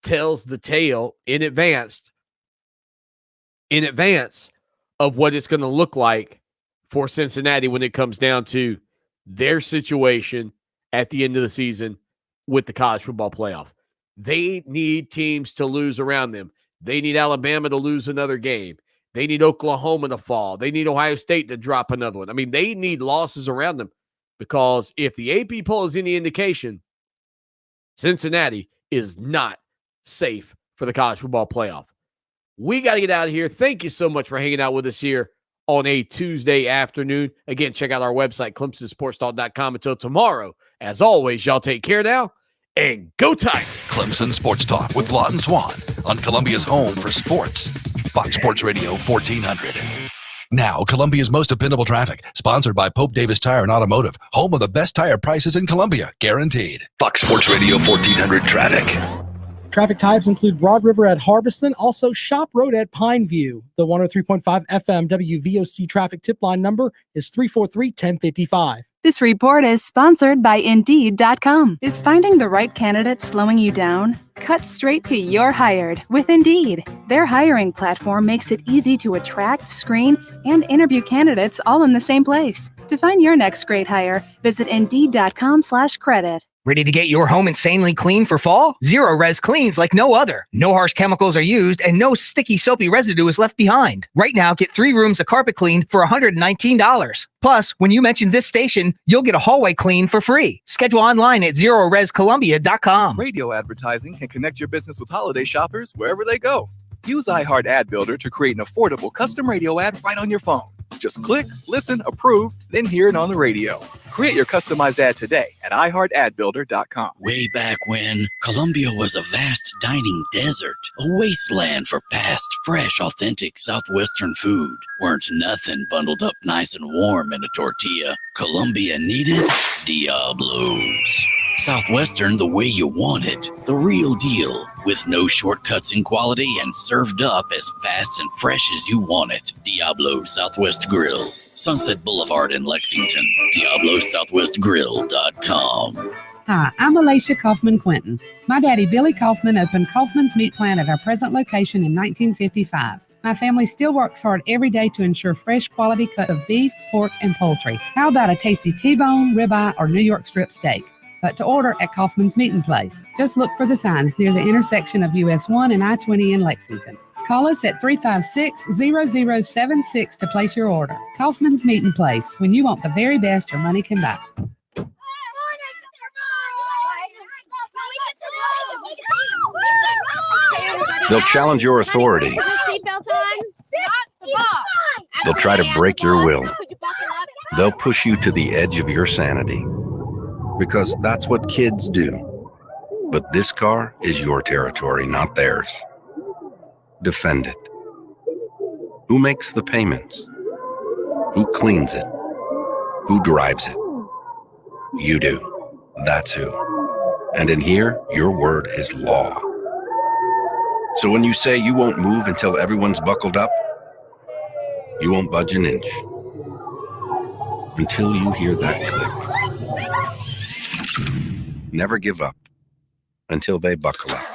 tells the tale in advance of what it's going to look like for Cincinnati when it comes down to their situation at the end of the season with the college football playoff. They need teams to lose around them. They need Alabama to lose another game. They need Oklahoma to fall. They need Ohio State to drop another one. I mean, they need losses around them because if the AP poll is any indication, Cincinnati is not safe for the college football playoff. We got to get out of here. Thank you so much for hanging out with us here on a Tuesday afternoon. Again, check out our website, ClemsonSportsTalk.com. Until tomorrow, as always, y'all take care now and go Tigers. Clemson Sports Talk with Lawton Swan on Columbia's home for sports. Fox Sports Radio 1400. Now, Columbia's most dependable traffic, sponsored by Pope Davis Tire and Automotive, home of the best tire prices in Columbia, guaranteed. Fox Sports Radio 1400 traffic. Traffic types include Broad River at Harbison, also Shop Road at Pineview. The 103.5 FM WVOC traffic tip line number is 343-1055. This report is sponsored by Indeed.com. Is finding the right candidate slowing you down? Cut straight to You're Hired with Indeed. Their hiring platform makes it easy to attract, screen, and interview candidates all in the same place. To find your next great hire, visit Indeed.com/credit. Ready to get your home insanely clean for fall? Zero Res cleans like no other. No harsh chemicals are used and no sticky soapy residue is left behind. Right now, get 3 rooms of carpet clean for $119. Plus, when you mention this station, you'll get a hallway clean for free. Schedule online at ZeroResColumbia.com. Radio advertising can connect your business with holiday shoppers wherever they go. Use iHeart Ad Builder to create an affordable custom radio ad right on your phone. Just click, listen, approve, then hear it on the radio. Create your customized ad today at iHeartAdBuilder.com. Way back when, Columbia was a vast dining desert, a wasteland for fast, fresh, authentic Southwestern food. Weren't nothing bundled up nice and warm in a tortilla. Columbia needed Diablos. Southwestern the way you want it. The real deal, with no shortcuts in quality and served up as fast and fresh as you want it. Diablo Southwest Grill. Sunset Boulevard in Lexington. DiabloSouthwestGrill.com. Hi, I'm Alicia Kaufman-Quinton. My daddy, Billy Kaufman, opened Kaufman's Meat Plant at our present location in 1955. My family still works hard every day to ensure fresh quality cut of beef, pork, and poultry. How about a tasty T-bone, ribeye, or New York strip steak? But to order at Kaufman's Meeting Place. Just look for the signs near the intersection of US 1 and I-20 in Lexington. Call us at 356-0076 to place your order. Kaufman's Meeting Place, when you want the very best your money can buy. They'll challenge your authority. They'll try to break your will. They'll push you to the edge of your sanity. Because that's what kids do. But this car is your territory, not theirs. Defend it. Who makes the payments? Who cleans it? Who drives it? You do. That's who. And in here, your word is law. So when you say you won't move until everyone's buckled up, you won't budge an inch. Until you hear that click. Never give up until they buckle up.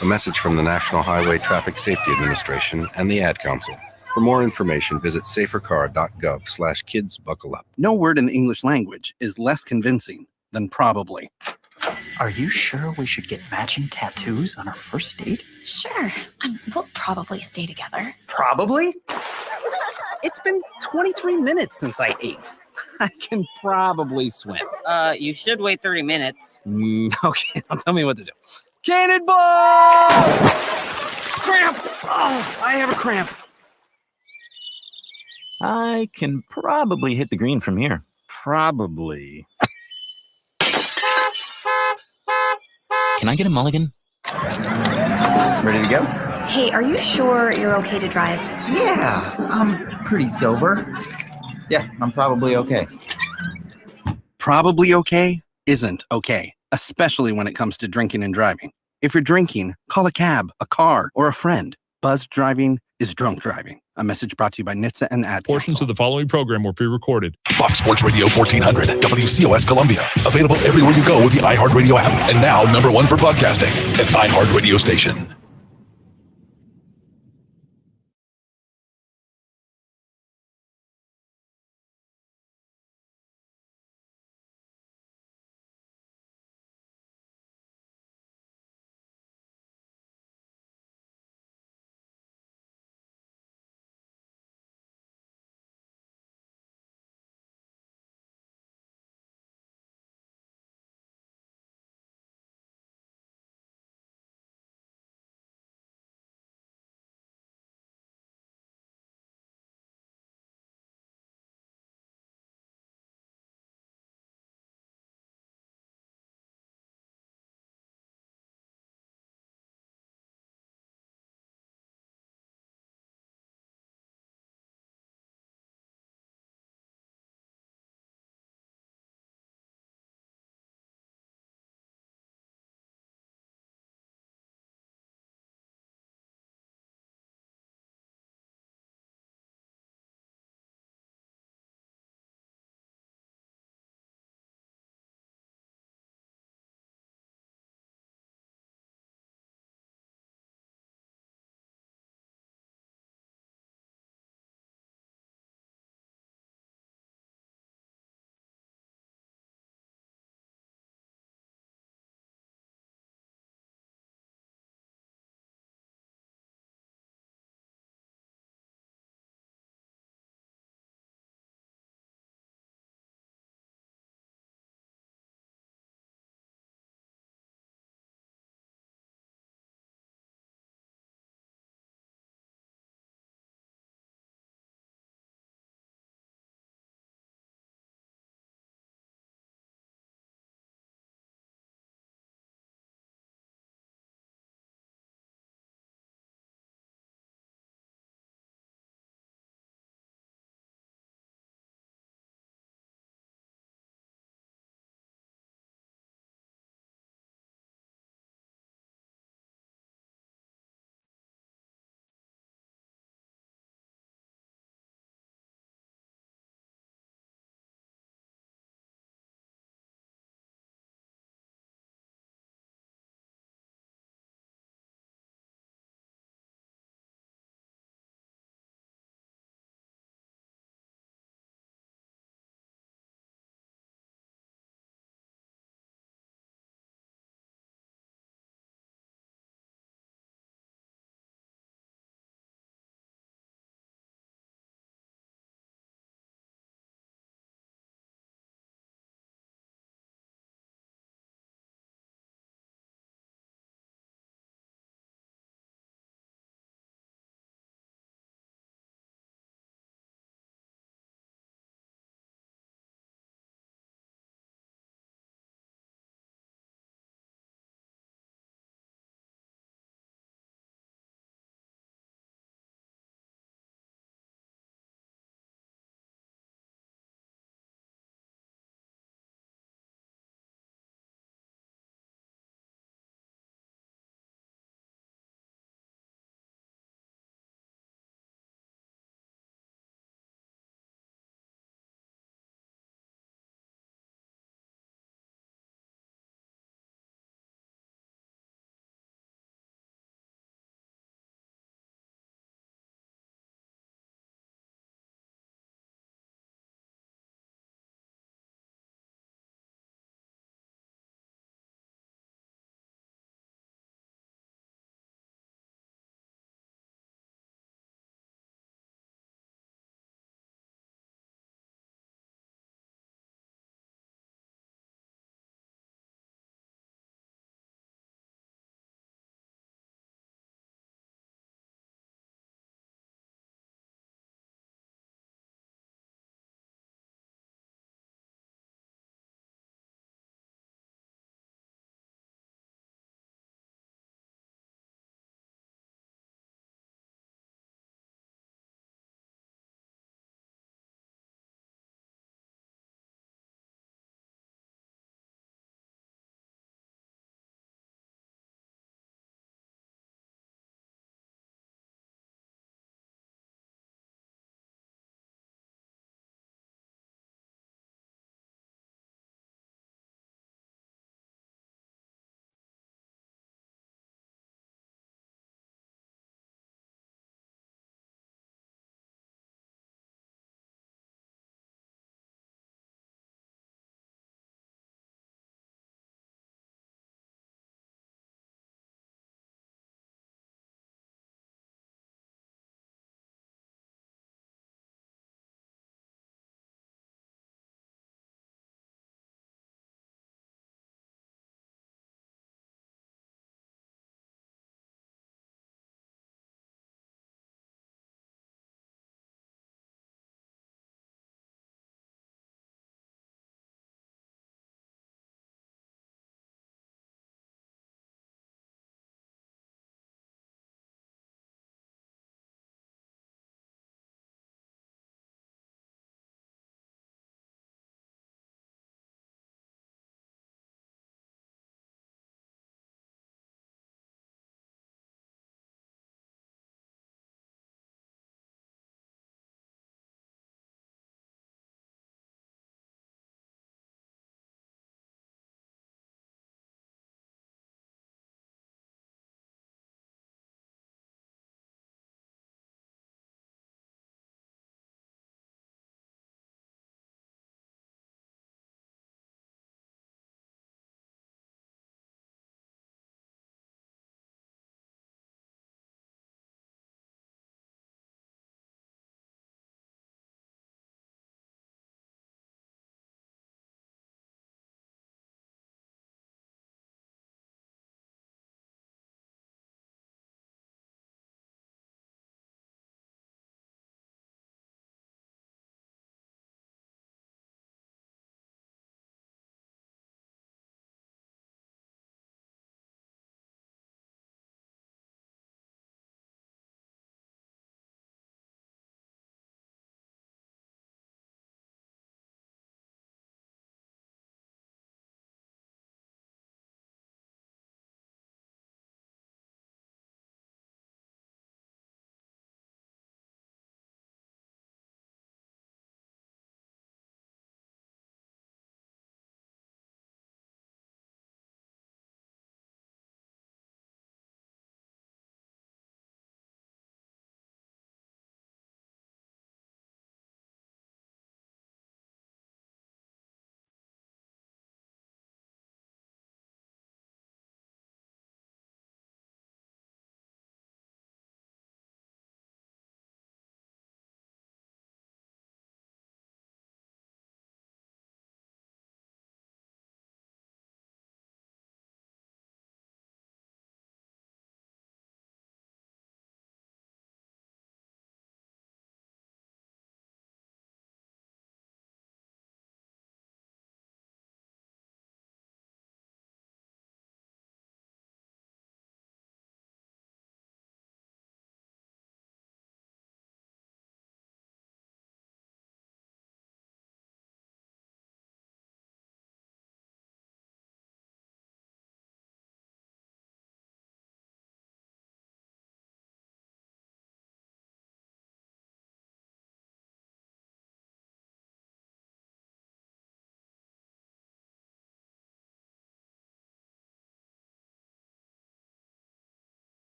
A message from the National Highway Traffic Safety Administration and the Ad Council. For more information, visit safercar.gov/kidsbuckleup. No word in the English language is less convincing than probably. Are you sure we should get matching tattoos on our first date? Sure. We'll probably stay together. Probably? It's been 23 minutes since I ate. I can probably swim. You should wait 30 minutes. Okay, now tell me what to do. Cannonball! Cramp! Oh, I have a cramp. I can probably hit the green from here. Probably. Can I get a mulligan? Ready to go? Hey, are you sure you're okay to drive? Yeah, I'm pretty sober. Yeah, I'm probably okay. Probably okay isn't okay, especially when it comes to drinking and driving. If you're drinking, call a cab, a car, or a friend. Buzzed driving is drunk driving. A message brought to you by NHTSA and the Ad Portions Council. of the following program were pre-recorded. Fox Sports Radio 1400, WCOS Columbia. Available everywhere you go with the iHeartRadio app. And now #1 for podcasting, an iHeartRadio station.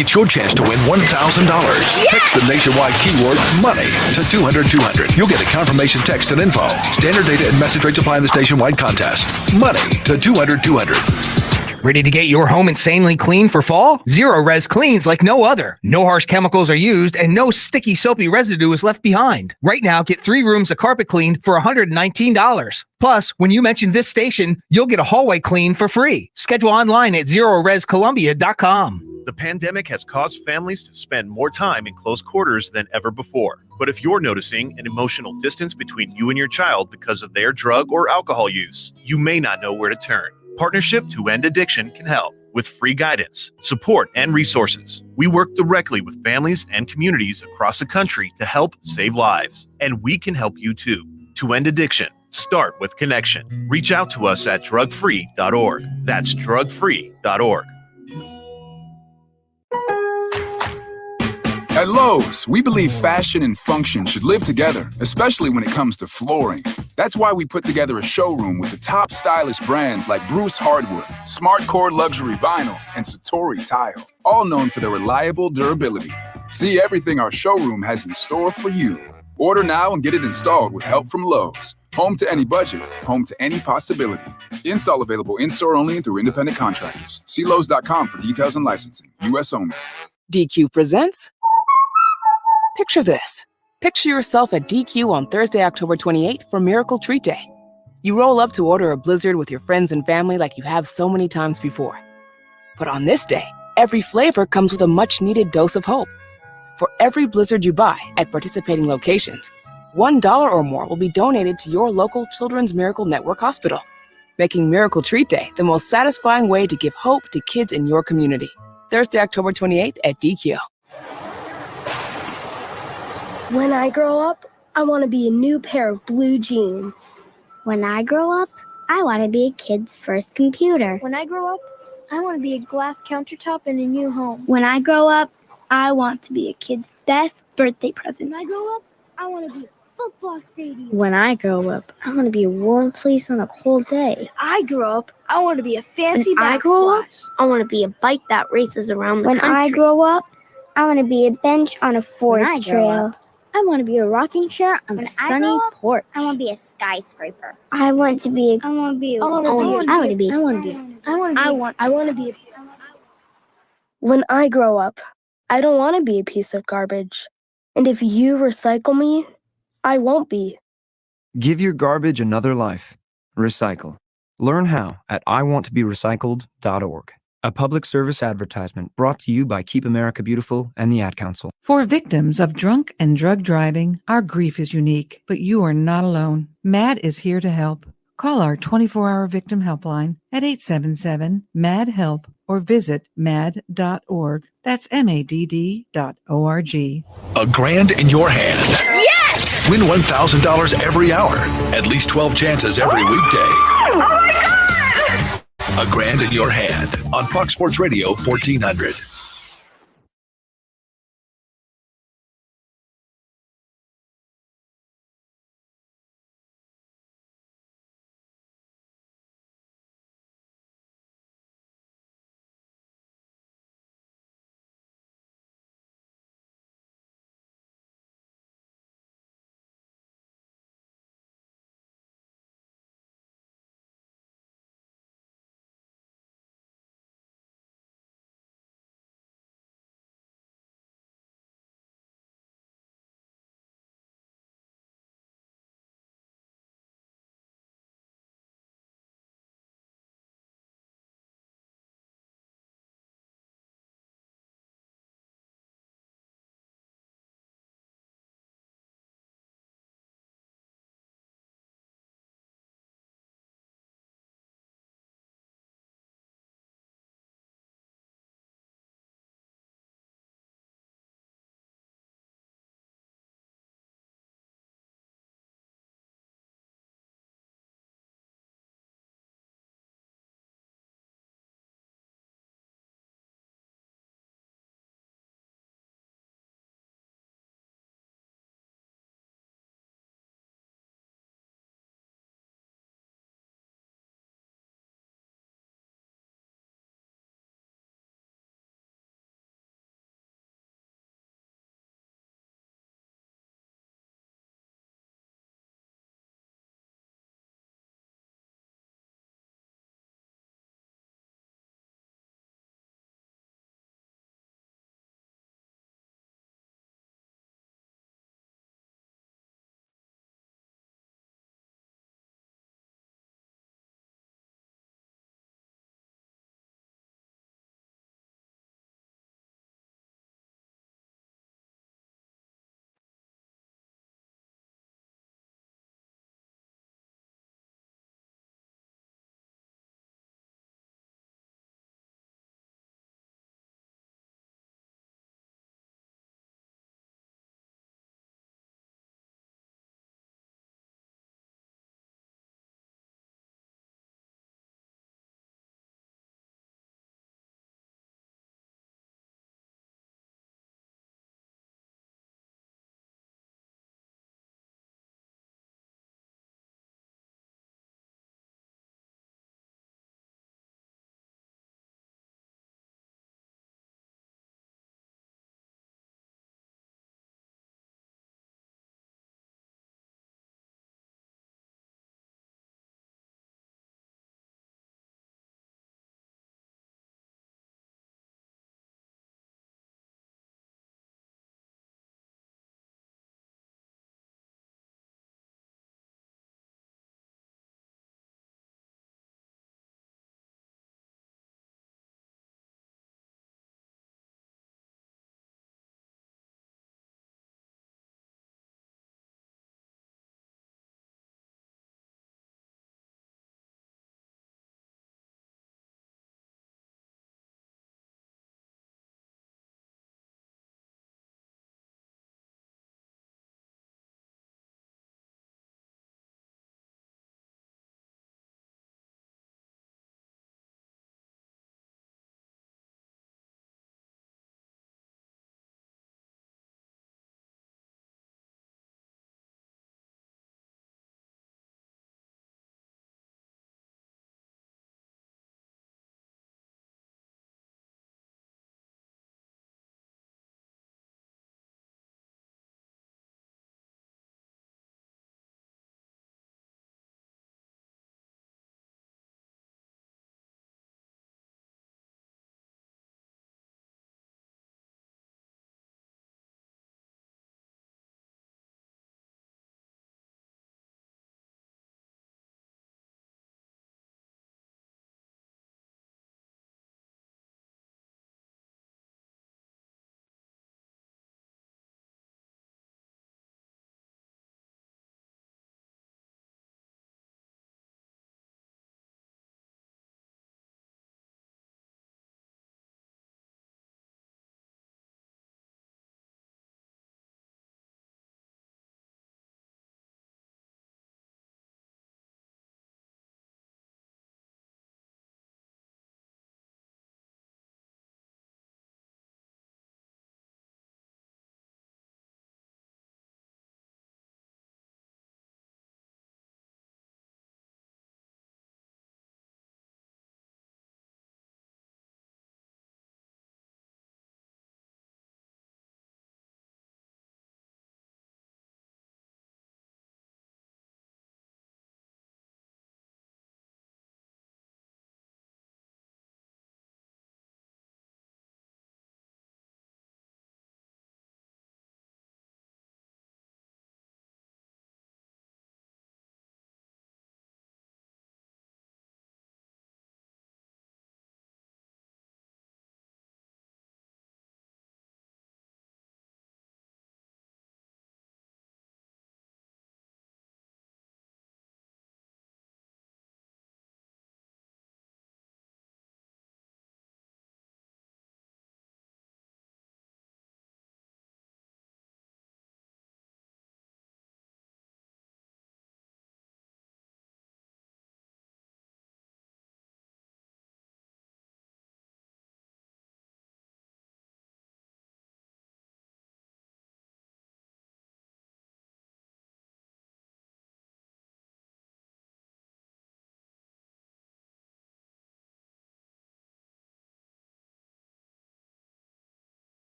It's your chance to win $1,000. Text the nationwide keyword MONEY to 200-200. You'll get a confirmation text and info. Standard data and message rates apply in this nationwide contest. MONEY to 200-200. Ready to get your home insanely clean for fall? Zero Res cleans like no other. No harsh chemicals are used and no sticky soapy residue is left behind. Right now, get 3 rooms of carpet cleaned for $119. Plus, when you mention this station, you'll get a hallway clean for free. Schedule online at ZeroResColumbia.com. The pandemic has caused families to spend more time in close quarters than ever before. But if you're noticing an emotional distance between you and your child because of their drug or alcohol use, you may not know where to turn. Partnership to End Addiction can help with free guidance, support, and resources. We work directly with families and communities across the country to help save lives. And we can help you too. To end addiction, start with connection. Reach out to us at drugfree.org. That's drugfree.org. At Lowe's, we believe fashion and function should live together, especially when it comes to flooring. That's why we put together a showroom with the top stylish brands like Bruce Hardwood, SmartCore Luxury Vinyl, and Satori Tile, all known for their reliable durability. See everything our showroom has in store for you. Order now and get it installed with help from Lowe's. Home to any budget, home to any possibility. Install available in-store only and through independent contractors. See Lowe's.com for details and licensing. U.S. only. DQ presents. Picture this. Picture yourself at DQ on Thursday, October 28th for Miracle Treat Day. You roll up to order a Blizzard with your friends and family like you have so many times before. But on this day, every flavor comes with a much-needed dose of hope. For every Blizzard you buy at participating locations, $1 or more will be donated to your local Children's Miracle Network hospital, making Miracle Treat Day the most satisfying way to give hope to kids in your community. Thursday, October 28th at DQ. When I grow up, I want to be a new pair of blue jeans. When I grow up, I want to be a kid's first computer. When I grow up, I want to be a glass countertop in a new home. When I grow up, I want to be a kid's best birthday present. When I grow up, I want to be a football stadium. When I grow up, I want to be a warm fleece on a cold day. When I grow up, I want to be a fancy When I grow up, I want to be a bike that races around the country. When I grow up, I want to be a bench on a forest trail. I want to be a rocking chair on a sunny porch. I want to be a skyscraper. I want to be. I want to be. When I grow up, I don't want to be a piece of garbage. And if you recycle me, I won't be. Give your garbage another life. Recycle. Learn how at iwanttoberecycled.org. A public service advertisement brought to you by Keep America Beautiful and the Ad Council. For victims of drunk and drug driving, our grief is unique, but you are not alone. MAD is here to help. Call our 24-hour victim helpline at 877-MAD-HELP or visit mad.org. That's MADD.org. $1,000 in your hand. Yes! Win $1,000 every hour. At least 12 chances every weekday. Oh my God! $1,000 in your hand on Fox Sports Radio 1400.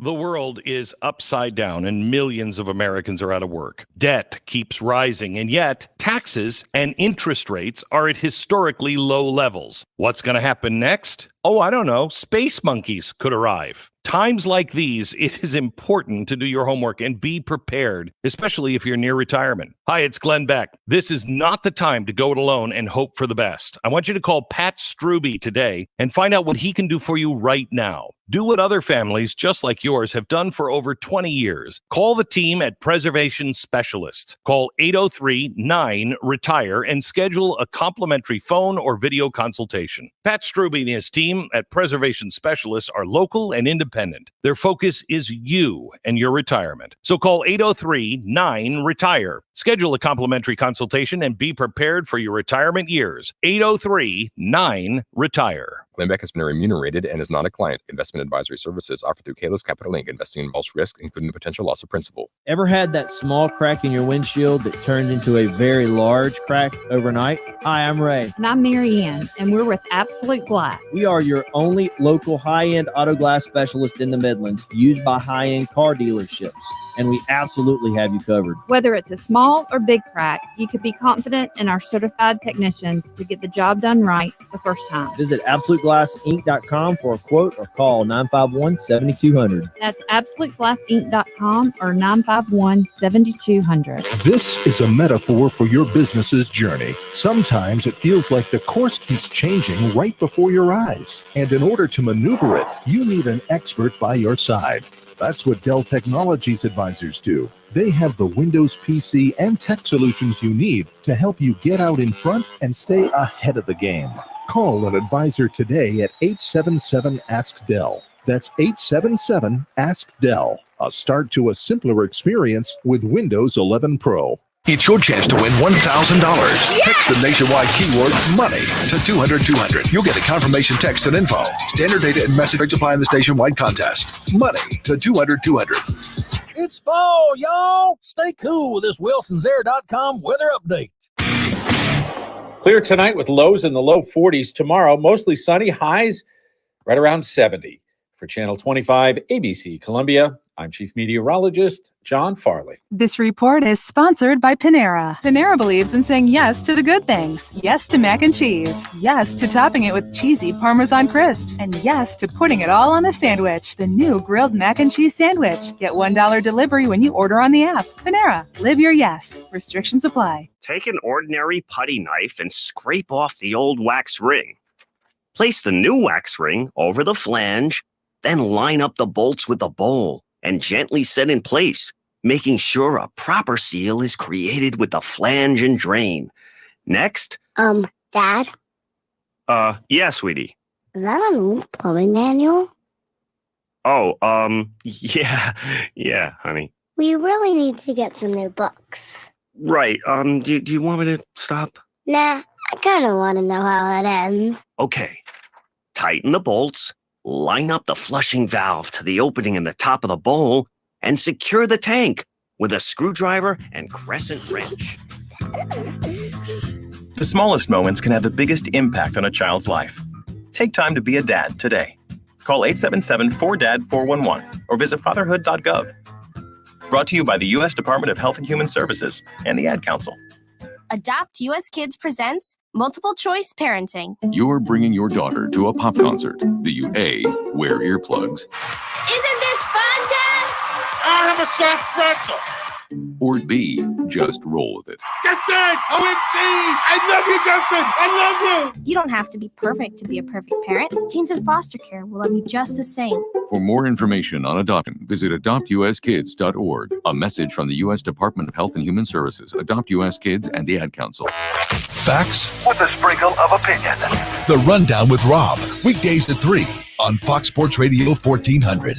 The world is upside down and millions of Americans are out of work. Debt keeps rising, and yet taxes and interest rates are at historically low levels. What's going to happen next? Oh, I don't know. Space monkeys could arrive. Times like these, it is important to do your homework and be prepared, especially if you're near retirement. Hi, it's Glenn Beck. This is not the time to go it alone and hope for the best. I want you to call Pat Struby today and find out what he can do for you right now. Do what other families just like yours have done for over 20 years. Call the team at Preservation Specialists. Call 803-9-RETIRE and schedule a complimentary phone or video consultation. Pat Struby and his team at Preservation Specialists are local and independent. Their focus is you and your retirement. So call 803-9-RETIRE. Schedule a complimentary consultation and be prepared for your retirement years. 803-9-RETIRE. Glenn Beck has been remunerated and is not a client. Investment advisory services offered through Kalos Capital Inc. Investing involves risk, including the potential loss of principal. Ever had that small crack in your windshield that turned into a very large crack overnight? Hi, I'm Ray. And I'm Mary Ann, and we're with Absolute Glass. We are your only local high-end auto glass specialist in the Midlands, used by high-end car dealerships. And we absolutely have you covered. Whether it's a small or big crack, you can be confident in our certified technicians to get the job done right the first time. Visit AbsoluteGlassInc.com for a quote or call 951-7200. That's AbsoluteGlassInc.com or 951-7200. This is a metaphor for your business's journey. Sometimes it feels like the course keeps changing right before your eyes. And in order to maneuver it, you need an expert by your side. That's what Dell Technologies advisors do. They have the Windows PC and tech solutions you need to help you get out in front and stay ahead of the game. Call an advisor today at 877-ASK-DELL. That's 877-ASK-DELL. A start to a simpler experience with Windows 11 Pro. It's your chance to win $1,000. Text the nationwide keyword MONEY to 200-200. You'll get a confirmation text and info. Standard data and message rates apply in this nationwide contest. MONEY to 200-200. It's fall, y'all. Stay cool with this Wilson'sAir.com weather update. Clear tonight with lows in the low 40s. Tomorrow, mostly sunny, highs right around 70. For Channel 25 ABC Columbia, I'm Chief Meteorologist John Farley. This report is sponsored by Panera. Panera believes in saying yes to the good things. Yes to mac and cheese. Yes to topping it with cheesy Parmesan crisps. And yes to putting it all on a sandwich. The new grilled mac and cheese sandwich. Get $1 delivery when you order on the app. Panera. Live your yes. Restrictions apply. Take an ordinary putty knife and scrape off the old wax ring. Place the new wax ring over the flange, then line up the bolts with the bowl and gently set in place, making sure a proper seal is created with the flange and drain. Next. Dad? Yeah, sweetie. Is that an old plumbing manual? Oh, yeah, honey. We really need to get some new books. Right, do you want me to stop? Nah, I kind of want to know how it ends. Okay. Tighten the bolts. Line up the flushing valve to the opening in the top of the bowl and secure the tank with a screwdriver and crescent wrench. The smallest moments can have the biggest impact on a child's life. Take time to be a dad today. Call 877-4DAD-411 or visit fatherhood.gov. Brought to you by the U.S. Department of Health and Human Services and the Ad Council. Adopt US Kids presents Multiple Choice Parenting. You're bringing your daughter to a pop concert. Do you A, wear earplugs? Isn't this fun, Dad? I have a soft pretzel. Or B, just roll with it. Justin! OMG! I love you, Justin! I love you! You don't have to be perfect to be a perfect parent. Teens in foster care will love you just the same. For more information on adoption, visit adoptuskids.org. A message from the U.S. Department of Health and Human Services, Adopt U.S. Kids, and the Ad Council. Facts with a sprinkle of opinion. The Rundown with Rob. Weekdays at 3 on Fox Sports Radio 1400.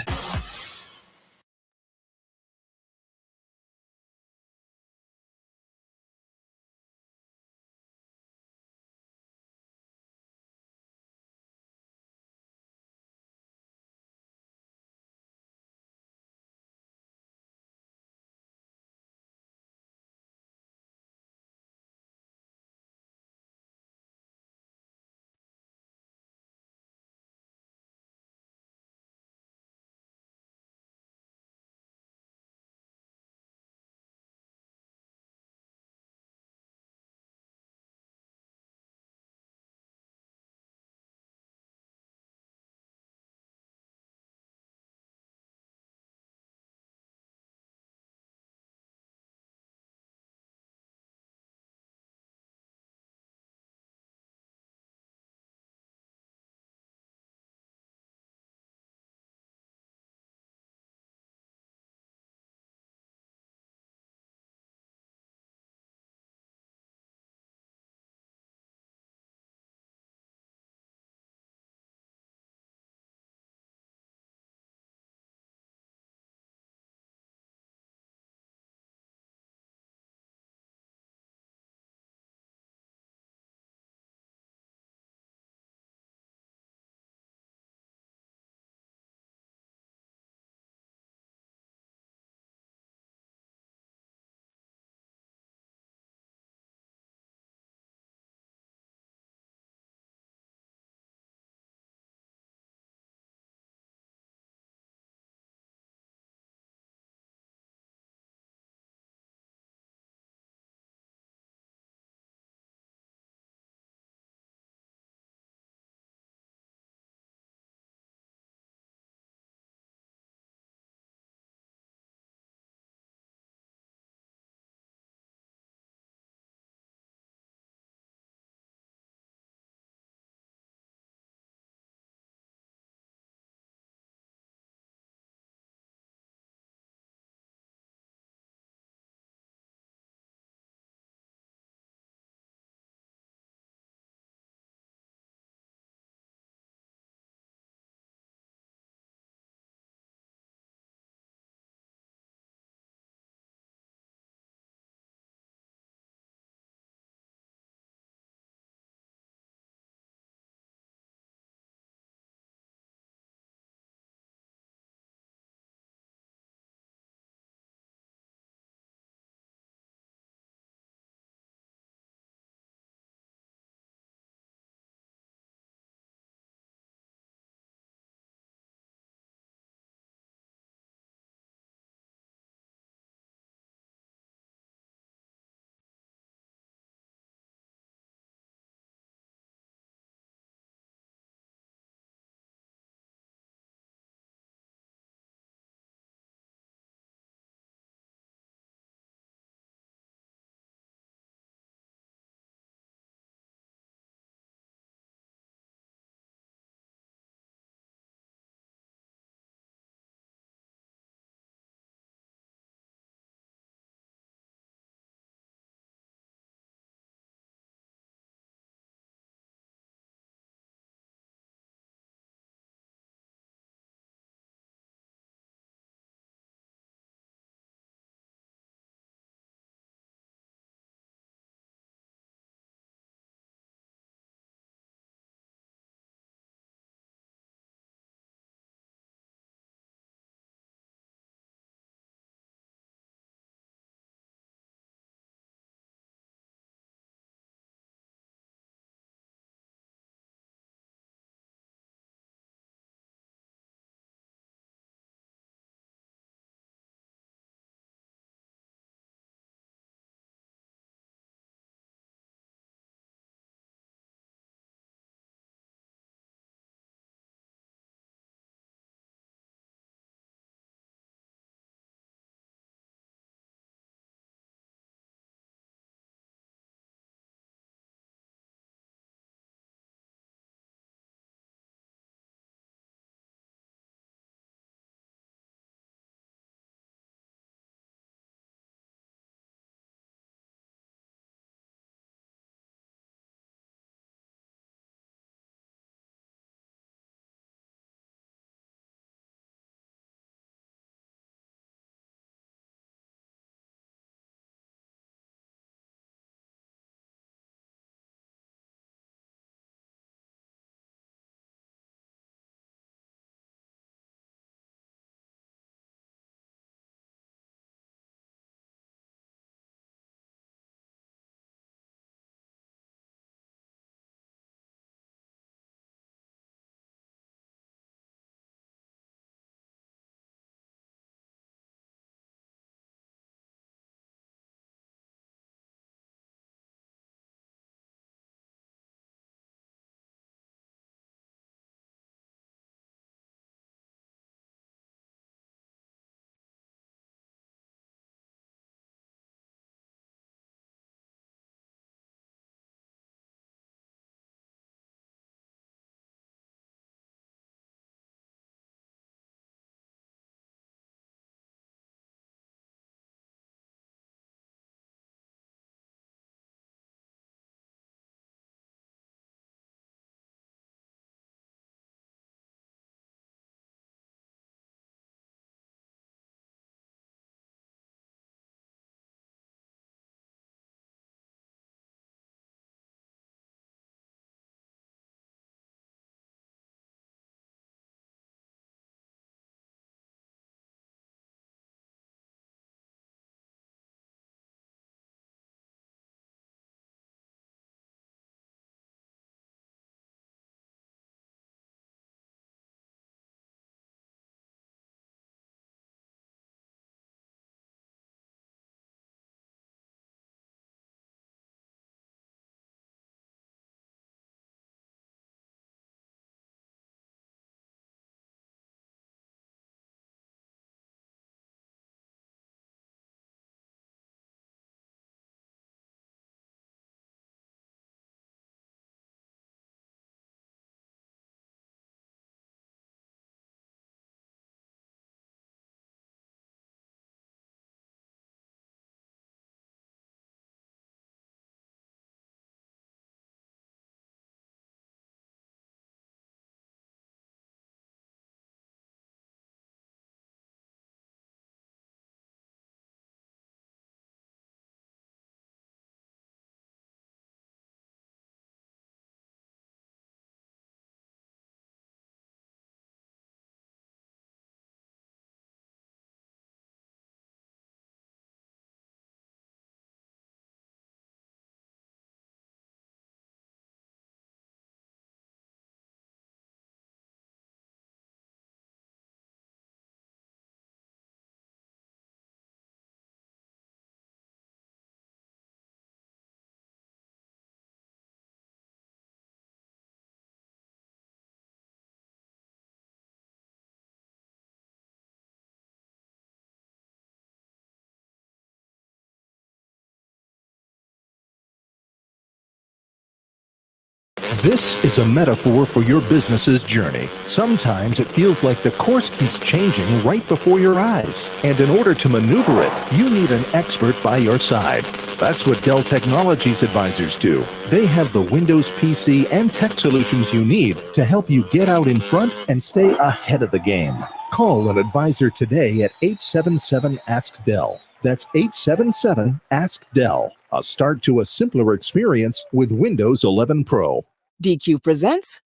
This is a metaphor for your business's journey. Sometimes it feels like the course keeps changing right before your eyes. And in order to maneuver it, you need an expert by your side. That's what Dell Technologies advisors do. They have the Windows PC and tech solutions you need to help you get out in front and stay ahead of the game. Call an advisor today at 877-ASK-DELL. That's 877-ASK-DELL. A start to a simpler experience with Windows 11 Pro. DQ presents.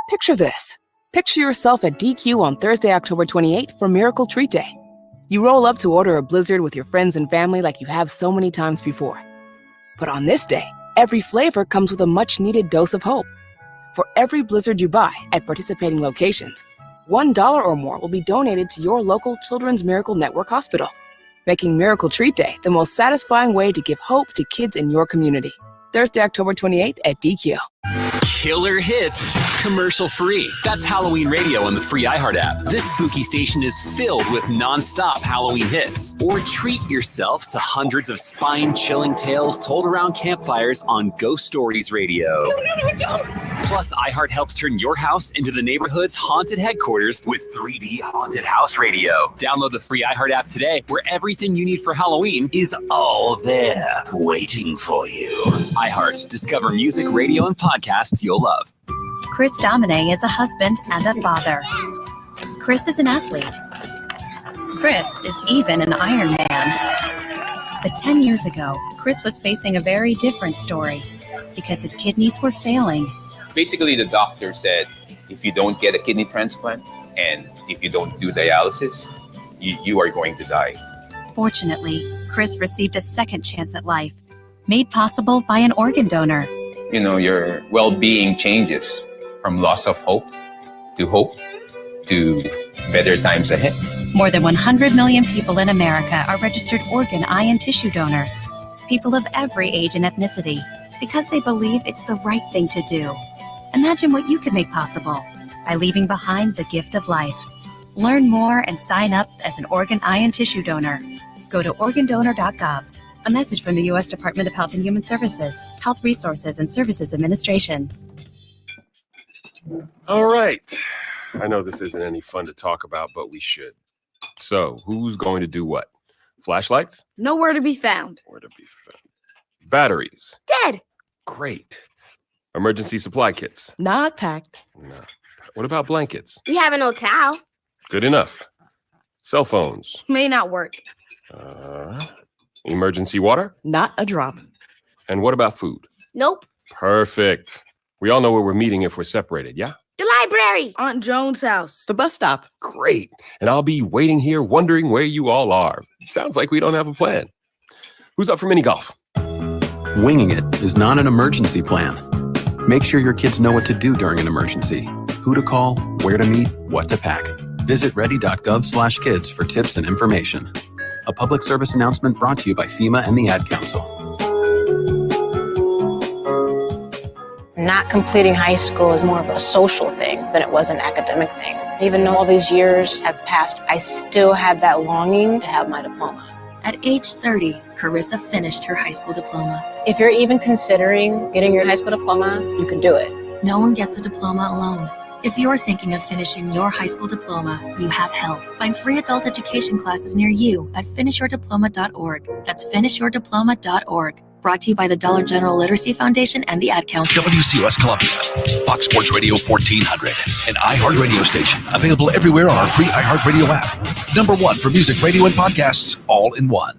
Picture this. Picture yourself at DQ on Thursday, October 28th for Miracle Treat Day. You roll up to order a Blizzard with your friends and family like you have so many times before. But on this day, every flavor comes with a much-needed dose of hope. For every Blizzard you buy at participating locations, $1 or more will be donated to your local Children's Miracle Network hospital, making Miracle Treat Day the most satisfying way to give hope to kids in your community. Thursday, October 28th at DQ. Killer hits, commercial free. That's Halloween Radio on the free iHeart app. This spooky station is filled with non-stop Halloween hits. Or treat yourself to hundreds of spine-chilling tales told around campfires on Ghost Stories Radio. No, don't! Plus, iHeart helps turn your house into the neighborhood's haunted headquarters with 3D Haunted House Radio. Download the free iHeart app today, where everything you need for Halloween is all there, waiting for you. iHeart. Discover music, radio, and podcasts you'll love. Chris Domine is a husband and a father. Chris is an athlete. Chris is even an Iron Man. But 10 years ago, Chris was facing a very different story because his kidneys were failing. Basically, the doctor said, if you don't get a kidney transplant and if you don't do dialysis, you are going to die. Fortunately, Chris received a second chance at life, made possible by an organ donor. You know, your well-being changes from loss of hope to better times ahead. More than 100 million people in America are registered organ, eye, and tissue donors. People of every age and ethnicity, because they believe it's the right thing to do. Imagine what you could make possible by leaving behind the gift of life. Learn more and sign up as an organ, eye, and tissue donor. Go to organdonor.gov. A message from the U.S. Department of Health and Human Services, Health Resources and Services Administration. All right. I know this isn't any fun to talk about, but we should. So, who's going to do what? Flashlights? Nowhere to be found. Where to be found? Batteries? Dead. Great. Emergency supply kits? Not packed. No. What about blankets? We have an old towel. Good enough. Cell phones? May not work. Emergency water? Not a drop. And what about food? Nope. Perfect. We all know where we're meeting if we're separated, yeah? The library. Aunt Joan's house. The bus stop. Great. And I'll be waiting here wondering where you all are. Sounds like we don't have a plan. Who's up for mini golf? Winging it is not an emergency plan. Make sure your kids know what to do during an emergency. Who to call, where to meet, what to pack. Visit ready.gov/kids for tips and information. A public service announcement brought to you by FEMA and the Ad Council. Not completing high school is more of a social thing than it was an academic thing. Even though all these years have passed, I still had that longing to have my diploma. At age 30, Carissa finished her high school diploma. If you're even considering getting your high school diploma, you can do it. No one gets a diploma alone. If you're thinking of finishing your high school diploma, you have help. Find free adult education classes near you at finishyourdiploma.org. That's finishyourdiploma.org. Brought to you by the Dollar General Literacy Foundation and the Ad Council. WCOS Columbia, Fox Sports Radio 1400, an iHeart radio station. Available everywhere on our free iHeart Radio app. #1 for music, radio, and podcasts, all in one.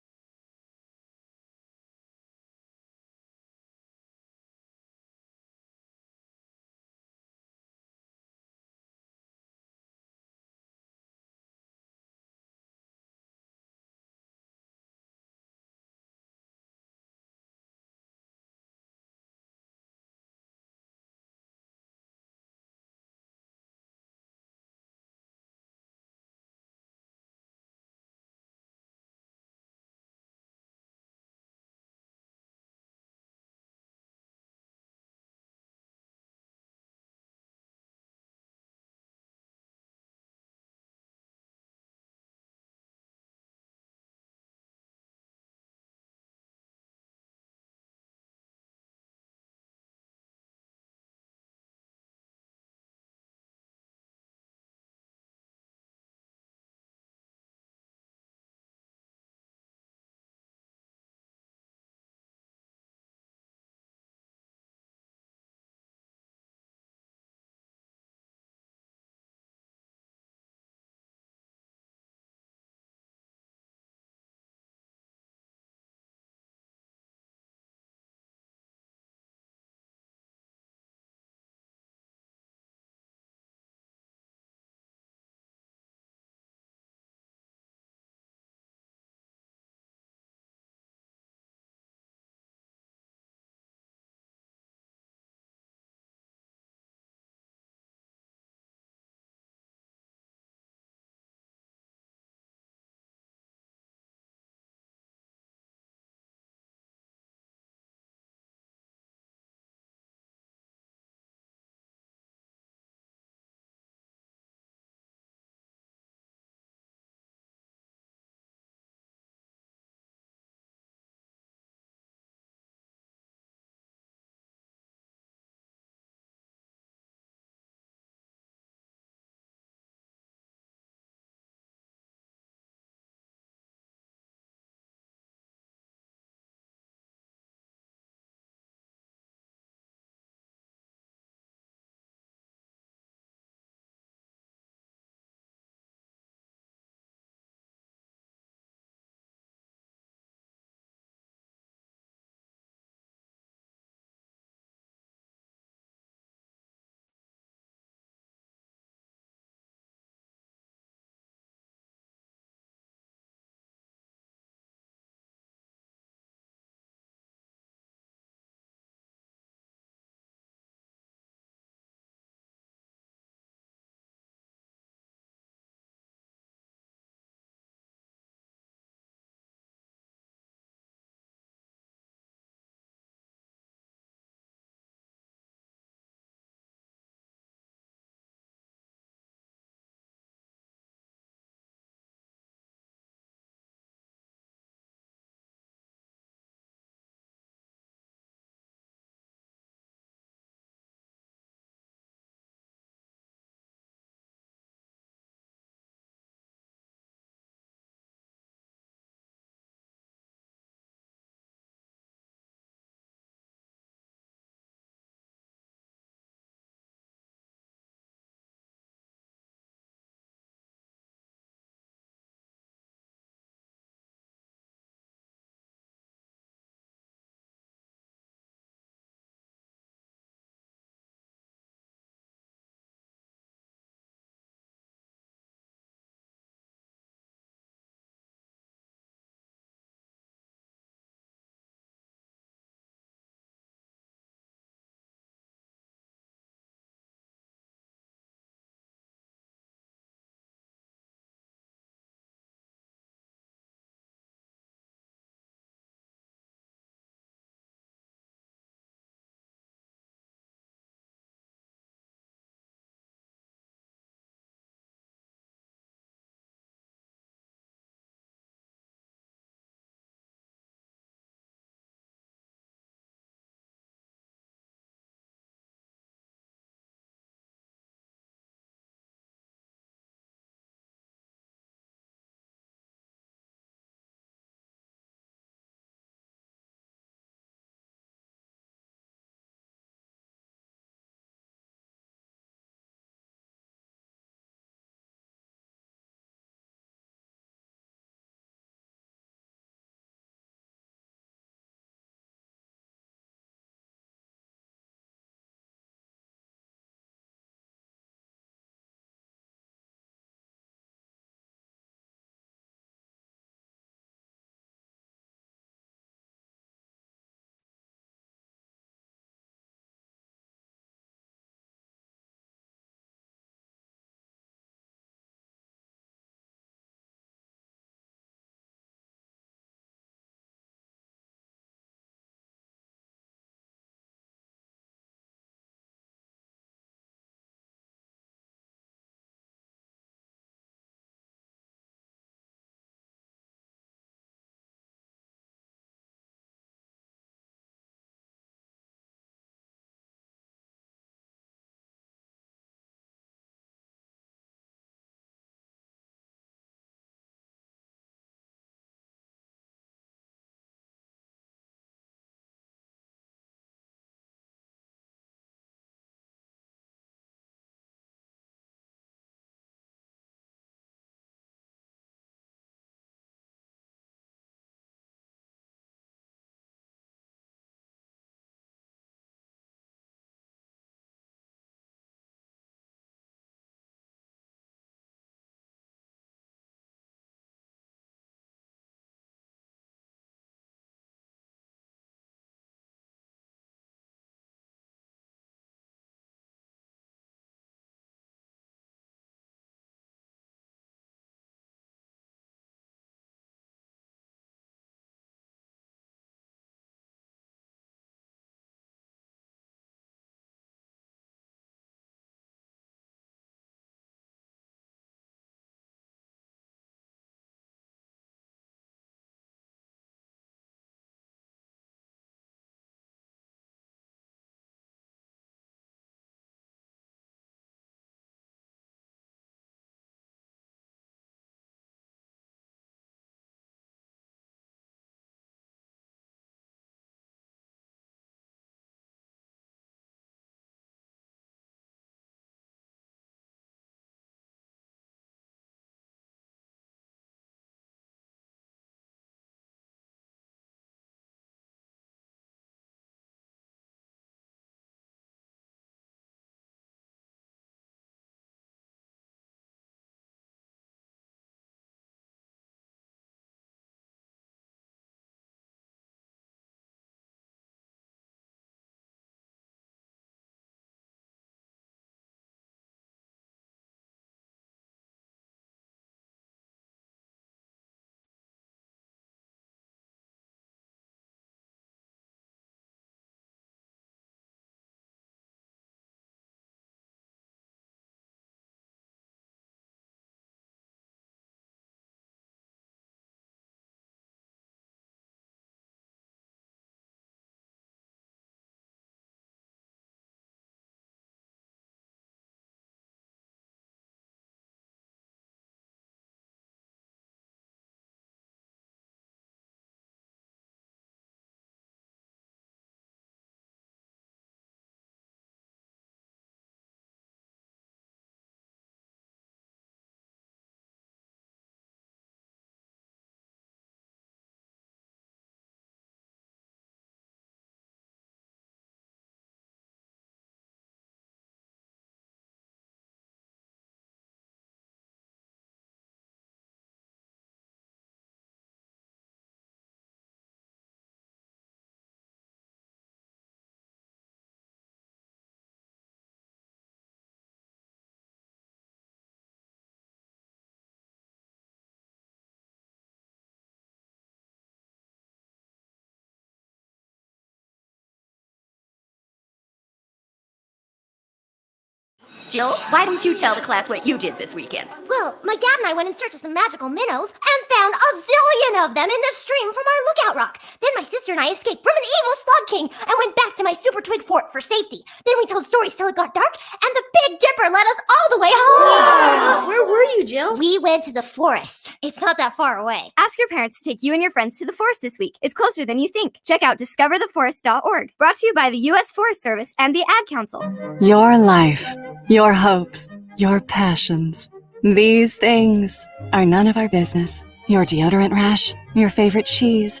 Jill, why don't you tell the class what you did this weekend? Well, my dad and I went in search of some magical minnows and found a zillion of them in the stream from our lookout rock. Then my sister and I escaped from an evil slug king and went back to my super twig fort for safety. Then we told stories till it got dark, and the Big Dipper led us all the way home. Whoa. Where were you, Jill? We went to the forest. It's not that far away. Ask your parents to take you and your friends to the forest this week. It's closer than you think. Check out discovertheforest.org. Brought to you by the U.S. Forest Service and the Ad Council. Your life, your hopes, your passions. These things are none of our business. Your deodorant rash, your favorite cheese,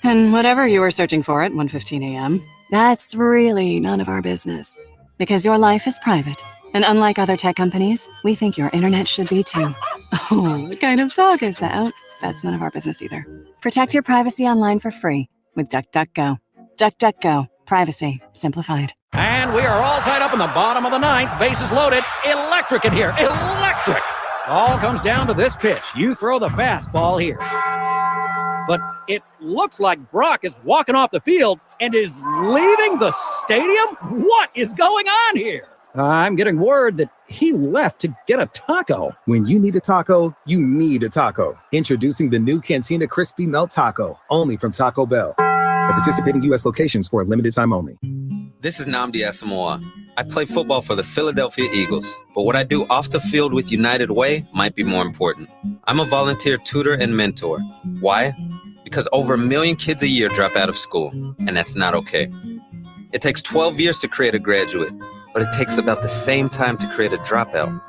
and whatever you were searching for at 1:15 a.m., that's really none of our business. Because your life is private. And unlike other tech companies, we think your internet should be too. Oh, what kind of dog is that? That's none of our business either. Protect your privacy online for free with DuckDuckGo. DuckDuckGo. Privacy simplified. And we are all tied up in the bottom of the ninth. Bases loaded. Electric in here. Electric. All comes down to this pitch. You throw the fastball here. But it looks like Brock is walking off the field and is leaving the stadium? What is going on here? I'm getting word that he left to get a taco. When you need a taco, you need a taco. Introducing the new Cantina Crispy Melt Taco, only from Taco Bell. At participating U.S. locations for a limited time only. This is Nnamdi Asamoah. I play football for the Philadelphia Eagles, but what I do off the field with United Way might be more important. I'm a volunteer tutor and mentor. Why? Because over 1 million kids a year drop out of school, and that's not okay. It takes 12 years to create a graduate, but it takes about the same time to create a dropout.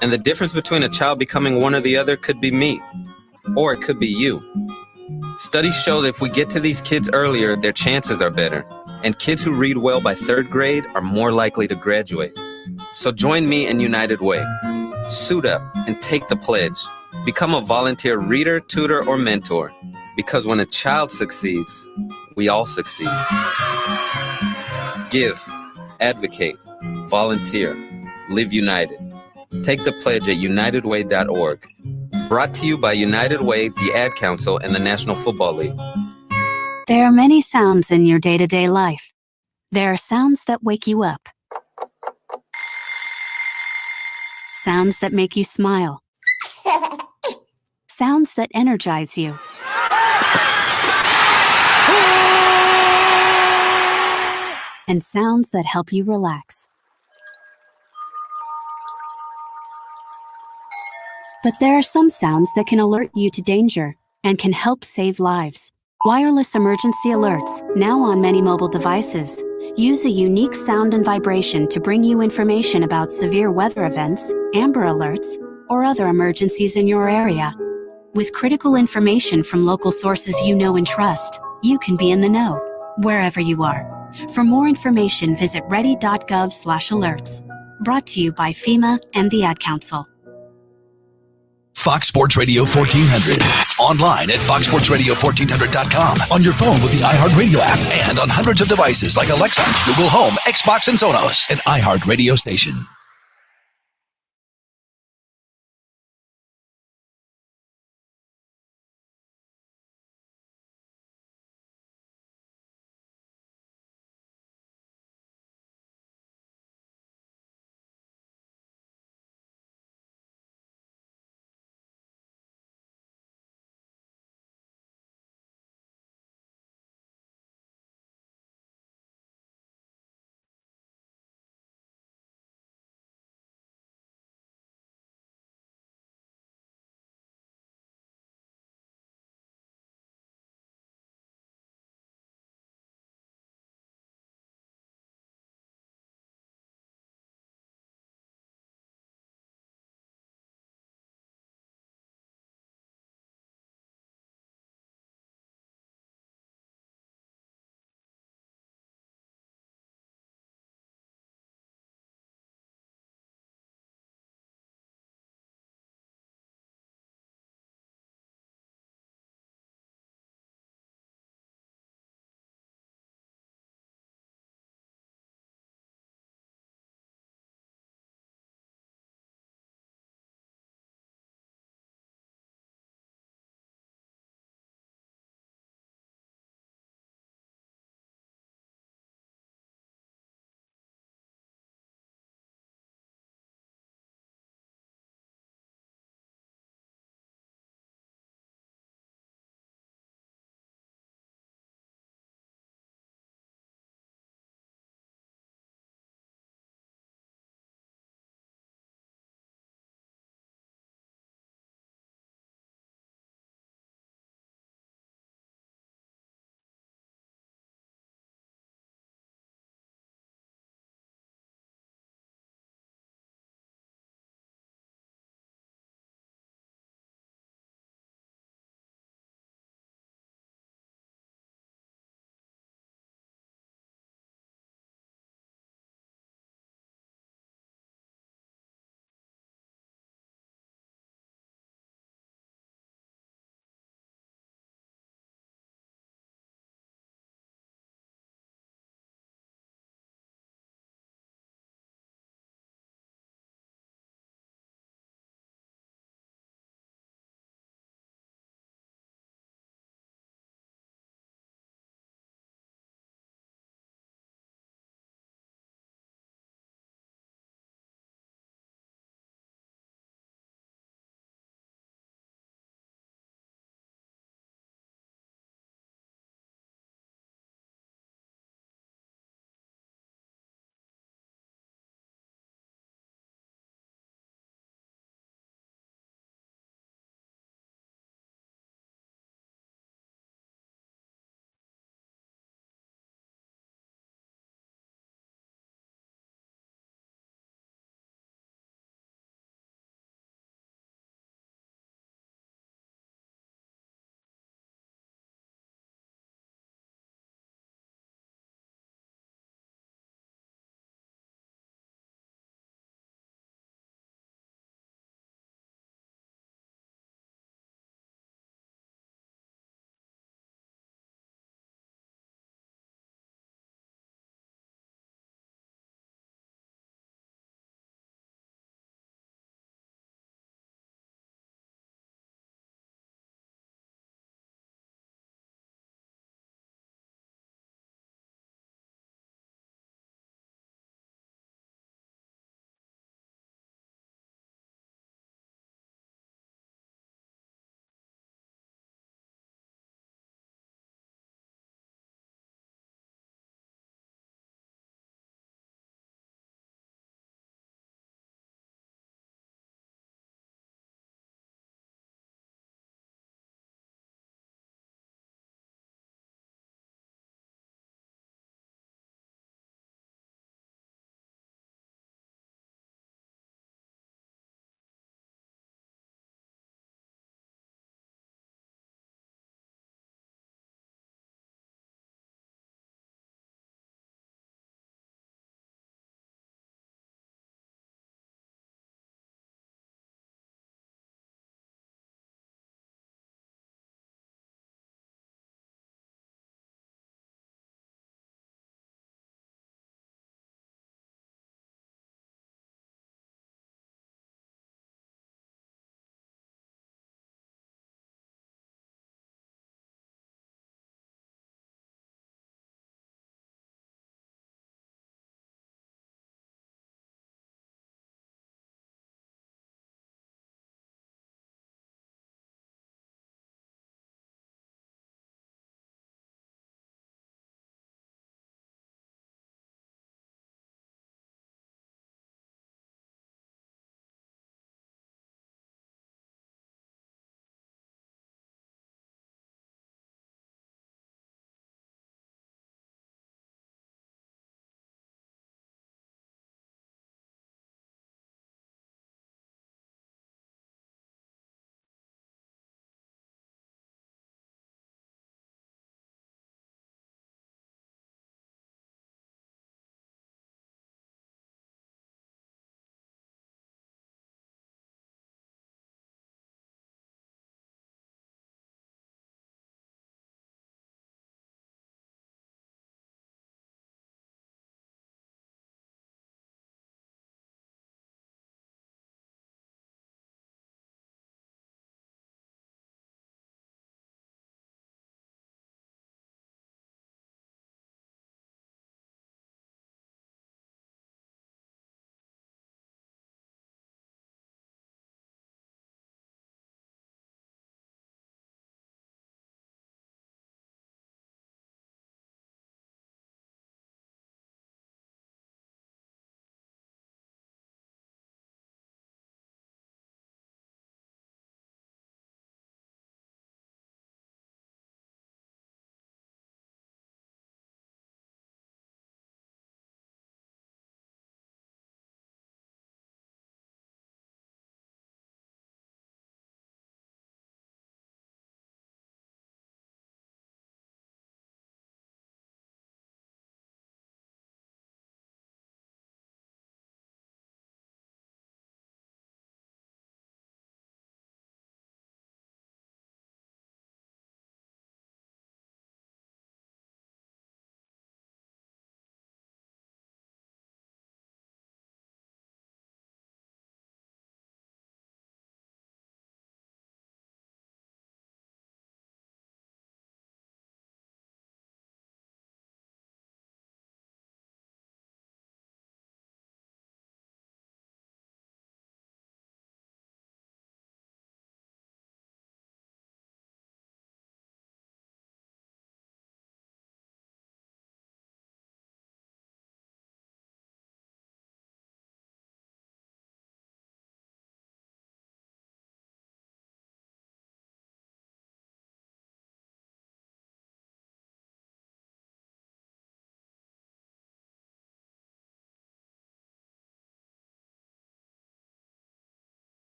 And the difference between a child becoming one or the other could be me, or it could be you. Studies show that if we get to these kids earlier, their chances are better. And kids who read well by 3rd grade are more likely to graduate. So join me in United Way. Suit up and take the pledge. Become a volunteer reader, tutor, or mentor. Because when a child succeeds, we all succeed. Give, advocate, volunteer, live united. Take the pledge at unitedway.org. Brought to you by United Way, the Ad Council, and the National Football League. There are many sounds in your day-to-day life. There are sounds that wake you up. Sounds that make you smile. Sounds that energize you. And sounds that help you relax. But there are some sounds that can alert you to danger and can help save lives. Wireless emergency alerts, now on many mobile devices, use a unique sound and vibration to bring you information about severe weather events, Amber Alerts, or other emergencies in your area. With critical information from local sources you know and trust, you can be in the know, wherever you are. For more information, visit ready.gov/alerts. Brought to you by FEMA and the Ad Council. Fox Sports Radio 1400. Online at foxsportsradio1400.com. On your phone with the iHeartRadio app. And on hundreds of devices like Alexa, Google Home, Xbox, and Sonos. An iHeartRadio station.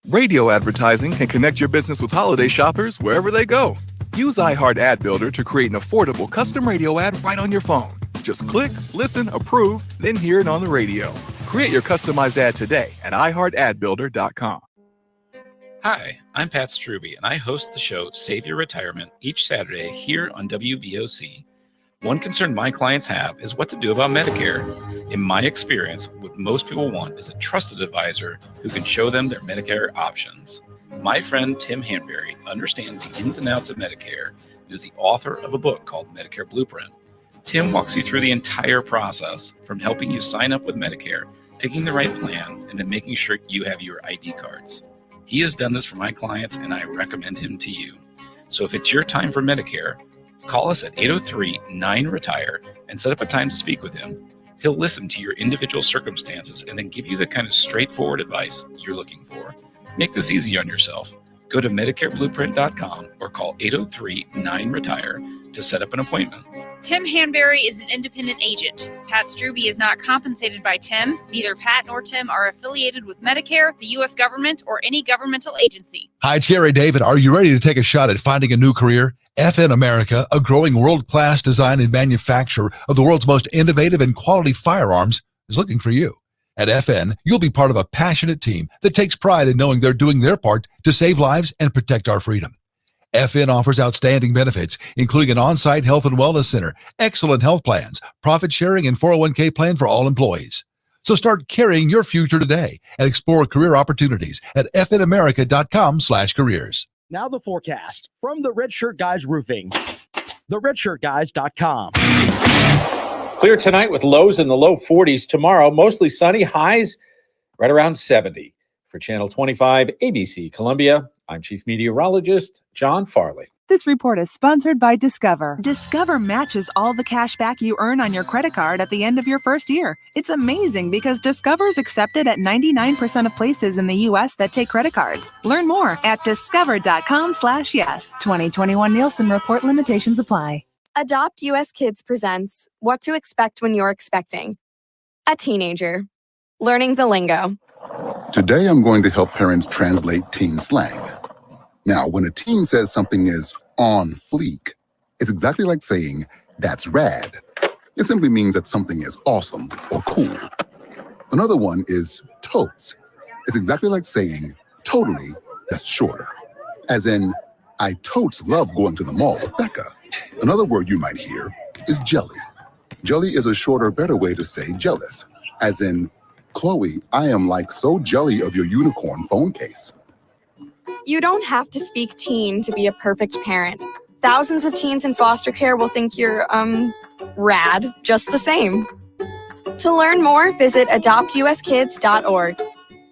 Radio advertising can connect your business with holiday shoppers wherever they go. Use iHeart Ad Builder to create an affordable custom radio ad right on your phone. Just click, listen, approve, then hear it on the radio. Create your customized ad today at iHeartAdBuilder.com. Hi, I'm Pat Struby, and I host the show Save Your Retirement each Saturday here on WVOC. One concern my clients have is what to do about Medicare. In my experience, what most people want is a trusted advisor who can show them their Medicare options. My friend Tim Hanberry understands the ins and outs of Medicare and is the author of a book called Medicare Blueprint. Tim walks you through the entire process, from helping you sign up with Medicare, picking the right plan, and then making sure you have your ID cards. He has done this for my clients, and I recommend him to you. So if it's your time for Medicare, call us at 803-9-RETIRE and set up a time to speak with him. He'll listen to your individual circumstances and then give you the kind of straightforward advice you're looking for. Make this easy on yourself. Go to MedicareBlueprint.com or call 803-9-RETIRE to set up an appointment. Tim Hanberry is an independent agent. Pat Struby is not compensated by Tim. Neither Pat nor Tim are affiliated with Medicare, the U.S. government, or any governmental agency. Hi, it's Gary David. Are you ready to take a shot at finding a new career? FN America, a growing world-class design and manufacturer of the world's most innovative and quality firearms, is looking for you. At FN, you'll be part of a passionate team that takes pride in knowing they're doing their part to save lives and protect our freedom. FN offers outstanding benefits, including an on-site health and wellness center, excellent health plans, profit sharing, and 401k plan for all employees. So start carrying your future today and explore career opportunities at fnamerica.com/careers. Now the forecast from the Red Shirt Guys Roofing. TheRedShirtGuys.com. Clear tonight with lows in the low 40s. Tomorrow, mostly sunny, highs right around 70. For Channel 25 ABC Columbia, I'm Chief Meteorologist John Farley. This report is sponsored by Discover. Discover matches all the cash back you earn on your credit card at the end of your first year. It's amazing because Discover is accepted at 99% of places in the U.S. that take credit cards. Learn more at discover.com/yes. 2021 Nielsen Report limitations apply. Adopt US Kids presents What to Expect When You're Expecting. A teenager. Learning the lingo. Today, I'm going to help parents translate teen slang. Now, when a teen says something is on fleek, it's exactly like saying, that's rad. It simply means that something is awesome or cool. Another one is totes. It's exactly like saying, totally, that's shorter. As in, I totes love going to the mall with Becca. Another word you might hear is jelly. Jelly is a shorter, better way to say jealous. As in, Chloe, I am like so jelly of your unicorn phone case. You don't have to speak teen to be a perfect parent. Thousands of teens in foster care will think you're, rad, just the same. To learn more, visit adoptuskids.org.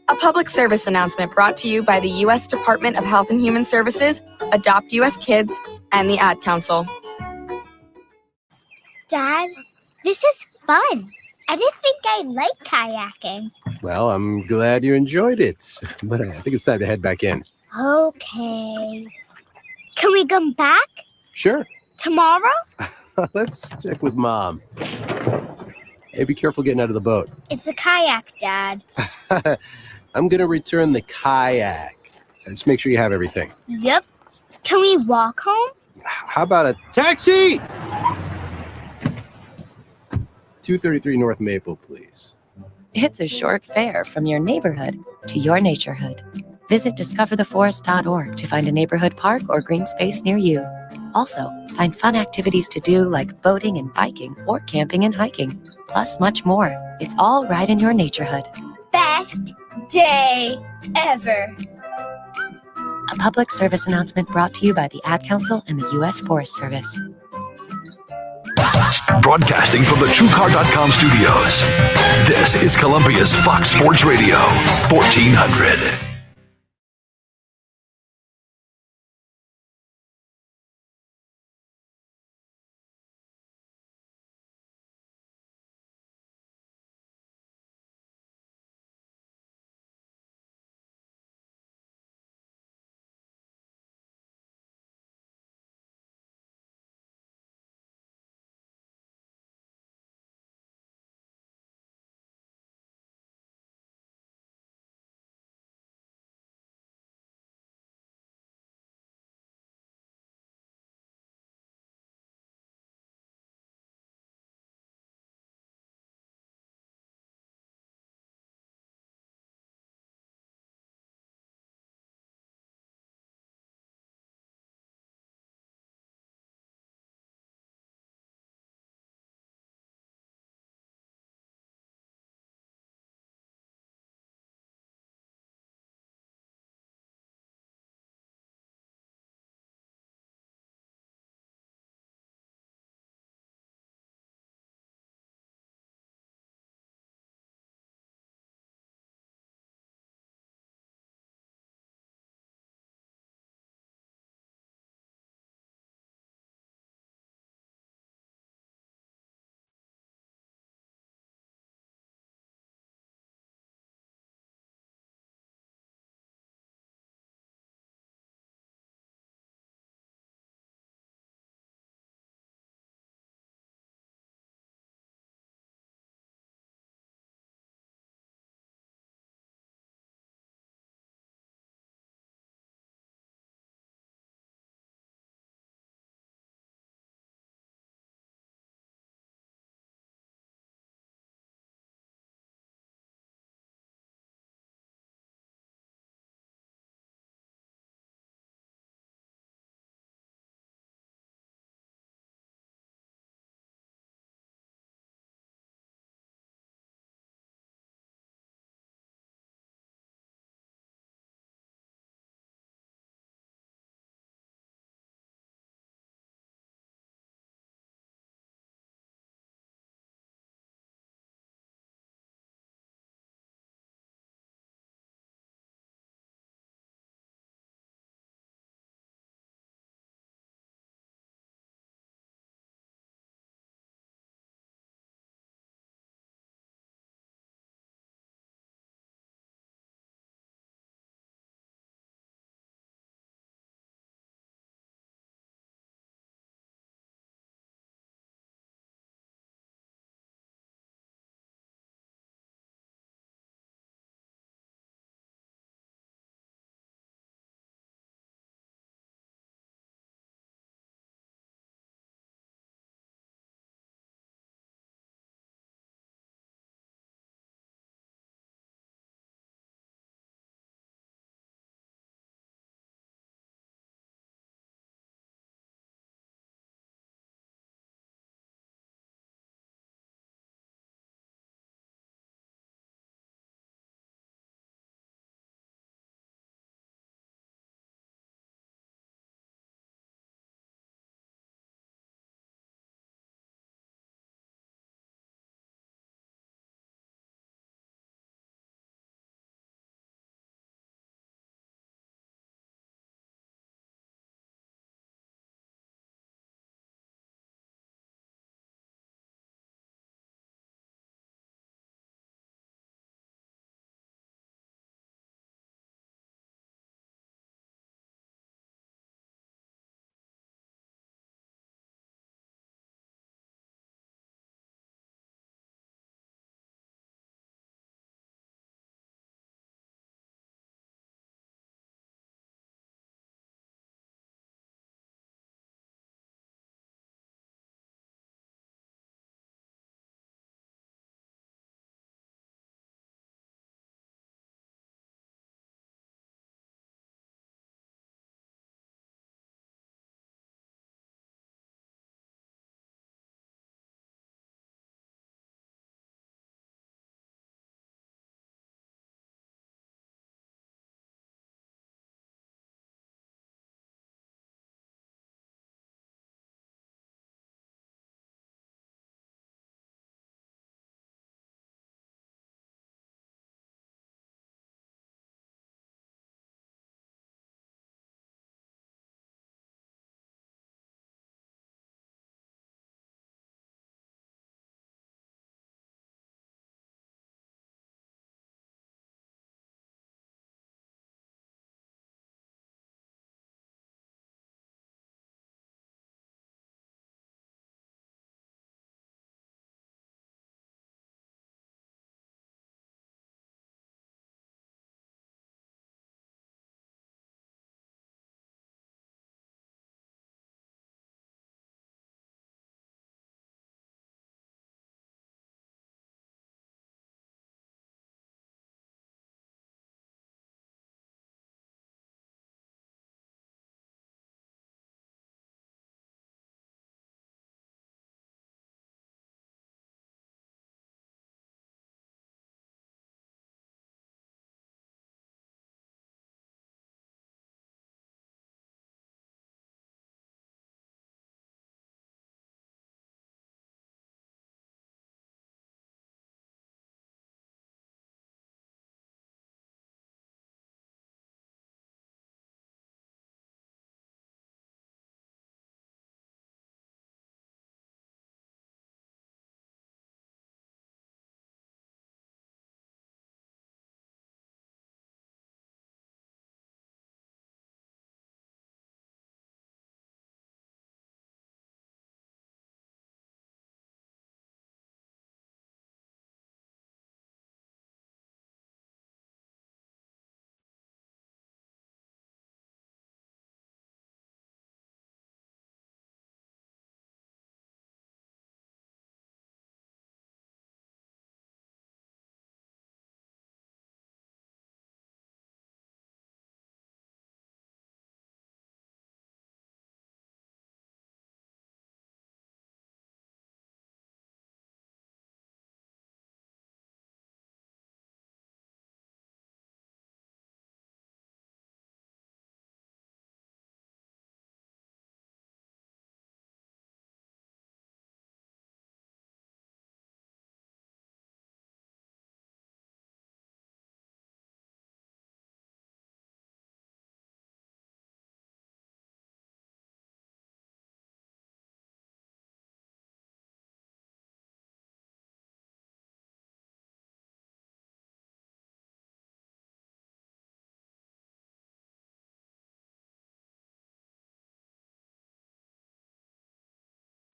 A public service announcement brought to you by the U.S. Department of Health and Human Services, Adopt U.S. Kids, and the Ad Council. Dad, this is fun. I didn't think I'd like kayaking. Well, I'm glad you enjoyed it, but I think it's time to head back in. Okay. Can we come back? Sure. Tomorrow? Let's check with Mom. Hey, be careful getting out of the boat. It's a kayak, Dad. I'm going to return the kayak. Just make sure you have everything. Yep. Can we walk home? How about a taxi? 233 North Maple, please. It's a short fare from your neighborhood to your naturehood. Visit discovertheforest.org to find a neighborhood park or green space near you. Also, find fun activities to do like boating and biking or camping and hiking, plus much more. It's all right in your naturehood. Best day ever. A public service announcement brought to you by the Ad Council and the U.S. Forest Service. Broadcasting from the TrueCar.com studios. This is Columbia's Fox Sports Radio, 1400.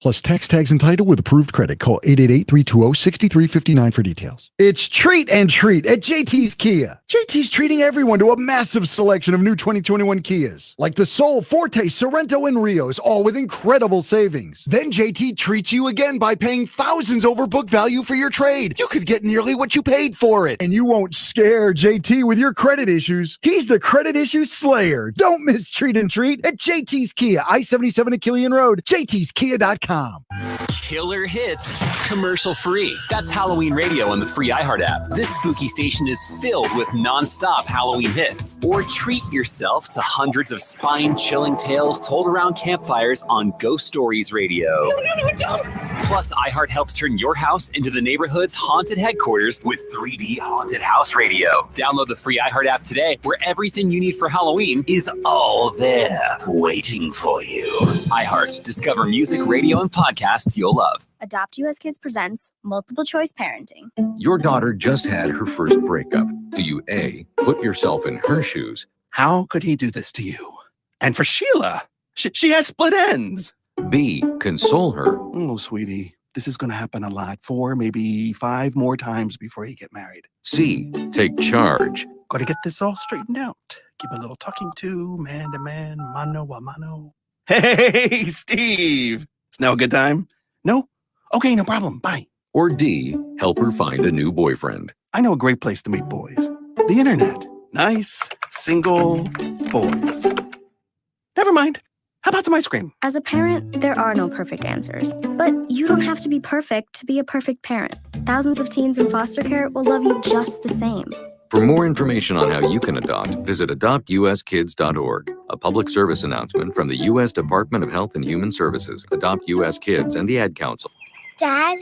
Plus tax, tags, and title with approved credit. Call 888-320-6359 for details. It's treat and treat at JT's Kia. JT's treating everyone to a massive selection of new 2021 Kias, like the Soul, Forte, Sorrento, and Rios, all with incredible savings. Then JT treats you again by paying thousands over book value for your trade. You could get nearly what you paid for it. And you won't scare JT with your credit issues. He's the credit issue slayer. Don't miss treat and treat at JT's Kia, I-77 at Killian Road, jtskia.com. Killer hits, commercial free. That's Halloween radio on the free iHeart app. This spooky station is filled with non-stop Halloween hits. Or treat yourself to hundreds of spine-chilling tales told around campfires on Ghost Stories Radio. No, don't. Plus, iHeart helps turn your house into the neighborhood's haunted headquarters with 3D Haunted House Radio. Download the free iHeart app today, where everything you need for Halloween is all there, waiting for you. iHeart, discover music, radio, and podcasts you'll love. Adopt US Kids presents Multiple Choice Parenting. Your daughter just had her first breakup. Do you A, put yourself in her shoes? How could he do this to you? And for Sheila, she has split ends. B, console her. Oh, sweetie, this is going to happen a lot. 4, maybe 5 more times before you get married. C, take charge. Got to get this all straightened out. Give a little talking to, man to man, mano a mano. Hey, Steve. Is now a good time? No? Okay, no problem. Bye. Or D, help her find a new boyfriend. I know a great place to meet boys. The internet. Nice, single boys. Never mind. How about some ice cream? As a parent, there are no perfect answers. But you don't have to be perfect to be a perfect parent. Thousands of teens in foster care will love you just the same. For more information on how you can adopt, visit adoptuskids.org. A public service announcement from the U.S. Department of Health and Human Services, Adopt U.S. Kids, and the Ad Council. Dad,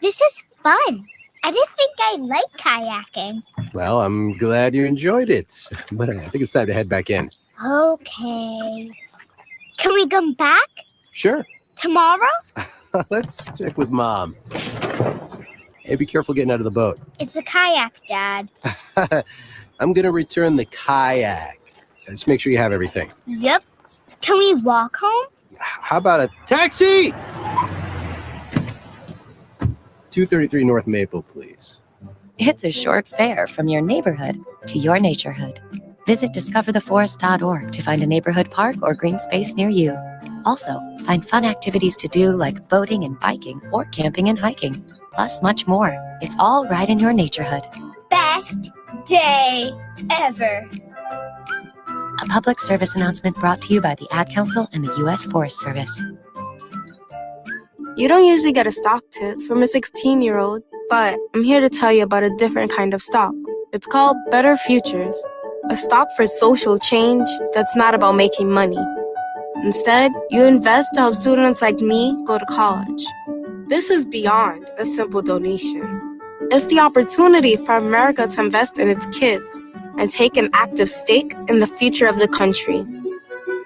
this is fun. I didn't think I liked kayaking. Well, I'm glad you enjoyed it, but I think it's time to head back in. Okay. Can we come back? Sure. Tomorrow? Let's check with Mom. Hey, be careful getting out of the boat. It's a kayak, Dad. I'm going to return the kayak. Just make sure you have everything. Yep. Can we walk home? How about a taxi? 233 North Maple, please. It's a short fare from your neighborhood to your naturehood. Visit discovertheforest.org to find a neighborhood park or green space near you. Also, find fun activities to do like boating and biking or camping and hiking. Plus much more. It's all right in your naturehood. Best day ever. A public service announcement brought to you by the Ad Council and the U.S. Forest Service. You don't usually get a stock tip from a 16-year-old, but I'm here to tell you about a different kind of stock. It's called Better Futures, a stock for social change that's not about making money. Instead, you invest to help students like me go to college. This is beyond a simple donation. It's the opportunity for America to invest in its kids and take an active stake in the future of the country.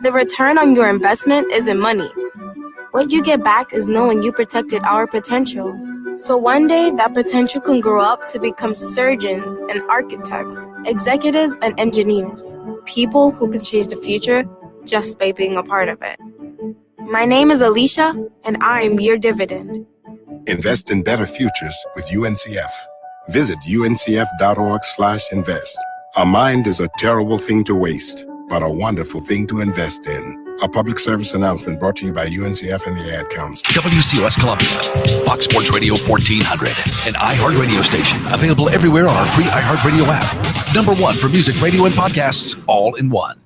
The return on your investment isn't money. What you get back is knowing you protected our potential. So one day, that potential can grow up to become surgeons and architects, executives and engineers, people who can change the future just by being a part of it. My name is Alicia, and I'm your dividend. Invest in better futures with UNCF. Visit uncf.org/invest. A mind is a terrible thing to waste, but a wonderful thing to invest in. A public service announcement brought to you by UNCF and the Ad Council. WCOS Columbia, Fox Sports Radio 1400, an iHeart radio station available everywhere on our free iHeart Radio app. #1 for music, radio, and podcasts, all in one.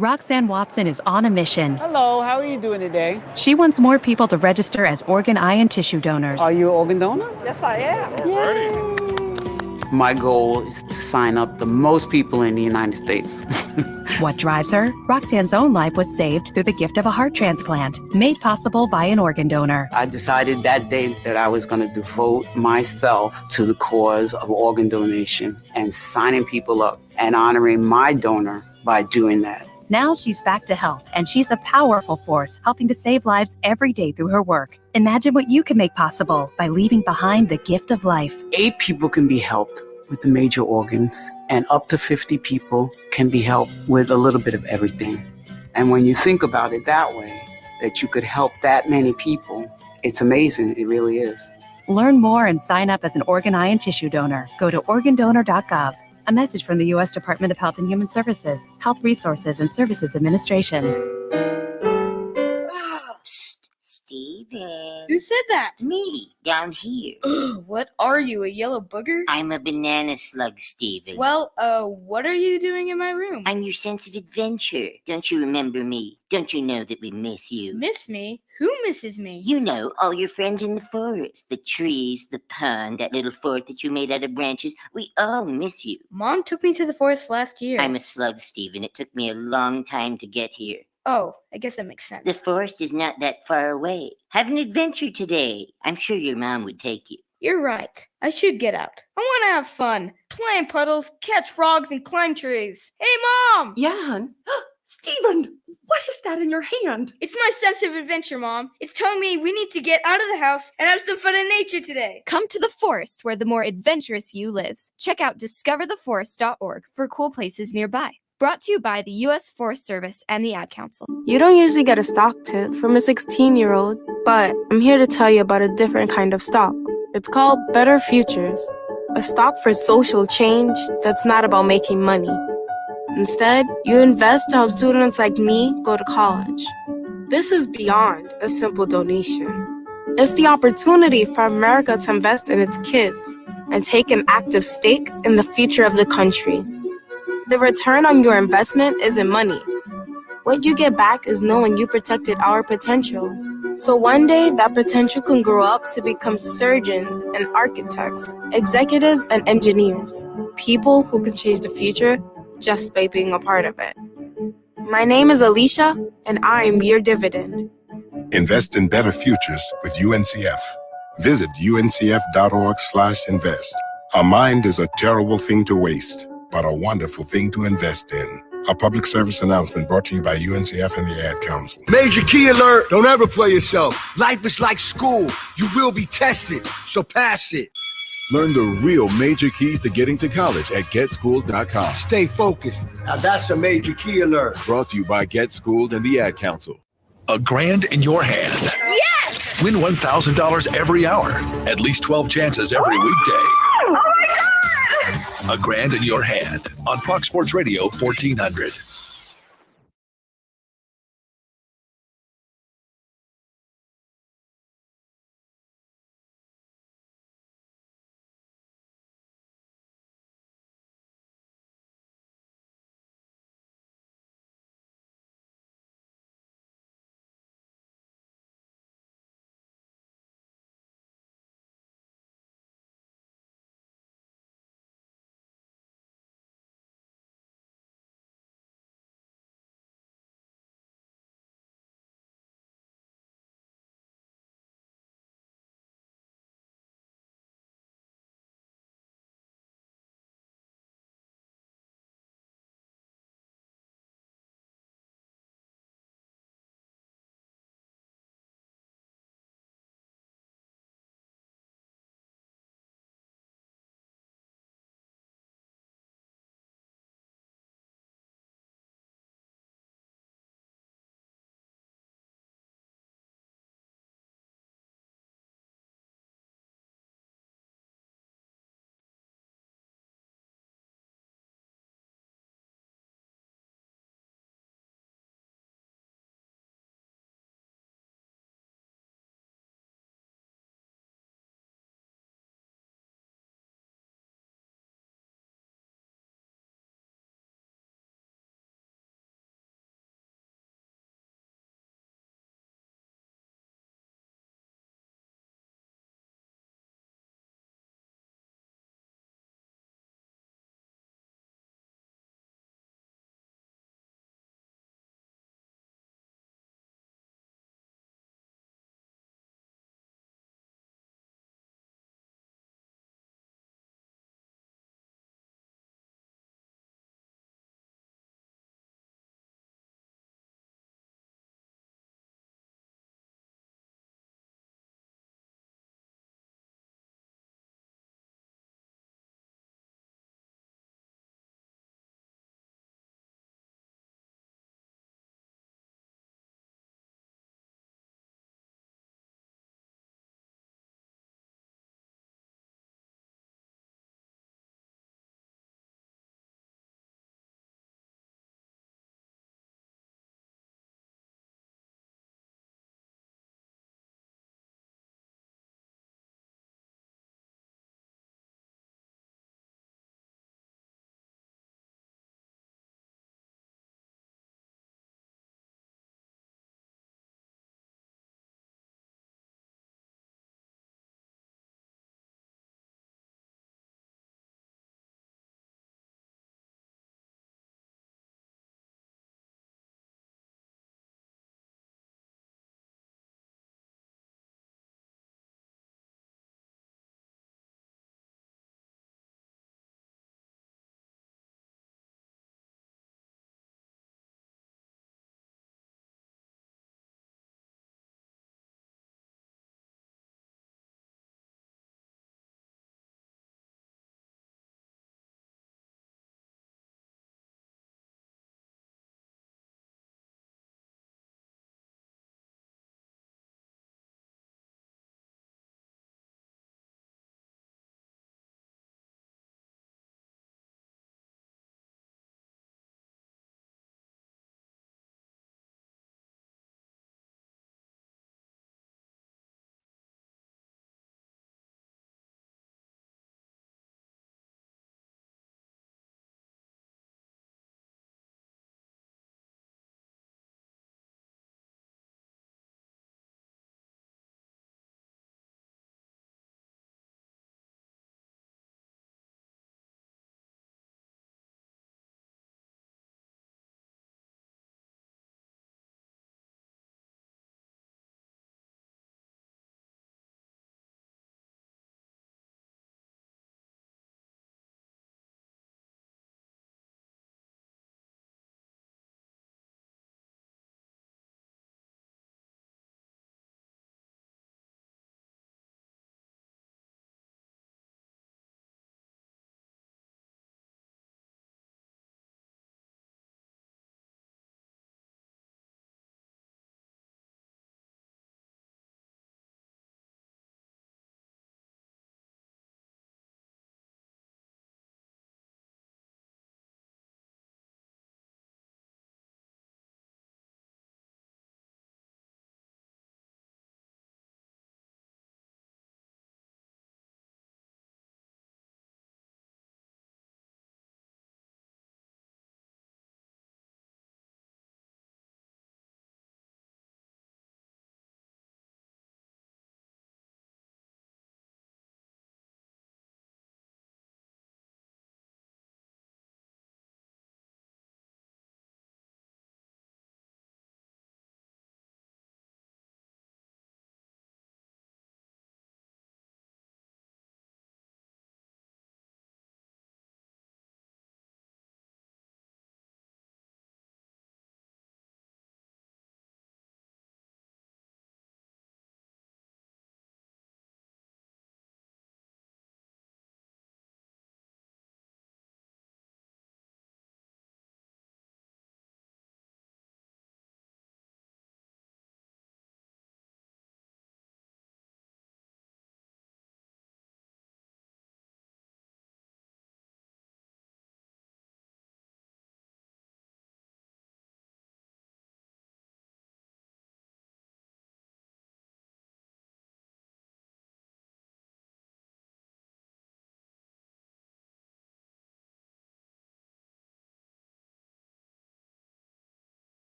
Roxanne Watson is on a mission. Hello, how are you doing today? She wants more people to register as organ, eye, and tissue donors. Are you an organ donor? Yes, I am. Yay. My goal is to sign up the most people in the United States. What drives her? Roxanne's own life was saved through the gift of a heart transplant, made possible by an organ donor. I decided that day that I was going to devote myself to the cause of organ donation and signing people up and honoring my donor by doing that. Now she's back to health, and she's a powerful force helping to save lives every day through her work. Imagine what you can make possible by leaving behind the gift of life. 8 people can be helped with the major organs, and up to 50 people can be helped with a little bit of everything. And when you think about it that way, that you could help that many people, it's amazing. It really is. Learn more and sign up as an organ, eye, and tissue donor. Go to organdonor.gov. A message from the U.S. Department of Health and Human Services, Health Resources and Services Administration. Steven. Who said that? Me, down here. What are you, a yellow booger? I'm a banana slug, Steven. Well, what are you doing in my room? I'm your sense of adventure. Don't you remember me? Don't you know that we miss you? Miss me? Who misses me? You know, all your friends in the forest. The trees, the pond, that little fort that you made out of branches. We all miss you. Mom took me to the forest last year. I'm a slug, Steven. It took me a long time to get here. Oh, I guess that makes sense. The forest is not that far away. Have an adventure today. I'm sure your mom would take you. You're right. I should get out. I want to have fun. Play in puddles, catch frogs, and climb trees. Hey, Mom! Yeah, hon. Steven, what is that in your hand? It's my sense of adventure, Mom. It's telling me we need to get out of the house and have some fun in nature today. Come to the forest where the more adventurous you lives. Check out discovertheforest.org for cool places nearby. Brought to you by the U.S. Forest Service and the Ad Council. You don't usually get a stock tip from a 16-year-old, but I'm here to tell you about a different kind of stock. It's called Better Futures, a stock for social change that's not about making money. Instead, you invest to help students like me go to college. This is beyond a simple donation. It's the opportunity for America to invest in its kids and take an active stake in the future of the country. The return on your investment isn't money. What you get back is knowing you protected our potential. So one day, that potential can grow up to become surgeons and architects, executives and engineers, people who can change the future just by being a part of it. My name is Alicia, and I'm your dividend. Invest in better futures with UNCF. Visit uncf.org/invest. A mind is a terrible thing to waste, but a wonderful thing to invest in. A public service announcement brought to you by UNCF and the Ad Council. Major key alert! Don't ever play yourself. Life is like school. You will be tested, so pass it. Learn the real major keys to getting to college at GetSchooled.com. Stay focused. Now that's a major key alert. Brought to you by Get Schooled and the Ad Council. $1,000 in your hand. Yes! Win $1,000 every hour. At least 12 chances every weekday. Oh my God! $1,000 in your hand on Fox Sports Radio 1400.